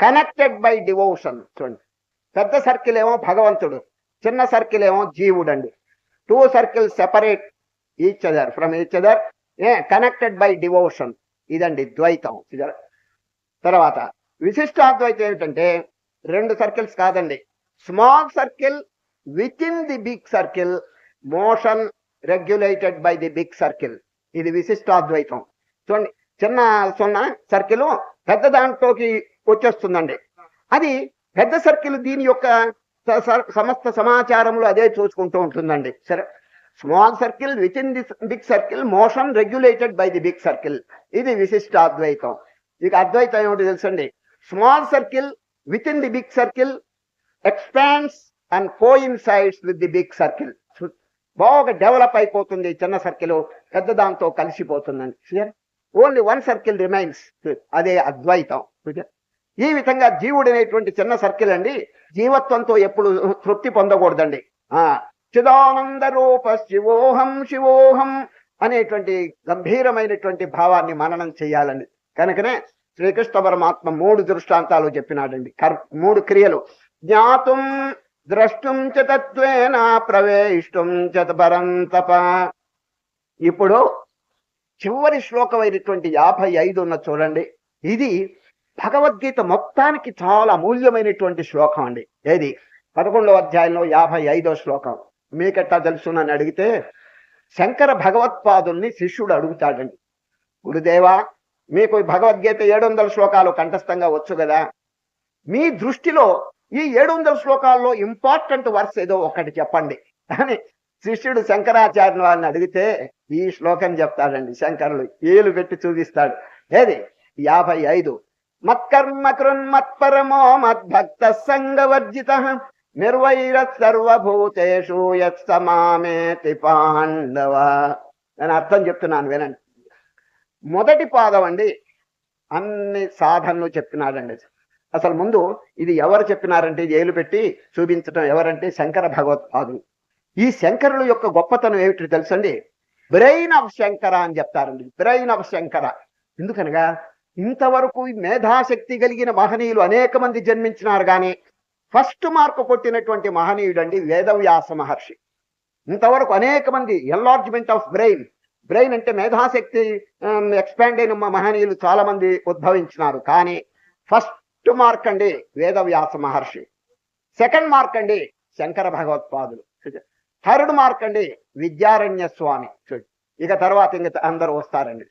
[SPEAKER 1] కనెక్టెడ్ బై డివోషన్. చూడండి, పెద్ద సర్కిల్ ఏమో భగవంతుడు, చిన్న సర్కిల్ ఏమో జీవుడండి. 2 circles separate each other from each other, connected by devotion. ఇదండి ద్వైతం. తర్వాత విశిష్టాద్వైతం ఏమిటంటే 2 సర్కిల్స్ కాదండి, small circle within the big circle, motion regulated by the big circle. ఇది విశిష్టాద్వైతం. చూడండి, చిన్న సున్నా సర్కిల్ పెద్ద దాంట్లోకి వచ్చేస్తుందండి. అది పెద్ద సర్కిల్ దీని యొక్క సమస్త సమాచారంలో అదే చూసుకుంటూ ఉంటుందండి. సరే, small circle within the big circle, motion regulated by the big circle. ఇది విశిష్టాద్వైతం. ఇక అద్వైతం ఏమిటి తెలుసండి, small circle within the big circle expands and coincides with the big circle. బాగా డెవలప్ అయిపోతుంది చిన్న సర్కిల్, పెద్ద దాంతో కలిసిపోతుందండి. Only 1 circle remains. అదే అద్వైతం. ఈ విధంగా జీవుడు అనేటువంటి చిన్న సర్కిల్ అండి జీవత్వంతో ఎప్పుడు తృప్తి పొందకూడదండి. చిదానంద రూప శివోహం శివోహం అనేటువంటి గంభీరమైనటువంటి భావాన్ని మననం చేయాలండి. కనుకనే శ్రీకృష్ణ పరమాత్మ 3 దృష్టాంతాలు చెప్పినాడండి, 3 క్రియలు. జ్ఞాతుం ద్రష్టుం చ తత్వేన ప్రవేశం చ పరంతప. ఇప్పుడు చివరి శ్లోకమైనటువంటి 55 ఉన్న చూడండి, ఇది భగవద్గీత మొత్తానికి చాలా అమూల్యమైనటువంటి శ్లోకం అండి. ఏది 11వ అధ్యాయంలో 55వ శ్లోకం. మీకెట్టా తెలుసునని అడిగితే శంకర భగవత్పాదుల్ని శిష్యుడు అడుగుతాడండి, గురుదేవా మీకు భగవద్గీత 700 శ్లోకాలు కంఠస్థంగా వచ్చు కదా, మీ దృష్టిలో ఈ 700 శ్లోకాల్లో ఇంపార్టెంట్ వర్స్ ఏదో ఒకటి చెప్పండి అని శిష్యుడు శంకరాచార్య వారిని అడిగితే ఈ శ్లోకం చెప్తాడండి. శంకరులు ఏలు పెట్టి చూపిస్తాడు. ఏది 55. మత్కర్మ కృన్మత్పరమో మద్భక్త సంగవర్జిత నిర్వైర సర్వభూతేషు యత్సమామేతి పాండవ. నేను అర్థం చెప్తున్నాను వినండి. మొదటి పాదం అండి అన్ని సాధనలు చెప్పినాడండి. అసలు ముందు ఇది ఎవరు చెప్పినారంటే ఇది ఏలు పెట్టి చూపించడం ఎవరంటే శంకర భగవత్పాదులు. ఈ శంకరుల యొక్క గొప్పతనం ఏమిటి తెలుసండి, బ్రెయిన్ ఆఫ్ శంకర అని చెప్తారండి. బ్రెయిన్ ఆఫ్ శంకర ఎందుకనగా ఇంతవరకు మేధాశక్తి కలిగిన మహనీయులు అనేక మంది జన్మించినారు, కానీ ఫస్ట్ మార్కు కొట్టినటువంటి మహనీయుడు అండి వేదవ్యాస మహర్షి. ఇంతవరకు అనేక మంది ఎన్లార్జ్మెంట్ ఆఫ్ బ్రెయిన్, బ్రెయిన్ అంటే మేధాశక్తి ఎక్స్పాండ్ అయిన మహనీయులు చాలా మంది ఉద్భవించినారు, కానీ ఫస్ట్ మార్క్ అండి వేదవ్యాస మహర్షి. సెకండ్ మార్క్ అండి శంకర భగవత్పాదులు. థర్డ్ మార్క్ అండి విద్యారణ్య స్వామి. ఇక తర్వాత ఇంక అందరూ వస్తారండి.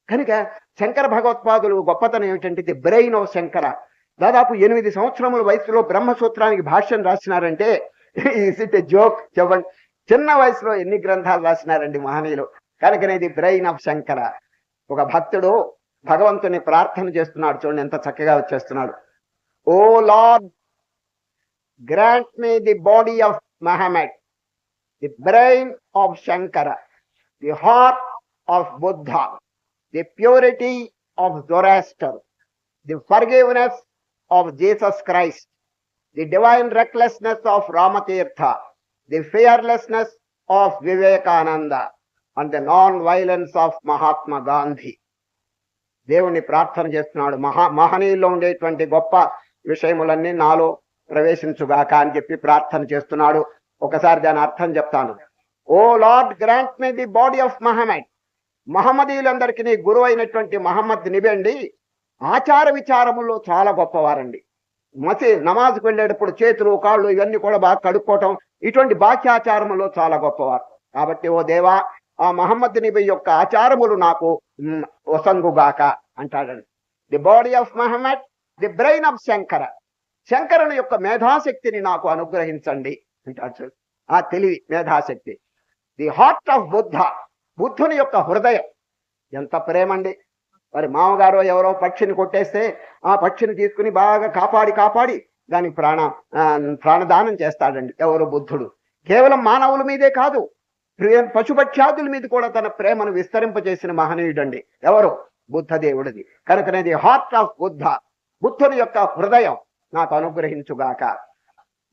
[SPEAKER 1] కనుక శంకర భగవత్పాదులు గొప్పతనం ఏమిటంటే ది బ్రెయిన్ ఆఫ్ శంకర. దాదాపు 8 సంవత్సరముల వయసులో బ్రహ్మసూత్రానికి భాష్యం రాసినారంటే ఇస్ ఇట్ ఎ జోక్? చెప్పండి, చిన్న వయసులో ఎన్ని గ్రంథాలు రాసినారండి మహనీయులు. కనుకనే ది బ్రెయిన్ ఆఫ్ శంకర. ఒక భక్తుడు భగవంతుని ప్రార్థన చేస్తున్నాడు, చూడండి ఎంత చక్కగా వచ్చేస్తున్నాడు. O Lord, grant me the body of Muhammad, the brain of Shankara, the heart of Buddha, the purity of Zoroaster, the forgiveness of Jesus Christ, the divine recklessness of Ramatirtha, the fearlessness of Vivekananda and the non violence of Mahatma Gandhi. దేవుణ్ణి ప్రార్థన చేస్తున్నాడు. మహనీయుల్లో ఉండేటువంటి గొప్ప విషయములన్నీ నాలో ప్రవేశించుగాక అని చెప్పి ప్రార్థన చేస్తున్నాడు. ఒకసారి దాని అర్థం చెప్తాను. O Lord, grant me the body of Muhammad. మహమ్మదీయులందరికీ గురువు అయినటువంటి మహమ్మద్ నిబండి ఆచార విచారముల్లో చాలా గొప్పవారండి. నమాజ్కి వెళ్ళేటప్పుడు చేతులు కాళ్ళు ఇవన్నీ కూడా బాగా కడుక్కోవటం, ఇటువంటి బాహ్యాచారములో చాలా గొప్పవారు. కాబట్టి ఓ దేవా, ఆ మహమ్మద్ నబీ యొక్క ఆచారములు నాకు వసంగుగాక అంటాడండి. The body of Muhammad, the brain of Shankara. శంకరుని యొక్క మేధాశక్తిని నాకు అనుగ్రహించండి అంటాడు. ఆ తెలివి, మేధాశక్తి. ది హార్ట్ ఆఫ్ బుద్ధ, బుద్ధుని యొక్క హృదయం. ఎంత ప్రేమండి. మరి మామగారు ఎవరో పక్షిని కొట్టేస్తే ఆ పక్షిని తీసుకుని బాగా కాపాడి దానికి ప్రాణదానం చేస్తాడండి ఎవరు? బుద్ధుడు. కేవలం మానవుల మీదే కాదు, పశుపక్షాదుల మీద కూడా తన ప్రేమను విస్తరింపజేసిన మహనీయుడండి ఎవరు? బుద్ధదేవుడిది. కనుకనేది హార్ట్ ఆఫ్ బుద్ధ, బుద్ధుని యొక్క హృదయం నాకు అనుగ్రహించుగాక.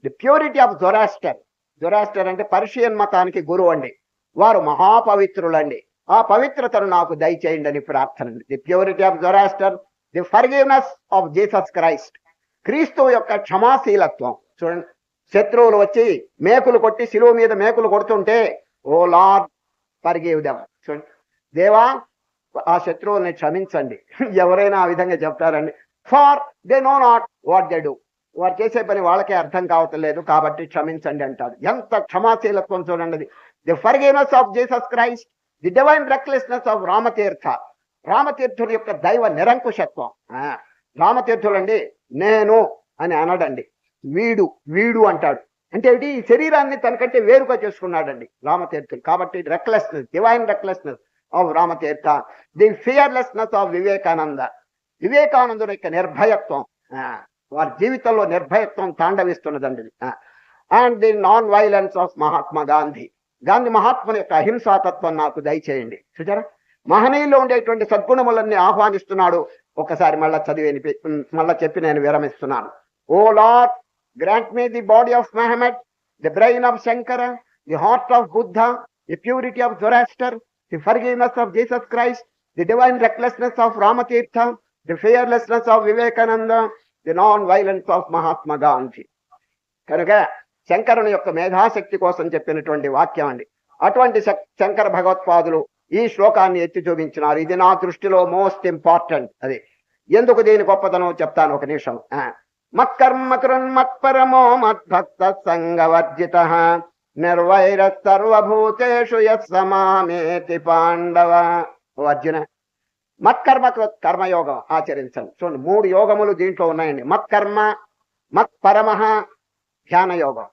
[SPEAKER 1] The purity of Zoroaster. Zoroaster అంటే పర్షియన్ మతానికి గురువు అండి. వారు మహాపవిత్రులండి. ఆ పవిత్రతను నాకు దయచేయండి అని ప్రార్థన. The purity of Zoroaster, the forgiveness of Jesus Christ, క్రీస్తు యొక్క క్షమాశీలత్వం. చూడండి, శత్రువులు వచ్చి మేకులు కొట్టి శిలువ మీద మేకులు కొడుతుంటే, ఓ లార్డ్ ఫర్గివ్ దెమ్. చూడండి, దేవా ఆ శత్రువుల్ని క్షమించండి. ఎవరైనా ఆ విధంగా చెప్తారండి? For they know not what they do. వారు చేసే పని వాళ్ళకే అర్థం కావటం లేదు కాబట్టి క్షమించండి అంటారు. ఎంత క్షమాశీలత్వం చూడండి. The forgiveness of Jesus Christ, the divine recklessness of Ramatirtha, రామతీర్థుల యొక్క దైవ నిరంకుశత్వం. రామతీర్థులండి నేను అని అనడండి, వీడు వీడు అంటాడు. అంటే ఏంటి? ఈ శరీరాన్ని తనకంటే వేరుగా చేసుకున్నాడండి రామతీర్థులు. కాబట్టి recklessness, divine recklessness of Ramatirtha. The fearlessness of Vivekananda, వివేకానందుని యొక్క నిర్భయత్వం, వారి జీవితంలో నిర్భయత్వం తాండవిస్తున్నదండి. And the non violence of Mahatma Gandhi, Gandhi మహాత్ముని యొక్క అహింసాతత్వం నాకు దయచేయండి. చూచారా, మహనీయుల్లో ఉండేటువంటి సద్గుణములన్నీ ఆహ్వానిస్తున్నాడు. ఒకసారి మళ్ళా చెప్పి నేను విరమిస్తున్నాను. O Lord, grant me the body of Muhammad, the brain of Shankara, the heart of Buddha, the purity of Zoroaster, the forgiveness of Jesus Christ, the divine recklessness of Ramatirtha, the fearlessness of Vivekananda, the non violence of Mahatma Gandhi. కనుక శంకరుని యొక్క మేధాశక్తి కోసం చెప్పినటువంటి వాక్యం అండి. అటువంటి శంకర భగవత్పాదులు ఈ శ్లోకాన్ని ఎత్తి చూపించినారు. ఇది నా దృష్టిలో మోస్ట్ ఇంపార్టెంట్. అది ఎందుకు దీని గొప్పతనం చెప్తాను ఒక నిమిషం. మత్కర్మ కృన్మత్పరమో మద్భక్త సంగవర్జిత నిర్వైర సర్వభూతేషు యస్సమామేతి పాండవ. ఓ అర్జున, మత్కర్మ కర్మయోగం ఆచరించండి. చూడండి, 3 యోగములు దీంట్లో ఉన్నాయండి. మత్కర్మ, మత్పరమ ధ్యాన యోగం,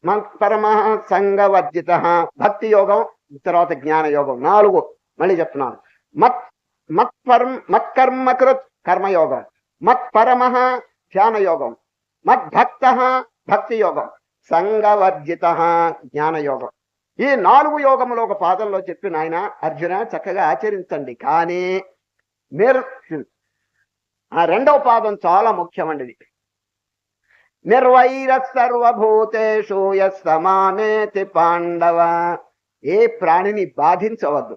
[SPEAKER 1] మత్పరమ సంగవర్జిత భక్తి యోగం, తర్వాత జ్ఞాన యోగం. 4 మళ్ళీ చెప్తున్నాను. మత్కర్మకృత్ కర్మయోగం, మత్పరమ ధ్యాన యోగం, మద్భక్త భక్తి యోగం, సంగవర్జిత జ్ఞాన యోగం. ఈ 4 యోగములు ఒక పాదంలో చెప్పిన ఆయన, అర్జున చక్కగా ఆచరించండి. కానీ మీరు ఆ 2వ పాదం చాలా ముఖ్యమండి. నిర్వైర సర్వభూతేషు యస్సమామేతి పాండవ. ఏ ప్రాణిని బాధించవద్దు.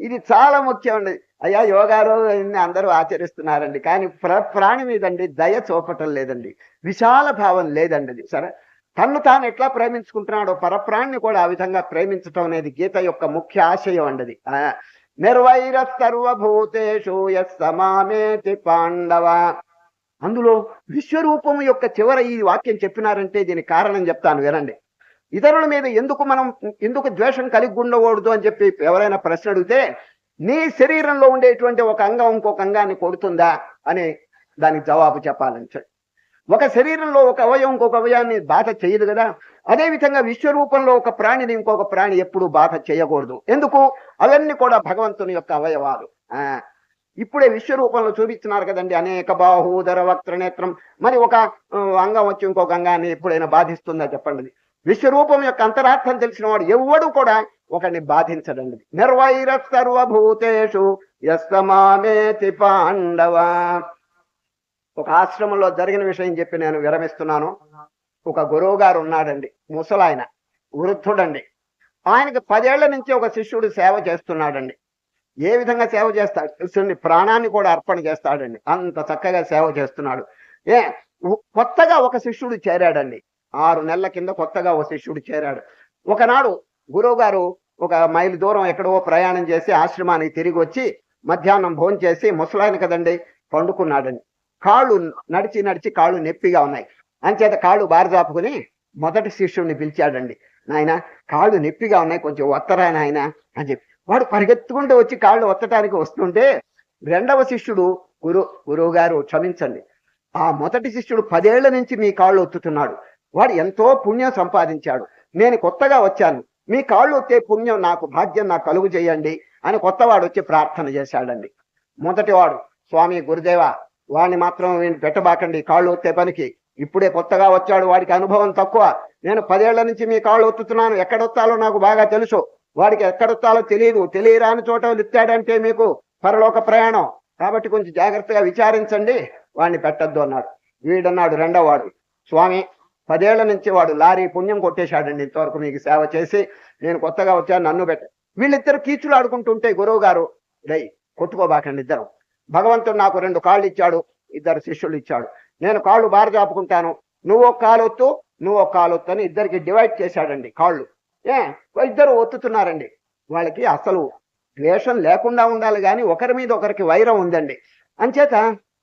[SPEAKER 1] ఇది చాలా ముఖ్యం అండి. అయ్యా, యోగాలు అందరూ ఆచరిస్తున్నారండి, కానీ ప్రాణి మీదండి దయ చూపటం లేదండి, విశాల భావం లేదండి. అది సరే, తన్ను తాను ఎట్లా ప్రేమించుకుంటున్నాడో పరప్రాణిని కూడా ఆ విధంగా ప్రేమించటం అనేది గీత యొక్క ముఖ్య ఆశయం అండి. నిర్వైర సర్వభూతేషు యస్సమామేతి పాండవ. అందులో విశ్వరూపం యొక్క చివర ఈ వాక్యం చెప్పినారంటే దీనికి కారణం చెప్తాను వినండి. ఇతరుల మీద ఎందుకు ద్వేషం కలిగి ఉండకూడదు అని చెప్పి ఎవరైనా ప్రశ్న అడిగితే, నీ శరీరంలో ఉండేటువంటి ఒక అంగం ఇంకొక అంగాన్ని కొడుతుందా అని దానికి జవాబు చెప్పాలని. ఒక శరీరంలో ఒక అవయవం ఇంకొక అవయాన్ని బాధ చేయదు కదా. అదేవిధంగా విశ్వరూపంలో ఒక ప్రాణిని ఇంకొక ప్రాణి ఎప్పుడు బాధ చేయకూడదు. ఎందుకు? అవన్నీ కూడా భగవంతుని యొక్క అవయవాలు. ఇప్పుడే విశ్వరూపంలో చూపించినారు కదండి, అనేక బాహూదర వక్త్ర నేత్రం. మరి ఒక అంగం వచ్చి ఇంకొక అంగాన్ని ఎప్పుడైనా బాధిస్తుందా చెప్పండి. విశ్వరూపం యొక్క అంతరార్థం తెలిసిన వాడు ఎవడు కూడా ఒకరిని బాధించడండి. నిర్వైర సర్వభూతేషు యస్సమామేతి పాండవ. ఒక ఆశ్రమంలో జరిగిన విషయం చెప్పి నేను విరమిస్తున్నాను. ఒక గురువు గారు ఉన్నాడండి, ముసలాయన, వృద్ధుడండి. ఆయనకి 10 ఏళ్ల నుంచి ఒక శిష్యుడు సేవ చేస్తున్నాడండి. ఏ విధంగా సేవ చేస్తాడు? శిష్యుడిని ప్రాణాన్ని కూడా అర్పణ చేస్తాడండి. అంత చక్కగా సేవ చేస్తున్నాడు. కొత్తగా ఒక శిష్యుడు చేరాడండి. 6 నెలల కింద కొత్తగా ఒక శిష్యుడు చేరాడు. ఒకనాడు గురువు గారు ఒక మైలు దూరం ఎక్కడో ప్రయాణం చేసి ఆశ్రమానికి తిరిగి వచ్చి మధ్యాహ్నం భోజనం చేసి, ముసలాయన కదండి, పండుకున్నాడండి. కాళ్ళు నడిచి కాళ్ళు నొప్పిగా ఉన్నాయి. అంచేత కాళ్ళు బారజాపుకుని మొదటి శిష్యుడిని పిలిచాడండి. నాయన, కాళ్ళు నొప్పిగా ఉన్నాయి, కొంచెం ఒత్తరా నాయన అని చెప్పి. వాడు పరిగెత్తుకుంటూ వచ్చి కాళ్ళు ఒత్తటానికి వస్తుంటే 2వ శిష్యుడు, గురువు గారు క్షమించండి, ఆ మొదటి శిష్యుడు 10 ఏళ్ల నుంచి మీ కాళ్ళు ఒత్తుతున్నాడు. వాడు ఎంతో పుణ్యం సంపాదించాడు. నేను కొత్తగా వచ్చాను, మీ కాళ్ళు ఒత్తే పుణ్యం నాకు, భాగ్యం నాకు కలుగు చేయండి అని కొత్తవాడు వచ్చి ప్రార్థన చేశాడండి. మొదటివాడు, స్వామి గురుదేవా, వాడిని మాత్రం పెట్టబాకండి కాళ్ళు ఒత్తే పనికి, ఇప్పుడే కొత్తగా వచ్చాడు, వాడికి అనుభవం తక్కువ. నేను 10 ఏళ్ల నుంచి మీ కాళ్ళు ఒత్తుతున్నాను, ఎక్కడొత్తాలో నాకు బాగా తెలుసు. వాడికి ఎక్కడొత్తాలో తెలియరాని చోట ఎత్తాడంటే మీకు పరలోక ప్రయాణం, కాబట్టి కొంచెం జాగ్రత్తగా విచారించండి, వాడిని పెట్టద్దు అన్నాడు. వీడన్నాడు 2వ వాడు, స్వామి 10 ఏళ్ల నుంచి వాడు లారీ పుణ్యం కొట్టేశాడండి, ఇంతవరకు మీకు సేవ చేసి, నేను కొత్తగా వచ్చాను, నన్ను వీళ్ళిద్దరు కీచులు ఆడుకుంటుంటే గురువు గారు, రై కొట్టుకోబాకండి ఇద్దరు, భగవంతుడు నాకు 2 కాళ్ళు ఇచ్చాడు, ఇద్దరు శిష్యులు ఇచ్చాడు, నేను కాళ్ళు బారజాపుకుంటాను, నువ్వు ఒక కాలు ఒత్తు, నువ్వు ఒక కాలు ఒత్తు అని ఇద్దరికి డివైడ్ చేశాడండి కాళ్ళు. ఇద్దరు ఒత్తుతున్నారండి. వాళ్ళకి అసలు ద్వేషం లేకుండా ఉండాలి కానీ ఒకరి మీద ఒకరికి వైరం ఉందండి. అంచేత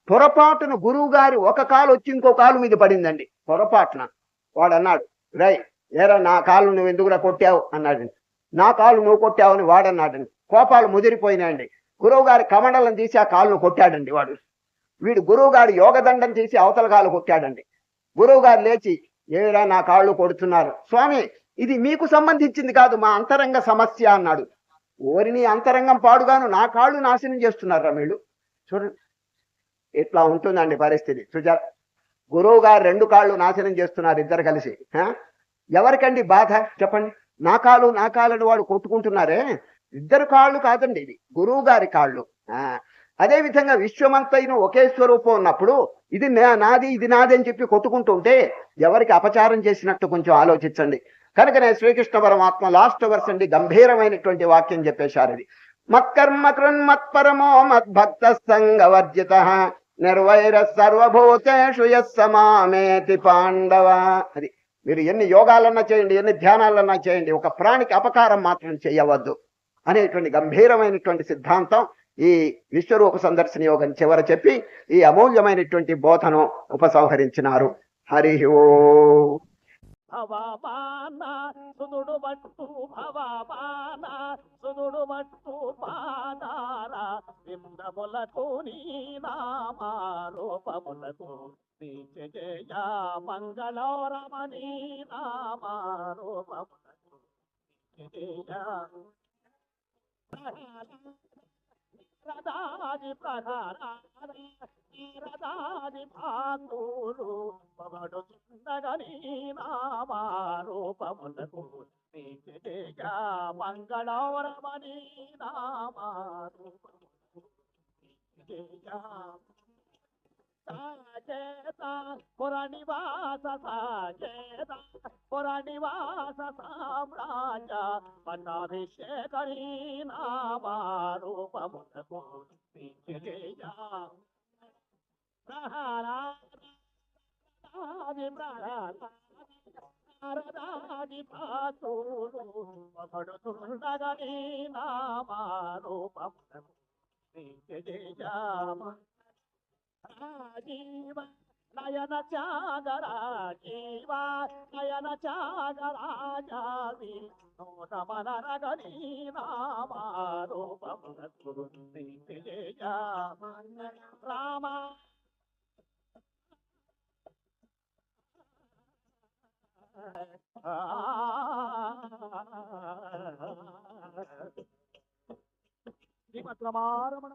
[SPEAKER 1] పొరపాటున గురువు గారి ఒక కాలు వచ్చి ఇంకో కాలు మీద పడిందండి పొరపాటున. వాడు అన్నాడు, రై ఏరా నా కాలు నువ్వు ఎందుకురా కొట్టావు అన్నాడండి. నా కాలు నువ్వు కొట్టావని వాడన్నాడండి. కోపాలు ముదిరిపోయినాయండి. గురువు గారి కమండలం తీసి ఆ కాలును కొట్టాడండి వాడు. వీడు గురువు గారి యోగదండం తీసి అవతల కాలు కొట్టాడండి. గురువు గారు లేచి, ఏరా నా కాళ్ళు కొడుతున్నారు? స్వామి, ఇది మీకు సంబంధించింది కాదు, మా అంతరంగ సమస్య అన్నాడు. ఓరిని అంతరంగం పాడుగాను నా కాళ్ళు నాశనం చేస్తున్నారా వీళ్ళు? చూడండి ఇట్లా ఉంటుందండి పరిస్థితి. సుజాత, గురువు గారు 2 కాళ్ళు నాశనం చేస్తున్నారు ఇద్దరు కలిసి. ఎవరికండి బాధ చెప్పండి? నా కాలు నా కాళ్ళని వాడు కొట్టుకుంటున్నారే, ఇద్దరు కాళ్ళు కాదండి, ఇది గురువు గారి కాళ్ళు. అదే విధంగా విశ్వమంతైన ఒకే స్వరూపం ఉన్నప్పుడు ఇది నాది ఇది నాది అని చెప్పి కొట్టుకుంటుంటే ఎవరికి అపచారం చేసినట్టు కొంచెం ఆలోచించండి. కనుకనే శ్రీకృష్ణ పరమాత్మ లాస్ట్ వర్స్ అండి గంభీరమైనటువంటి వాక్యం చెప్పేశారు. ఇది మత్కర్మ కృన్మత్పరమో మద్భక్త సంగవర్జిత నిర్వైర సర్వభూతేషు యస్సమామేతి పాండవ. అది మీరు ఎన్ని యోగాలన్నా చేయండి, ఎన్ని ధ్యానాలన్నా చేయండి, ఒక ప్రాణికి అపకారం మాత్రం చేయవద్దు అనేటువంటి గంభీరమైనటువంటి సిద్ధాంతం ఈ విశ్వరూప సందర్శన యోగం చివర చెప్పి ఈ అమూల్యమైనటువంటి బోధను ఉపసంహరించినారు. హరి ఓ
[SPEAKER 2] భవమాన సునుడు మట్టు భవమాన సునుడు మట్టు పాదార విందములకు నీ నామారూపములకు జయ మంగళరమణి నామారూపములకు జయ రదాది ప్రధారాది భాగోలు పగడుచుండగని నామారూపములకు జయ మంగళరమణి నామారూపములకు జయ సాకేత పురనివాస సాకేత పురనివాస సామ్రాజ పట్టాభిషేకరీ నామారూపములకు జయ ప్రహరాది భాతులు పగడుతుండగని నామారూపములకు జయ రాజీవ నయన త్యాగరాజీవ నయన త్యాగరాజావి నోటమనరగని నామారూపములకు జయ రామ శ్రీమద్రమారమణ